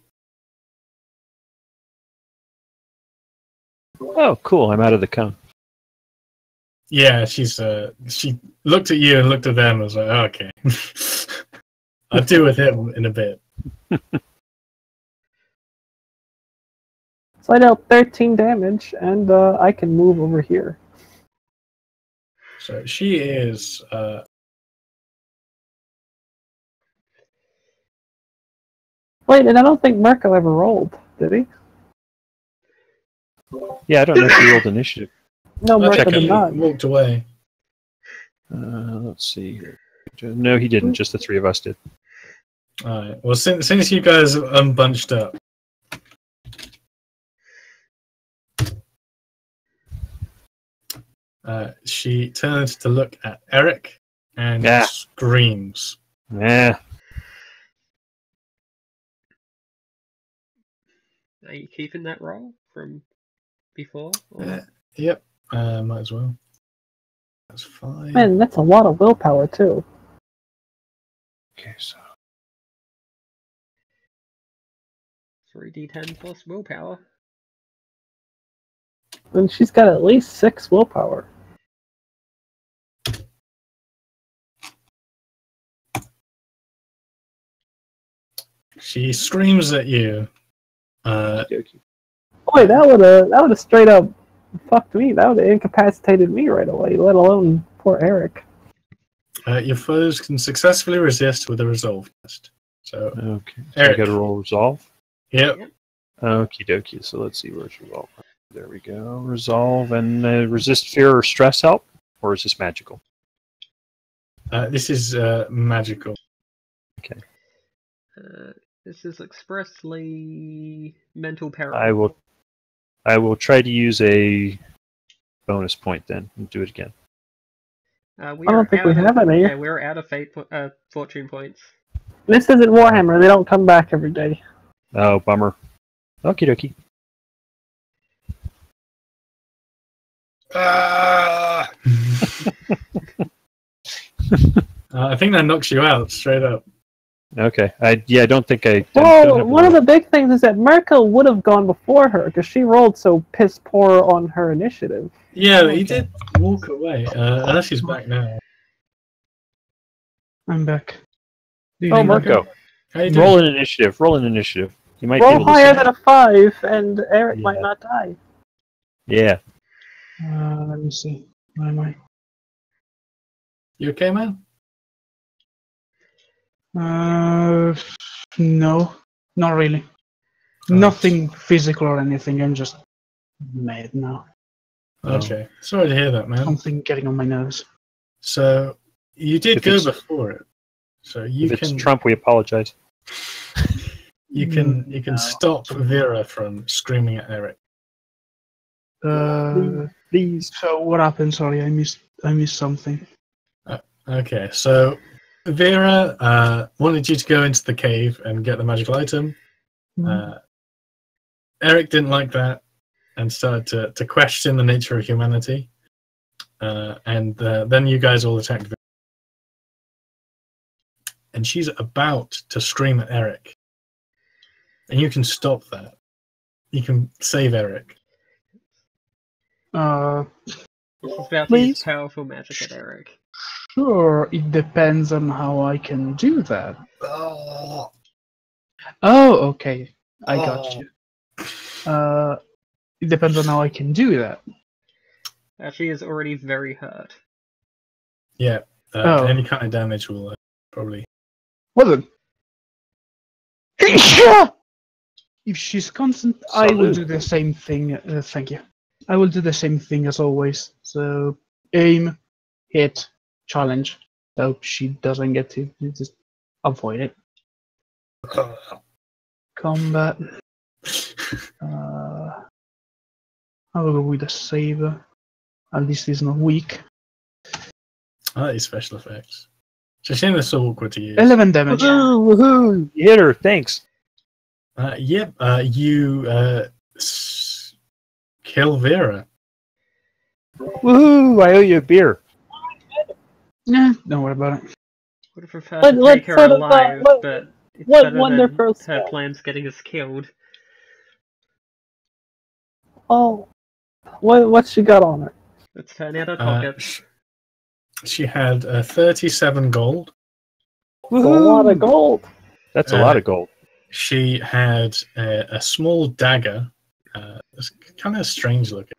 Oh, cool! I'm out of the cone. Yeah, she looked at you and looked at them and was like, oh, okay. I'll deal with him in a bit. So I dealt 13 damage, and I can move over here. So she is... Wait, and I don't think Mirko ever rolled, did he? Yeah, I don't know if he rolled initiative. No, Mirko check did it. not. Walked away. Let's see here. No, he didn't. Just the three of us did. Alright, well, since you guys have unbunched up, she turns to look at Eric and screams. Yeah. Are you keeping that roll from before? Yep, might as well. That's fine. Man, that's a lot of willpower, too. Okay, so 3d10 plus willpower. And she's got at least 6 willpower. She screams at you. Boy, that would have straight up fucked me. That would have incapacitated me right away, let alone poor Eric. Your foes can successfully resist with a resolve test. So, okay, so Eric. I got to roll resolve. Yep. Okie dokie. So let's see where's resolve. There we go. Resolve and resist fear or stress help, or is this magical? This is magical. Okay. This is expressly mental peril. I will try to use a bonus point then and do it again. I don't think we have any. Yeah, we're out of fortune points. This isn't Warhammer. They don't come back every day. Oh, bummer. Okie dokie. I think that knocks you out straight up. Okay. I don't think I. Well, one of the big things is that Mirko would have gone before her because she rolled so piss poor on her initiative. Yeah, he did walk away. Unless he's back now. I'm back. Oh, Mirko. Roll an initiative. Roll an initiative. You might roll be able higher to than a 5, and Eric might not die. Yeah. Let me see. Where am I? You okay, man? No, not really. Nothing physical or anything. I'm just mad now. Okay. Sorry to hear that, man. Something getting on my nerves. So you did If go it's- before it. So you If can it's Trump, we apologize. you can stop Vera from screaming at Eric. Please. So what happened? Sorry, I missed something. Okay, so Vera wanted you to go into the cave and get the magical item. Eric didn't like that and started to question the nature of humanity. And then you guys all attacked Vera. And she's about to scream at Eric. And you can stop that. You can save Eric. This is about to use powerful magic at Eric. Sure, it depends on how I can do that. Oh. Oh, okay. I got you. It depends on how I can do that. She is already very hurt. Yeah, Oh. any kind of damage will probably. Well then. If she's constant, I will do the same thing. Thank you. I will do the same thing as always. So, aim, hit, challenge. So she doesn't get to just avoid it. Combat. I will go with a saber. At least it's not weak. I like these special effects. It's a shame they're so awkward to use. 11 damage. Woohoo! Woohoo! You hit her. Thanks. Yep. You kill Vera. Woohoo! I owe you a beer. Nah, don't worry about it. Would have preferred to What take her sort of, alive, but it's what better wonderful than her spell? plans getting us killed. Oh, what she got on her? Let's turn out our pockets. She had 37 gold. That's a lot of gold. That's a lot of gold. She had a small dagger. It's kind of strange looking.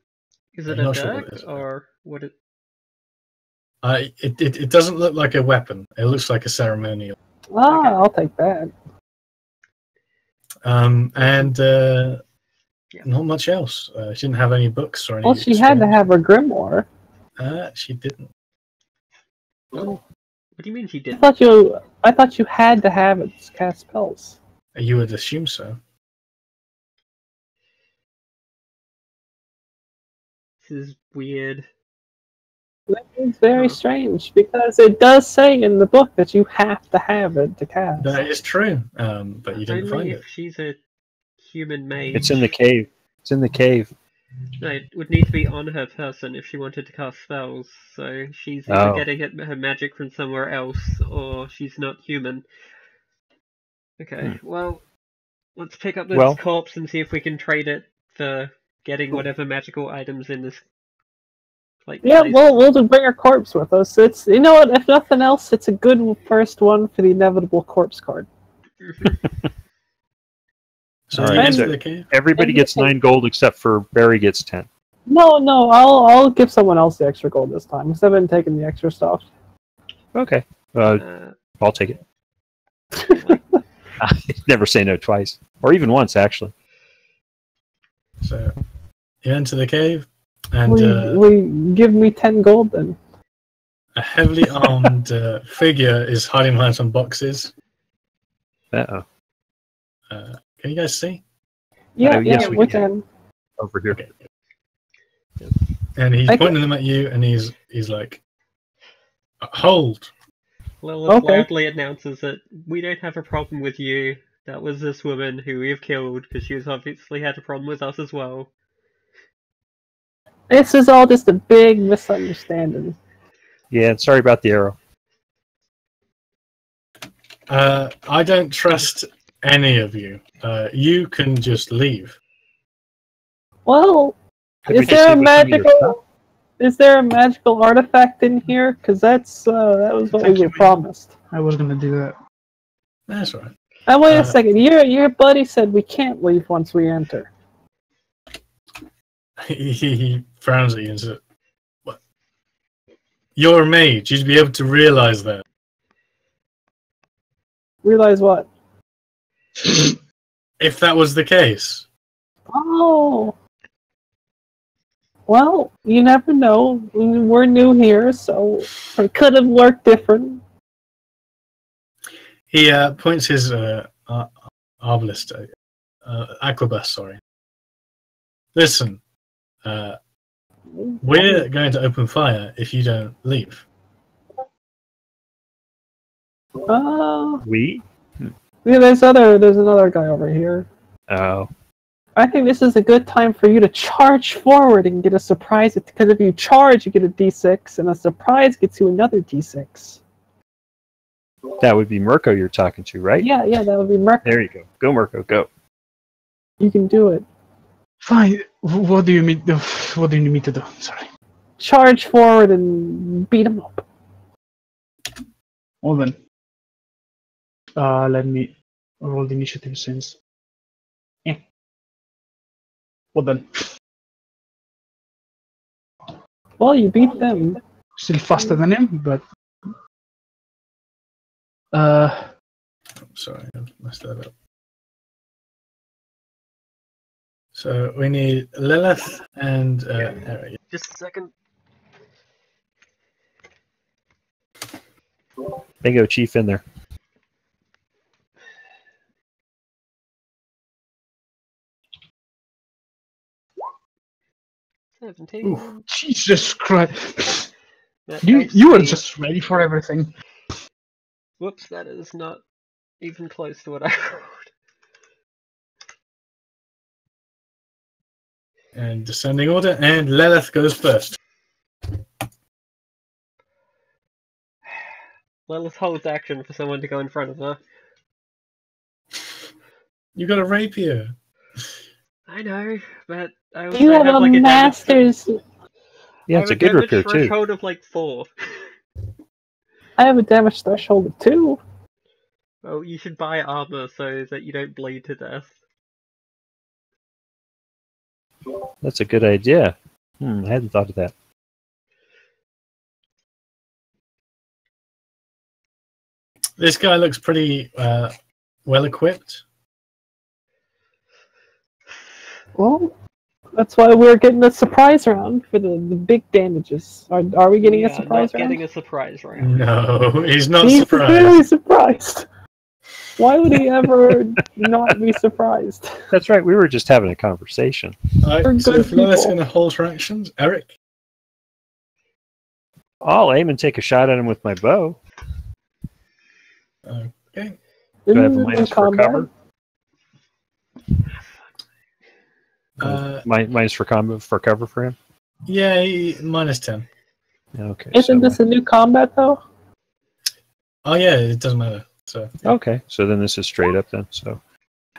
Is it I'm a not sure what dirk, it is. or would it? It doesn't look like a weapon. It looks like a ceremonial. Ah, Okay. I'll take that. Not much else. She didn't have any books or anything. Well, she had to have her grimoire. She didn't. What do you mean she I didn't? thought you had to have it to cast spells. You would assume so. This is weird. That is very strange because it does say in the book that you have to have it to cast. That is true, but you didn't Only find if it. she's a human mage. It's in the cave. It's in the cave. No, it would need to be on her person if she wanted to cast spells. So she's either getting her magic from somewhere else, or she's not human. Okay, well, let's pick up this corpse and see if we can trade it for getting whatever magical items in this. Yeah, place. we'll just bring our corpse with us. It's, you know what? If nothing else, it's a good first one for the inevitable corpse card. So All you right, enter so the cave? everybody gets 9 gold except for Barry gets 10. No, I'll give someone else the extra gold this time because I've been taking the extra stuff. Okay, I'll take it. Never say no twice, or even once, actually. So you enter the cave, and we give me 10 gold then. a heavily armed figure is hiding behind some boxes. Uh-oh. Can you guys see? Yeah, yes, we can. Over here. Okay. And he's pointing them at you, and he's like, "Hold!" Lilith loudly announces that we don't have a problem with you. That was this woman who we have killed because she has obviously had a problem with us as well. This is all just a big misunderstanding. Yeah, sorry about the arrow. I don't trust any of you. You can just leave. Well, is there a magical artifact in here? Because that was what we were promised. I was gonna do that. That's right. Now wait a second. Your buddy said we can't leave once we enter. He frowns at you and says, "What? You're a mage. You'd be able to realize that." Realize what? If that was the case. Oh. Well, you never know. We're new here, so it could have worked different. He points his arbalist, arquebus, sorry. Listen, we're going to open fire if you don't leave. We? Yeah, there's another guy over here. Oh. I think this is a good time for you to charge forward and get a surprise. Because if you charge, you get a D6, and a surprise gets you another D6. That would be Mirko you're talking to, right? Yeah, that would be Mirko. There you go. Go, Mirko, go. You can do it. Fine. What do you need? What do you need me to do? Sorry. Charge forward and beat him up. Well then. Let me roll the initiative since. Well then, Well, you beat them. still faster than him, but Sorry, I messed that up. So we need Lilith and Eric. Just a second. Bingo Chief in there. $17. Jesus Christ, That you were actually- just ready for everything. Whoops, that is not even close to what I wrote. And descending order, and Lilith goes first. Lilith holds action for someone to go in front of her. You got a rapier. I know, but I also You have a like a master's. Yeah, I it's have a good damage repair too. threshold of like 4. I have a damage threshold of 2. Well, you should buy armor so that you don't bleed to death. That's a good idea. I hadn't thought of that. This guy looks pretty well equipped. Well, that's why we're getting a surprise round for the big damages. Are we getting We a are surprise not round? getting a surprise round. No, he's not He's surprised. very surprised. Why would he ever not be surprised? That's right. We were just having a conversation. Alright, We're so good if Lilith's people. going to hold her actions, Eric. I'll aim and take a shot at him with my bow. Okay. Do I have a In minus for combat? cover? Minus for combat for cover for him. Yeah, minus 10. Okay. Isn't so, this a new combat though? Oh yeah, it doesn't matter. So okay. So then this is straight up then. So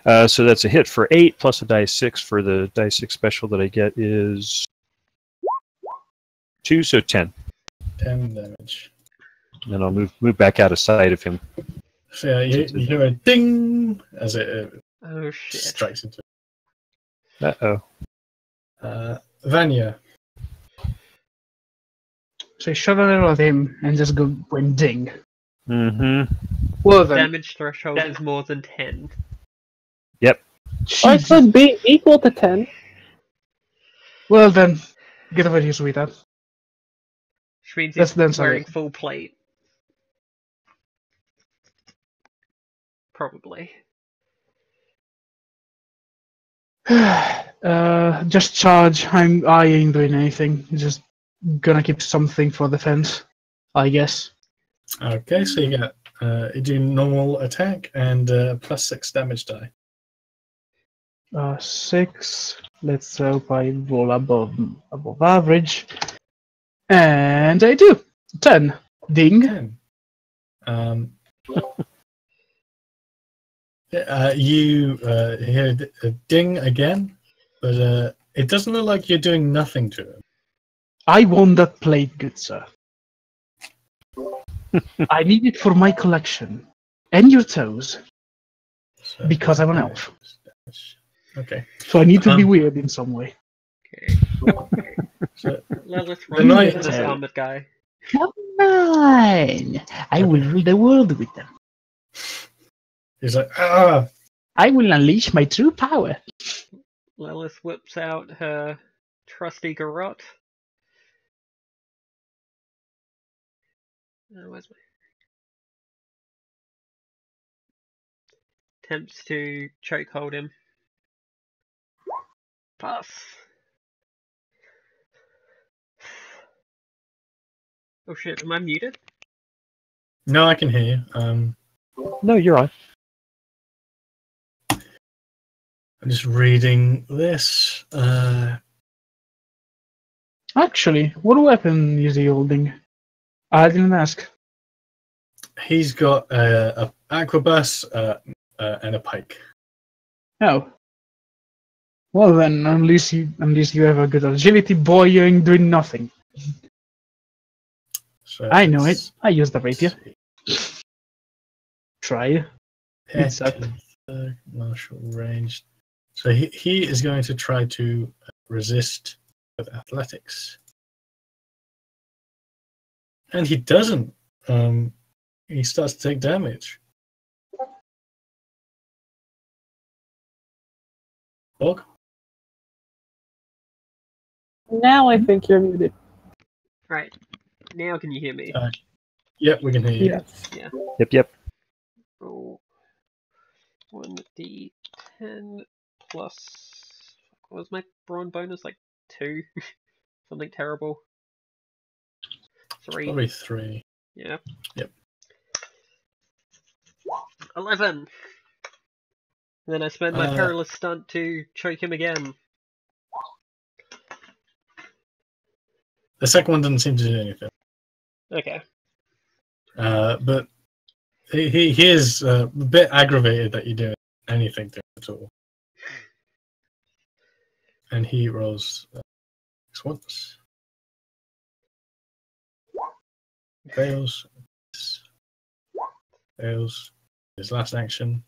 that's a hit for 8 plus a dice 6 for the dice 6 special that I get is 2, so 10. 10 damage. And I'll move back out of sight of him. So yeah, you hear a ding as it Oh shit. strikes into Uh-oh. Vanya. So I shot an arrow at him and just went ding. Mm-hmm. Well then, Damage threshold is more than 10. Or it Jesus. could be equal to 10. Well then, get over here, sweetheart. Which means That's he's then sorry. wearing full plate. Probably. Just charge. I ain't doing anything. Just gonna keep something for defense, I guess. Okay, so you get you do normal attack and plus 6 damage die. 6. Let's hope I roll above average. And I do. 10. Ding. 10. You hear a ding again, but it doesn't look like you're doing nothing to him. I won that plate, good sir. I need it for my collection. And your toes. So, Because I'm an elf. Okay. So I need to be weird in some way. Okay. So, Let's The run knight- into this armored guy. Come on! I will rule the world with them. he's like, ah! I will unleash my true power. Lilith whips out her trusty garrote. Where's my... Attempts to chokehold him. Pass. Oh shit, am I muted? No, I can hear you. No, you're on. I'm just reading this. Actually, what weapon is he holding? I didn't ask. He's got a aquabus and a pike. Oh. Well then, unless you have a good agility, boy, you ain't doing nothing. So I know it. it's- I use the rapier. Try. It sucked. Martial range. So he is going to try to resist with athletics. And he doesn't. He starts to take damage. Bog? Now I think you're muted. Right. Now can you hear me? Yep, we can hear you. Yes. Yeah. Yep. Roll 1d10 plus. What was my brawn bonus? Like 2? Something terrible. 3. Probably 3. Yeah. Yep. 11. And then I spend my perilous stunt to choke him again. The second one doesn't seem to do anything. Okay. But he is a bit aggravated that you do anything to him at all. And he rolls once. Fails. Fails. His last action.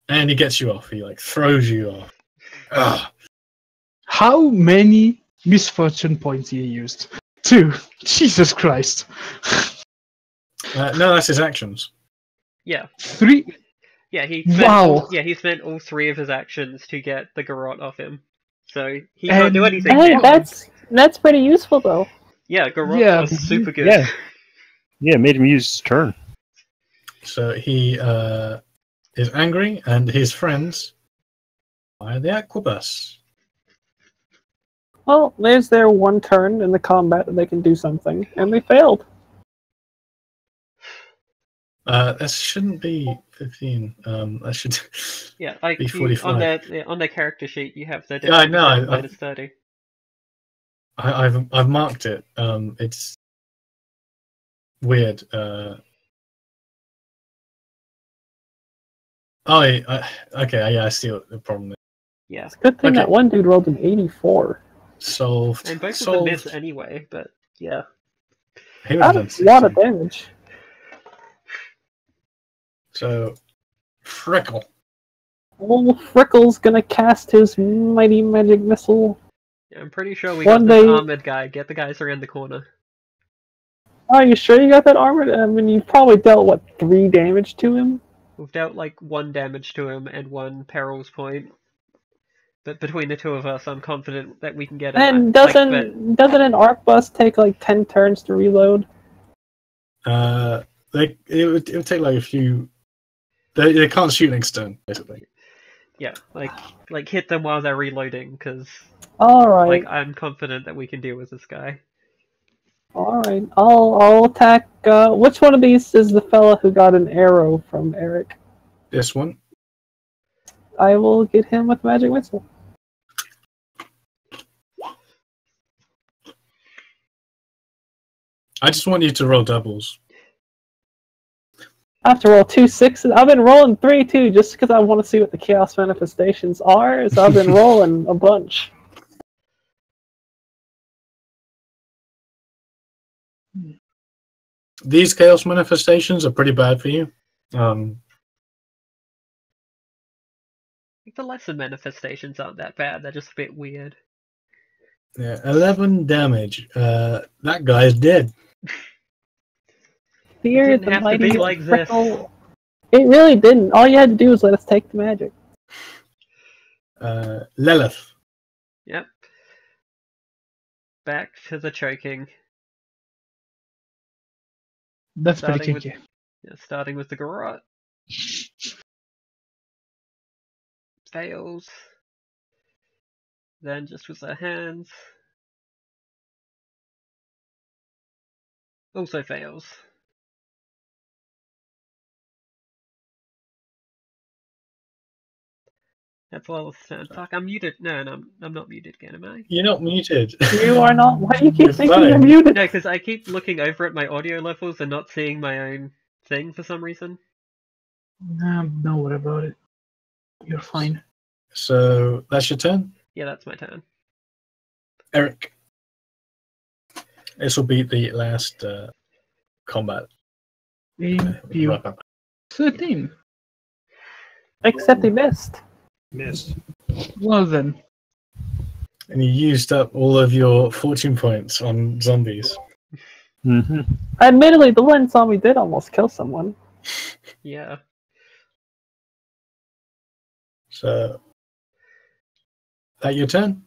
And he gets you off. He throws you off. Ugh. How many misfortune points he used? 2. Jesus Christ. No, that's his actions. Yeah. 3. Yeah, he spent Wow. he spent all 3 of his actions to get the garrote off him. So he can't do anything Hey, now. that's pretty useful though. Yeah, garrote Yeah. was super good. Yeah. Yeah, made him use his turn. So he is angry, and his friends fire the aquabus. Well, there's their one turn in the combat that they can do something, and they failed. That shouldn't be 15. That should. Yeah, like Be 45. on their character sheet, you have the Yeah, I know, minus 30. I've marked it. It's weird. Okay. Yeah, I see what the problem is. Yeah, Good thing Okay. that one dude rolled an 84. Solved. and both of them Solved. miss anyway. But yeah, He would have done That's a lot of 16. damage. So, Freckle. Old Frickle's gonna cast his mighty magic missile. yeah, I'm pretty sure we One got this day- armored guy. Get the guys around the corner. Are you sure you got that armored? I mean, you probably dealt, 3 damage to him? We've dealt 1 damage to him and 1 perils point. But between the 2 of us, I'm confident that we can get him. And doesn't an arc bus take 10 turns to reload? It would take a few. They can't shoot next turn, basically. Yeah, hit them while they're reloading, because Alright, I'm confident that we can deal with this guy. alright. I'll attack, which one of these is the fella who got an arrow from Eric? This one. I will get him with magic missile. I just want you to roll doubles. I have to roll 2 6s. I've been rolling 3 too, just because I want to see what the chaos manifestations are. So I've been rolling a bunch. These chaos manifestations are pretty bad for you. The lesser manifestations aren't that bad. They're just a bit weird. Yeah, 11 damage. That guy's dead. Fear It didn't the have to mighty be like this. Frickle. It really didn't. All you had to do was let us take the magic. Lilith. Yep. Back to the choking. That's pretty Starting with- kinky. Yeah, starting with the garrote. Fails. Then just with their hands. Also fails. That's Lilith's turn. Fuck, I'm muted. No, I'm not muted again, am I? You're not muted. You are not. Why do you keep You're thinking you're fine. muted? No, because I keep looking over at my audio levels and not seeing my own thing for some reason. Don't worry about it. You're fine. So that's your turn, Yeah, that's my turn. Eric. This will be the last combat. Thank you. weapon. 13. Except he missed. Missed. Well then. And you used up all of your fortune points on zombies. Mm-hmm. Admittedly, the one zombie did almost kill someone. Yeah. So, that your turn?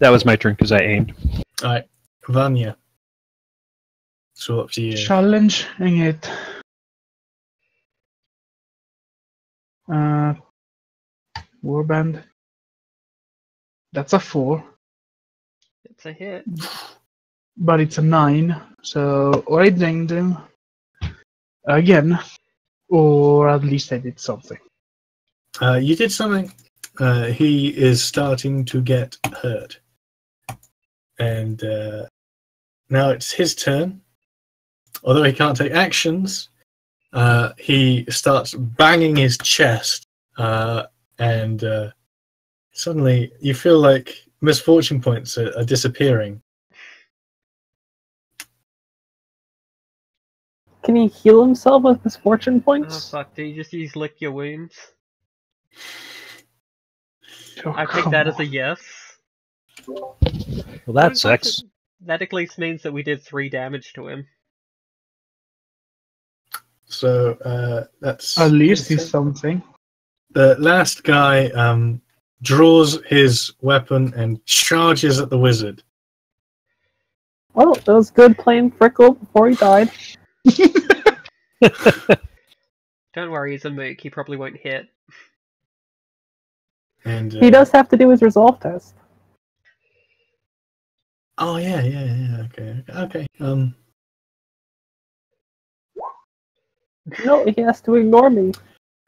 That was my turn because I aimed. Alright, Vanya. So up to you. Challenging it. Warband. That's a 4. It's a hit. But it's a 9. So, or I dinged him. Again. Or at least I did something. You did something. He is starting to get hurt. And now it's his turn. Although he can't take actions, he starts banging his chest. And suddenly you feel like misfortune points are disappearing. Can he heal himself with his fortune Oh points? fuck, do you just use lick your wounds? Oh, I take come that as a on. yes. Well, I that mean, sucks. that at least means that we did 3 damage to him. So that's... At least he's something. The last guy draws his weapon and charges at the wizard. Well, it was good playing Frickle before he died. Don't worry, he's a mook. He probably won't hit. And He does have to do his resolve test. Oh yeah. Okay. No, he has to ignore me.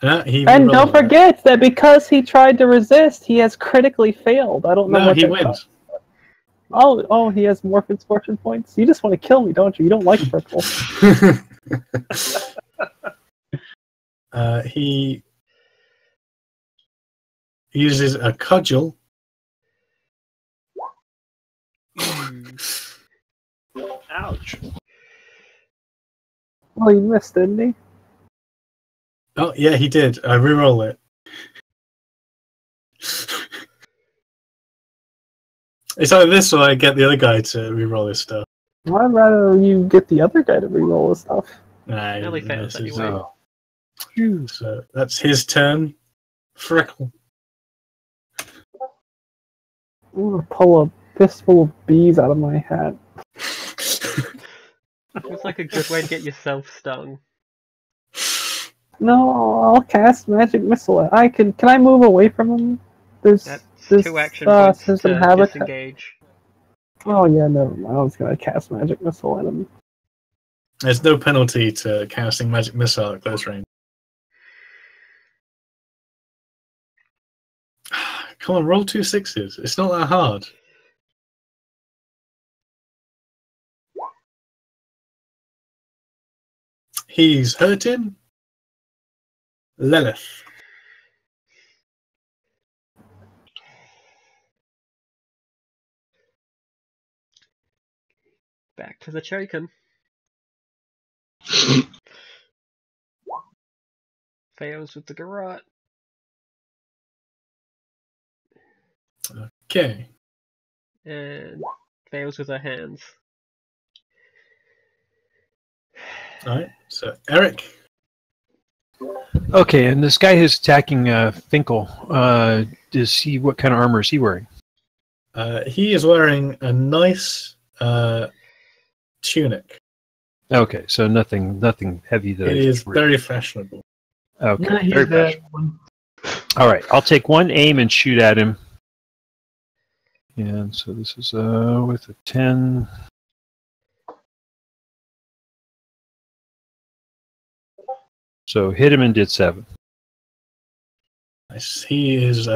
He And re-rolled don't it. forget that because he tried to resist, he has critically failed. I don't know No, what he that wins. costs. Oh, he has more fortune points? You just want to kill me, don't you? You don't like Frickle. He uses a cudgel. Ouch. Well, he missed, didn't he? Oh yeah, he did. I re-roll it. It's either this or I get the other guy to re-roll his stuff. Well, I'd rather you get the other guy to reroll his stuff. Nah, Nearly fails this is- anyway. So that's his turn. Frickle. I'm gonna pull a fistful of bees out of my hat. Feels like a good way to get yourself stung. No, I'll cast magic missile. Can I move away from him? There's That's this 2 action points system to habitat. disengage. Oh yeah, never mind. I was gonna cast magic missile at him. There's no penalty to casting magic missile at close range. Come on, roll 2 6s. It's not that hard. He's hurting. Lilith. Back to the chokin. Fails with the garrote. Okay. And fails with her hands. Alright, so Eric. Okay, and this guy who's attacking Finkel, what kind of armor is he wearing? He is wearing a nice tunic. Okay, so nothing heavy that It I is should wear. very fashionable. Okay, Yeah, he's very the fashionable. one. All right, I'll take one aim and shoot at him. And so this is with a 10. So hit him and did 7. Nice. He is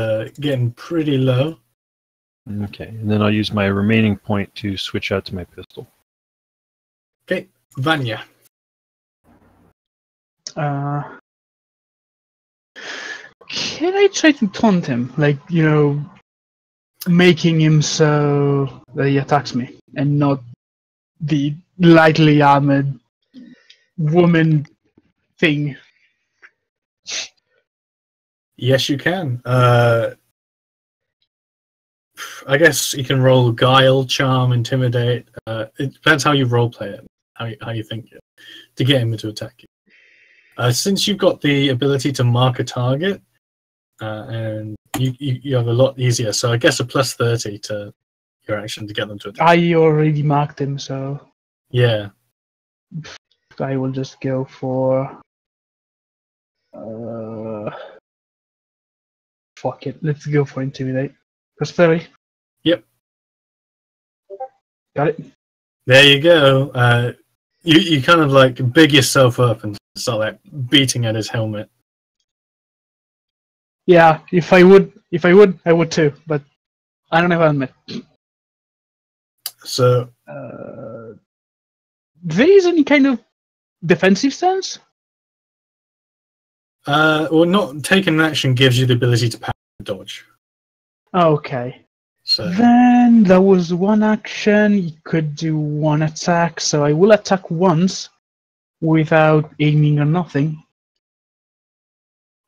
getting pretty low. Okay, and then I'll use my remaining point to switch out to my pistol. Okay, Vanya. Can I try to taunt him? Like, making him so that he attacks me and not the lightly armored woman thing. Yes, you can. I guess you can roll guile, charm, intimidate. It depends how you roleplay it, how you think it, to get him to attack you. Since you've got the ability to mark a target, and you have a lot easier. So I guess a plus 30 to your action to get them to attack. I already marked him, so Yeah. I will just go for. Fuck it. Let's go for intimidate. Plus 30. Yep. Got it. There you go. You kind of like big yourself up and start like beating at his helmet. Yeah, if I would, I would too. But I don't have a helmet. So, there is any kind of defensive stance? well, not taking an action gives you the ability to power dodge. Okay. So Then there was one action. You could do one attack, so I will attack once without aiming or nothing.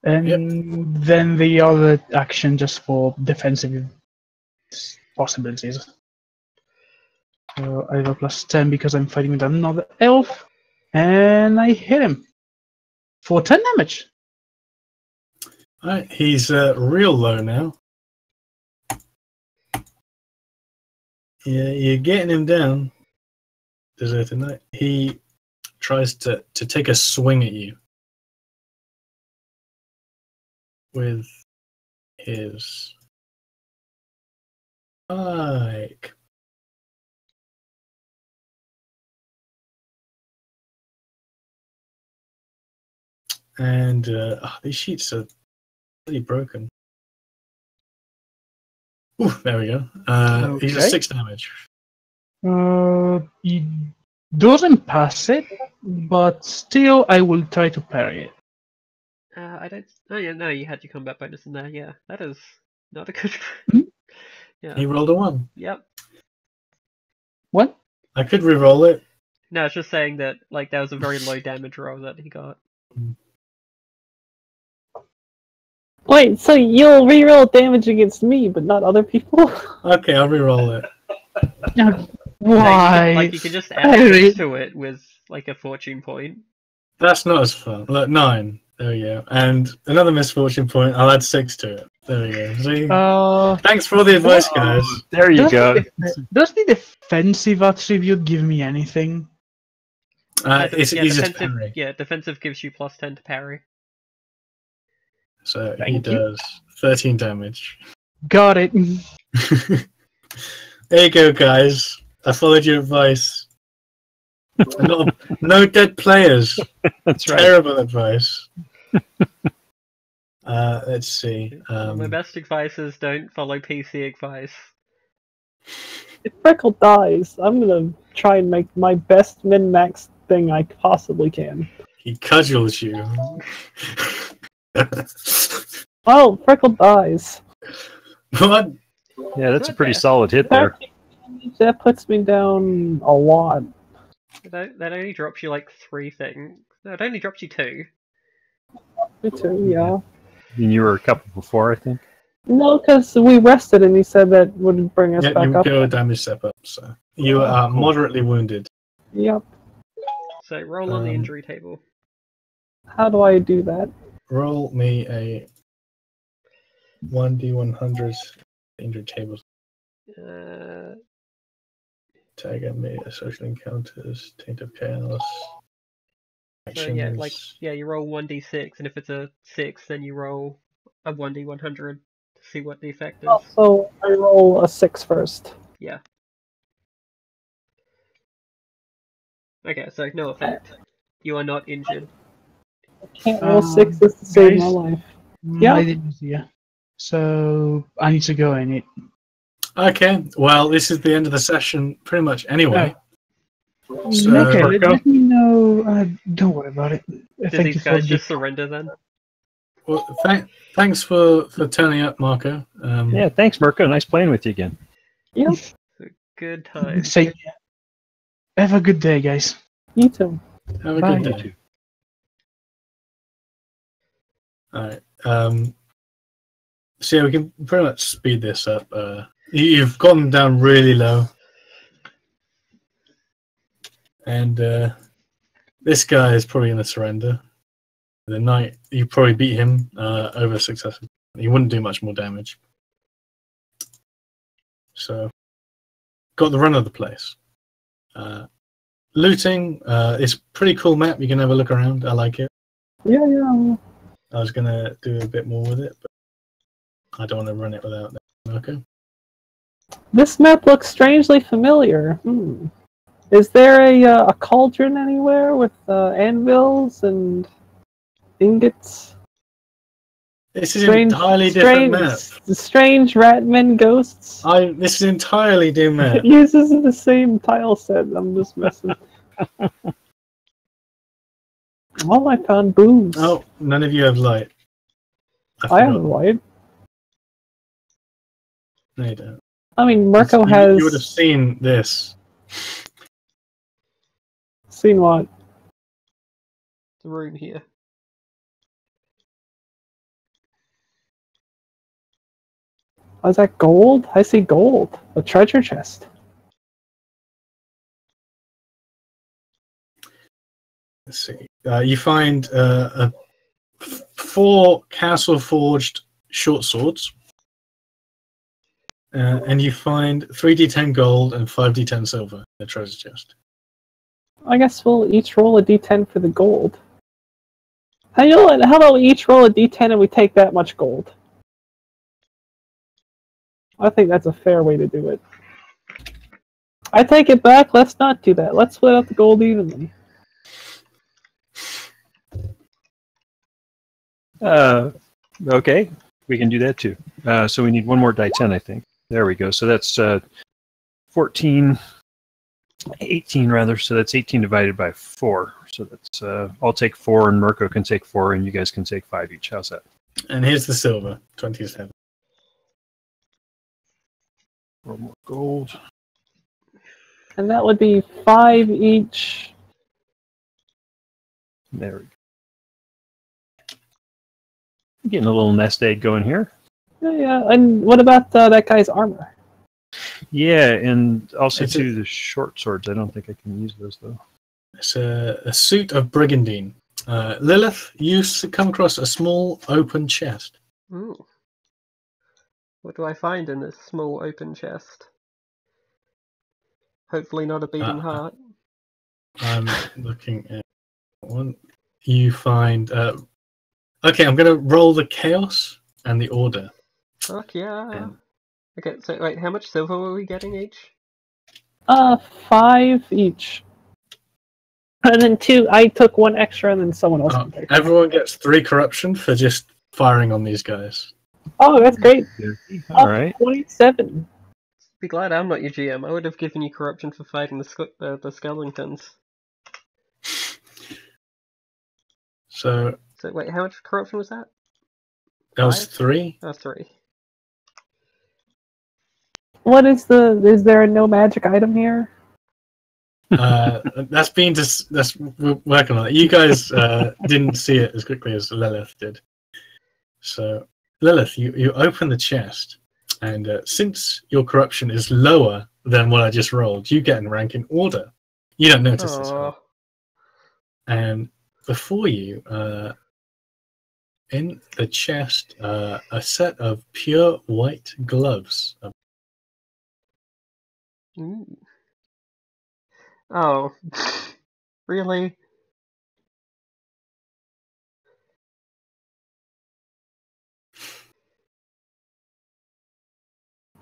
And then the other action just for defensive possibilities. So I have a plus 10 because I'm fighting with another elf. And I hit him for 10 damage. alright, he's real low now. Yeah, you're getting him down. Deserted Knight. He tries to take a swing at you with his spike. And these sheets are really broken. Ooh, there we go. He's a Okay. 6 damage. He doesn't pass it, but still I will try to parry it. I don't. Oh yeah, no, you had your combat bonus in there. Yeah, that is not a good. Yeah. He rolled a 1. Yep. What? I could re-roll it. No, it's just saying that like that was a very low damage roll that he got. Wait, so you'll reroll damage against me, but not other people? Okay, I'll re-roll it. Why? Like you can just add things to it with like a fortune point. That's not as fun. Look, 9. There we go. And another misfortune point. I'll add 6 to it. There we go. See? Thanks for all the advice, guys. There you go. Does the defensive attribute give me anything? It's easy to defensive. parry. Yeah, defensive gives you plus 10 to parry. So he Thank you. does 13 damage. Got it. There you go, guys. I followed your advice. No dead players. That's right. Terrible advice. Let's see. My best advice is don't follow PC advice. If Freckle dies, I'm gonna try and make my best min-max thing I possibly can. He cudgels you. Well, Freckle dies. What? Yeah, that's a pretty solid hit there. That puts me down a lot. That only drops you like 3 things. No, it only drops you 2. Me too, yeah. And you were a couple before, I think. No, because we rested and he said that would bring us Yeah, back you up. go a damage step up. So you are moderately wounded. Yep. So roll on the injury table. How do I do that? Roll me a 1d100 injured tables. Tag enemy, social encounters, taint of chaos. So yeah, you roll 1d6, and if it's a 6, then you roll a 1d100 to see what the effect is. Oh, so I roll a 6 first. Yeah. Okay, so no effect. You are not injured. I can't roll 6s to save my guys? life. Yeah. I didn't see ya. So I need to go in it. Okay, well, this is the end of the session, pretty much anyway. So, Okay, Marco? let me know. Don't worry about it. Did Thank these you for guys the- just surrender then? Well, thanks for turning up, Marco. Yeah, thanks, Mirko. Nice playing with you again. Yep. Good time. Say, have a good day, guys. You too. Have a Bye. good day. All right. So yeah, we can pretty much speed this up. You've gone down really low. And this guy is probably going to surrender. The knight, you probably beat him over successfully. He wouldn't do much more damage. So, got the run of the place. Looting, it's a pretty cool map. You can have a look around. I like it. Yeah. I was going to do a bit more with it, but I don't want to run it without that. Okay. This map looks strangely familiar. Is there a cauldron anywhere with anvils and ingots? This is an entirely different map. Strange ratmen ghosts. This is an entirely new map. It uses the same tile set. I'm just messing. Oh, I found booze. Oh, none of you have light. I have light. No, you don't. I mean, Mirko has... You would have seen this. Seen what? The room here. Oh, is that gold? I see gold. A treasure chest. Let's see. You find 4 castle forged short swords. And you find 3d10 gold and 5d10 silver in the treasure chest. I guess we'll each roll a d10 for the gold. How about we each roll a d10 and we take that much gold? I think that's a fair way to do it. I take it back, let's not do that. Let's split out the gold evenly. Okay, we can do that too. So we need one more die 10, I think. There we go. So that's 18 rather. So that's 18 divided by 4. So that's I'll take 4 and Mirko can take 4 and you guys can take 5 each. How's that? And here's the silver, 27. 4 more gold. And that would be 5 each. There we go. Getting a little nest egg going here. Yeah. And what about that guy's armor? Yeah, and also too the short swords. I don't think I can use those though. It's a suit of brigandine. Lilith, you come across a small open chest. Ooh. What do I find in this small open chest? Hopefully not a beating heart. I'm looking at one. You find... okay, I'm going to roll the chaos and the order. Fuck yeah. Okay, so wait, how much silver were we getting each? 5 each. And then 2, I took 1 extra and then someone else can take. Everyone gets 3 corruption for just firing on these guys. Oh, that's great. All right. 27. Be glad I'm not your GM. I would have given you corruption for fighting the skeletons. So wait, how much corruption was that? That was 3? That was 3. What is is there a no magic item here? That's we're working on it. You guys didn't see it as quickly as Lilith did. So Lilith, you open the chest, and since your corruption is lower than what I just rolled, you get in rank in order. You don't notice this. And before you, in the chest, a set of pure white gloves. Ooh. Oh, really?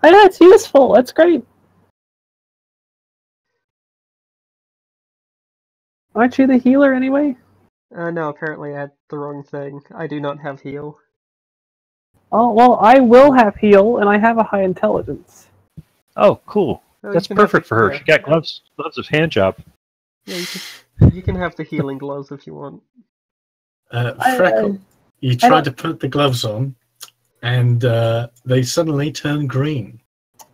I know, it's useful. That's great. Aren't you the healer anyway? No, apparently I had the wrong thing. I do not have heal. Oh, well, I will have heal, and I have a high intelligence. Oh, cool. Oh, That's perfect for her. She got gloves of hand job. Yeah, you can have the healing gloves if you want. Freckle, you tried to put the gloves on, and they suddenly turn green.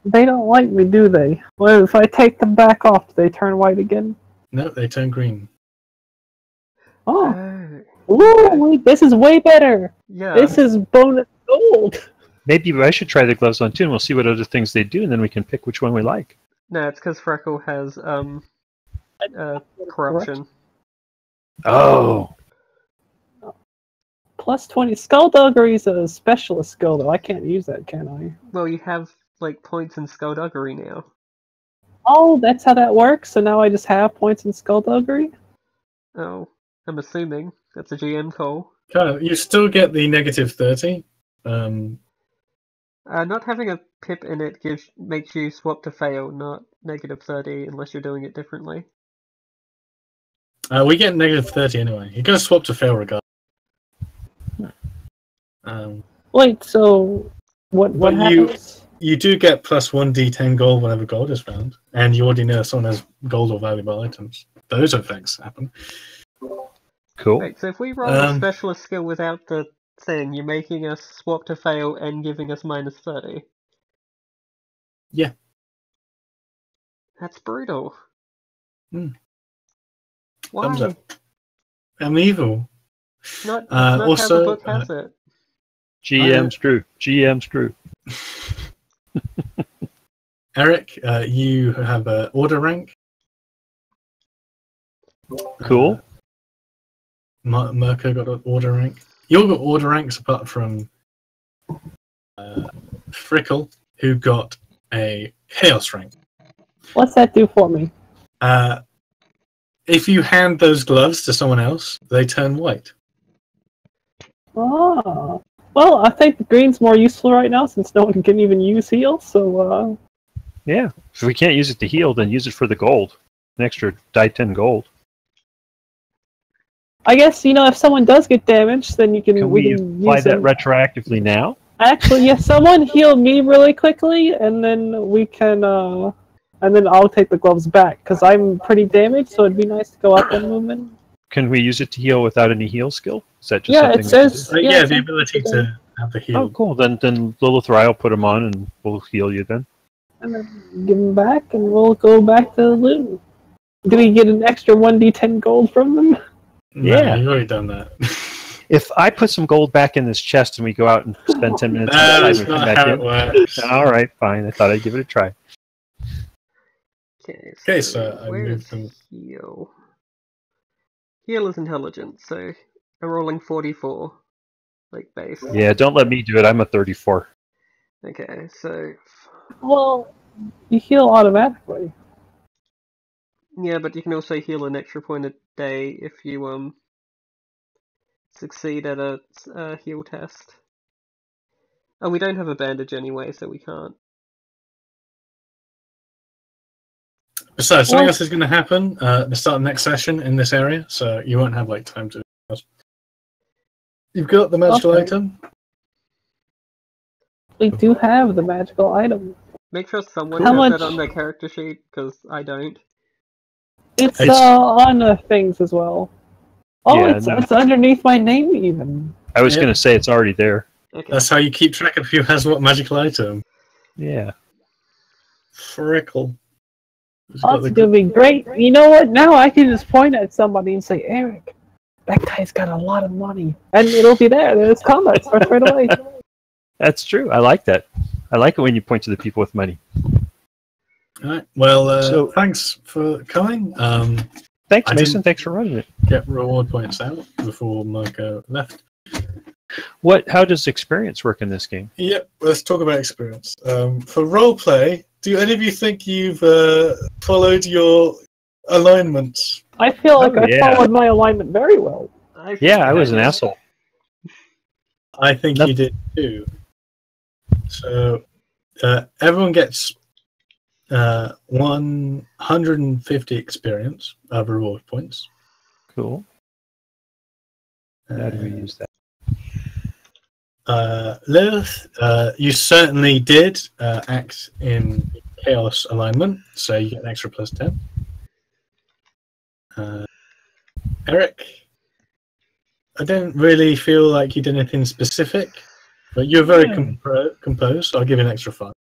They don't like me, do they? Well, if I take them back off, do they turn white again? No, they turn green. Oh. Ooh, this is way better. Yeah. This is bonus gold. Maybe I should try the gloves on too, and we'll see what other things they do, and then we can pick which one we like. No, it's because Freckle has corruption. Oh, Plus 20. Skullduggery is a specialist skill, though. I can't use that, can I? Well, you have like points in Skullduggery now. Oh, that's how that works? So now I just have points in Skullduggery? Oh, I'm assuming that's a GM call. Kind of. You still get the negative 30. Not having a pip in it makes you swap to fail, not negative 30, unless you're doing it differently. We get negative 30 anyway. You're going to swap to fail regardless. Wait, so what happens? You do get plus 1d10 gold whenever gold is found, and you already know someone has gold or valuable items. Those effects happen. cool. Right, so if we roll a specialist skill without the thing, you're making us swap to fail and giving us minus 30. Yeah. That's brutal. Hmm. Why? Thumbs up. I'm evil. Not also, how the book has it. GM screw. GM screw. Eric, you have an order rank. Cool. Mirko got an order rank. You all got order ranks apart from Frickle, who got a chaos rank. What's that do for me? If you hand those gloves to someone else, they turn white. Oh. Well, I think the green's more useful right now since no one can even use heal, so Yeah. If we can't use it to heal, then use it for the gold. An extra die 10 gold. I guess, if someone does get damaged, then you can... Can we can apply use that them. retroactively now? Actually, yes, someone heal me really quickly, and then we can, and then I'll take the gloves back, because I'm pretty damaged, so it'd be nice to go up one movement. Can we use it to heal without any heal skill? Is that just Yeah, something it we can says... do? Yeah, the ability to have the heal. Oh, cool. Then Lilith or I'll put them on, and we'll heal you then. And then give them back, and we'll go back to the loot. Do we get an extra 1d10 gold from them? Yeah. No, you've already done that. If I put some gold back in this chest and we go out and spend 10 minutes That's and come not back how in. it works. All right, fine. I thought I'd give it a try. Okay, so I where moved is them. heal? Heal is intelligence, so I'm rolling 44, like base. Yeah, don't let me do it. I'm a 34. Okay, so Well, you heal automatically. yeah, but you can also heal an extra point a day if you succeed at a heal test. Oh, we don't have a bandage anyway, so we can't. Besides, something else is going to happen at the start of next session in this area, so you won't have time to. You've got the magical item. We do have the magical item. Make sure someone How has much- that on their character sheet, because I don't. It's It's- on the things as well. Oh, Yeah, it's no. it's underneath my name even. I was Yeah. going to say it's already there. Okay. That's how you keep track of who has what magical item. Yeah. Frickle. Who's Oh, got it's the gonna be great. You know what? Now I can just point at somebody and say, Eric, that guy's got a lot of money. And it'll be there. There's combat starts right away. That's true. I like that. I like it when you point to the people with money. All right. Well, So- thanks for coming. Thanks, I Mason. didn't- Thanks for running it. Get reward points out before Mirko left. How does experience work in this game? Yep, let's talk about experience. For roleplay, do any of you think you've followed your alignments? I feel like Oh, I yeah. followed my alignment very well. Yeah, I was an asshole. I think you did too. So everyone gets 150 experience of reward points. Cool. How do we use that? Lilith, you certainly did act in chaos alignment, so you get an extra plus 10. Eric, I didn't really feel like you did anything specific, but you're very composed, so I'll give you an extra 5.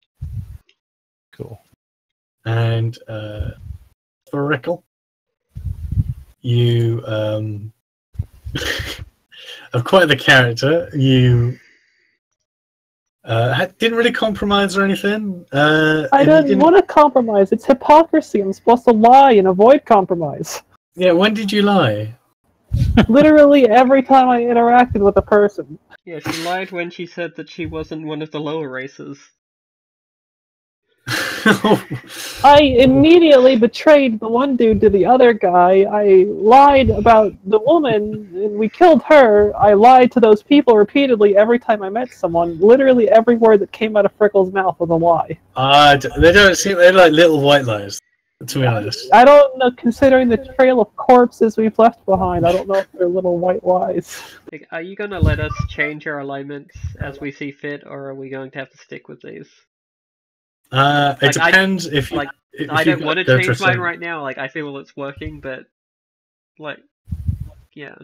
Cool. And for Rickle, you have quite the character. You Didn't really compromise or anything. I didn't want to compromise. It's hypocrisy. I'm supposed to lie and avoid compromise. Yeah, when did you lie? Literally every time I interacted with a person. Yeah, she lied when she said that she wasn't one of the lower races. I immediately betrayed the one dude to the other guy. I lied about the woman, and we killed her. I lied to those people repeatedly every time I met someone. Literally every word that came out of Frickle's mouth was a lie. They don't seem... They're like little white lies, to be honest. I don't know, considering the trail of corpses we've left behind, I don't know if they're little white lies. Like, are you gonna let us change our alignments as we see fit, or are we going to have to stick with these? It depends if you... Like, if I don't want to go change a mine certain- right now. Like, I feel it's working, but like, yeah.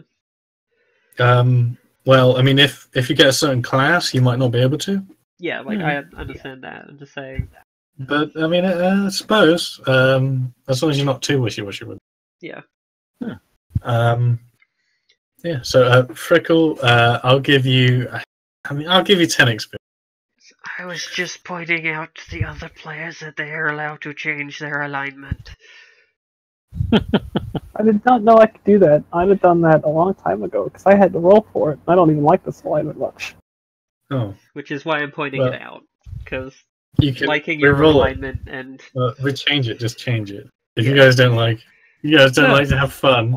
Well, I mean, if you get a certain class, you might not be able to. Yeah, like, I understand that. I'm just saying. But, I mean, I suppose, as long as you're not too wishy-washy with it. Yeah. Yeah, so, Frickle, I'll give you 10 experience. I was just pointing out to the other players that they are allowed to change their alignment. I did not know I could do that. I'd have done that a long time ago, because I had to roll for it. I don't even like this alignment much. Oh. Which is why I'm pointing it out. Because You can liking your re-roll it. alignment and... We change it, just change it. If you guys don't like... You guys don't like to have fun.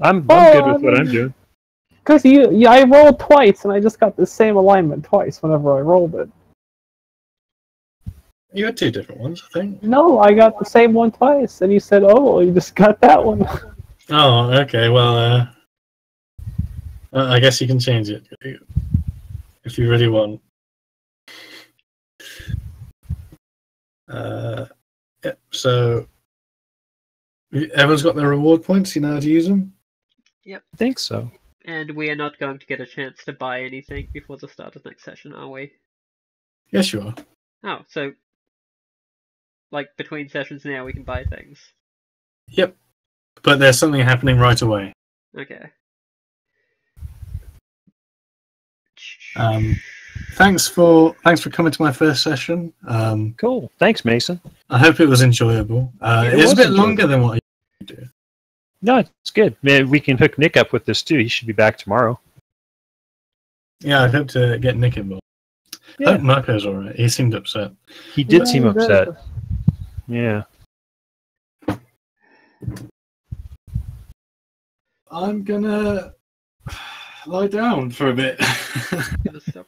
I'm good with what I'm doing. Because I rolled twice, and I just got the same alignment twice whenever I rolled it. You had 2 different ones, I think. No, I got the same one twice, and you said, oh, well, you just got that one. Oh, okay, well, I guess you can change it if you really want. Yeah, so everyone's got their reward points, you know how to use them? Yep. I think so. And we are not going to get a chance to buy anything before the start of next session, are we? Yes, you are. Oh, so... like, between sessions now we can buy things. Yep. But there's something happening right away. Okay. Thanks for coming to my first session. Cool. Thanks, Mason. I hope it was enjoyable. It It's was a bit enjoyable. longer than what I usually do. No, it's good. Man, we can hook Nick up with this too. He should be back tomorrow. Yeah, I hope to get Nick involved. I Yeah. hope Marco's alright. He seemed upset. He did seem Yeah, upset. Yeah. I'm gonna lie down for a bit. Gonna stop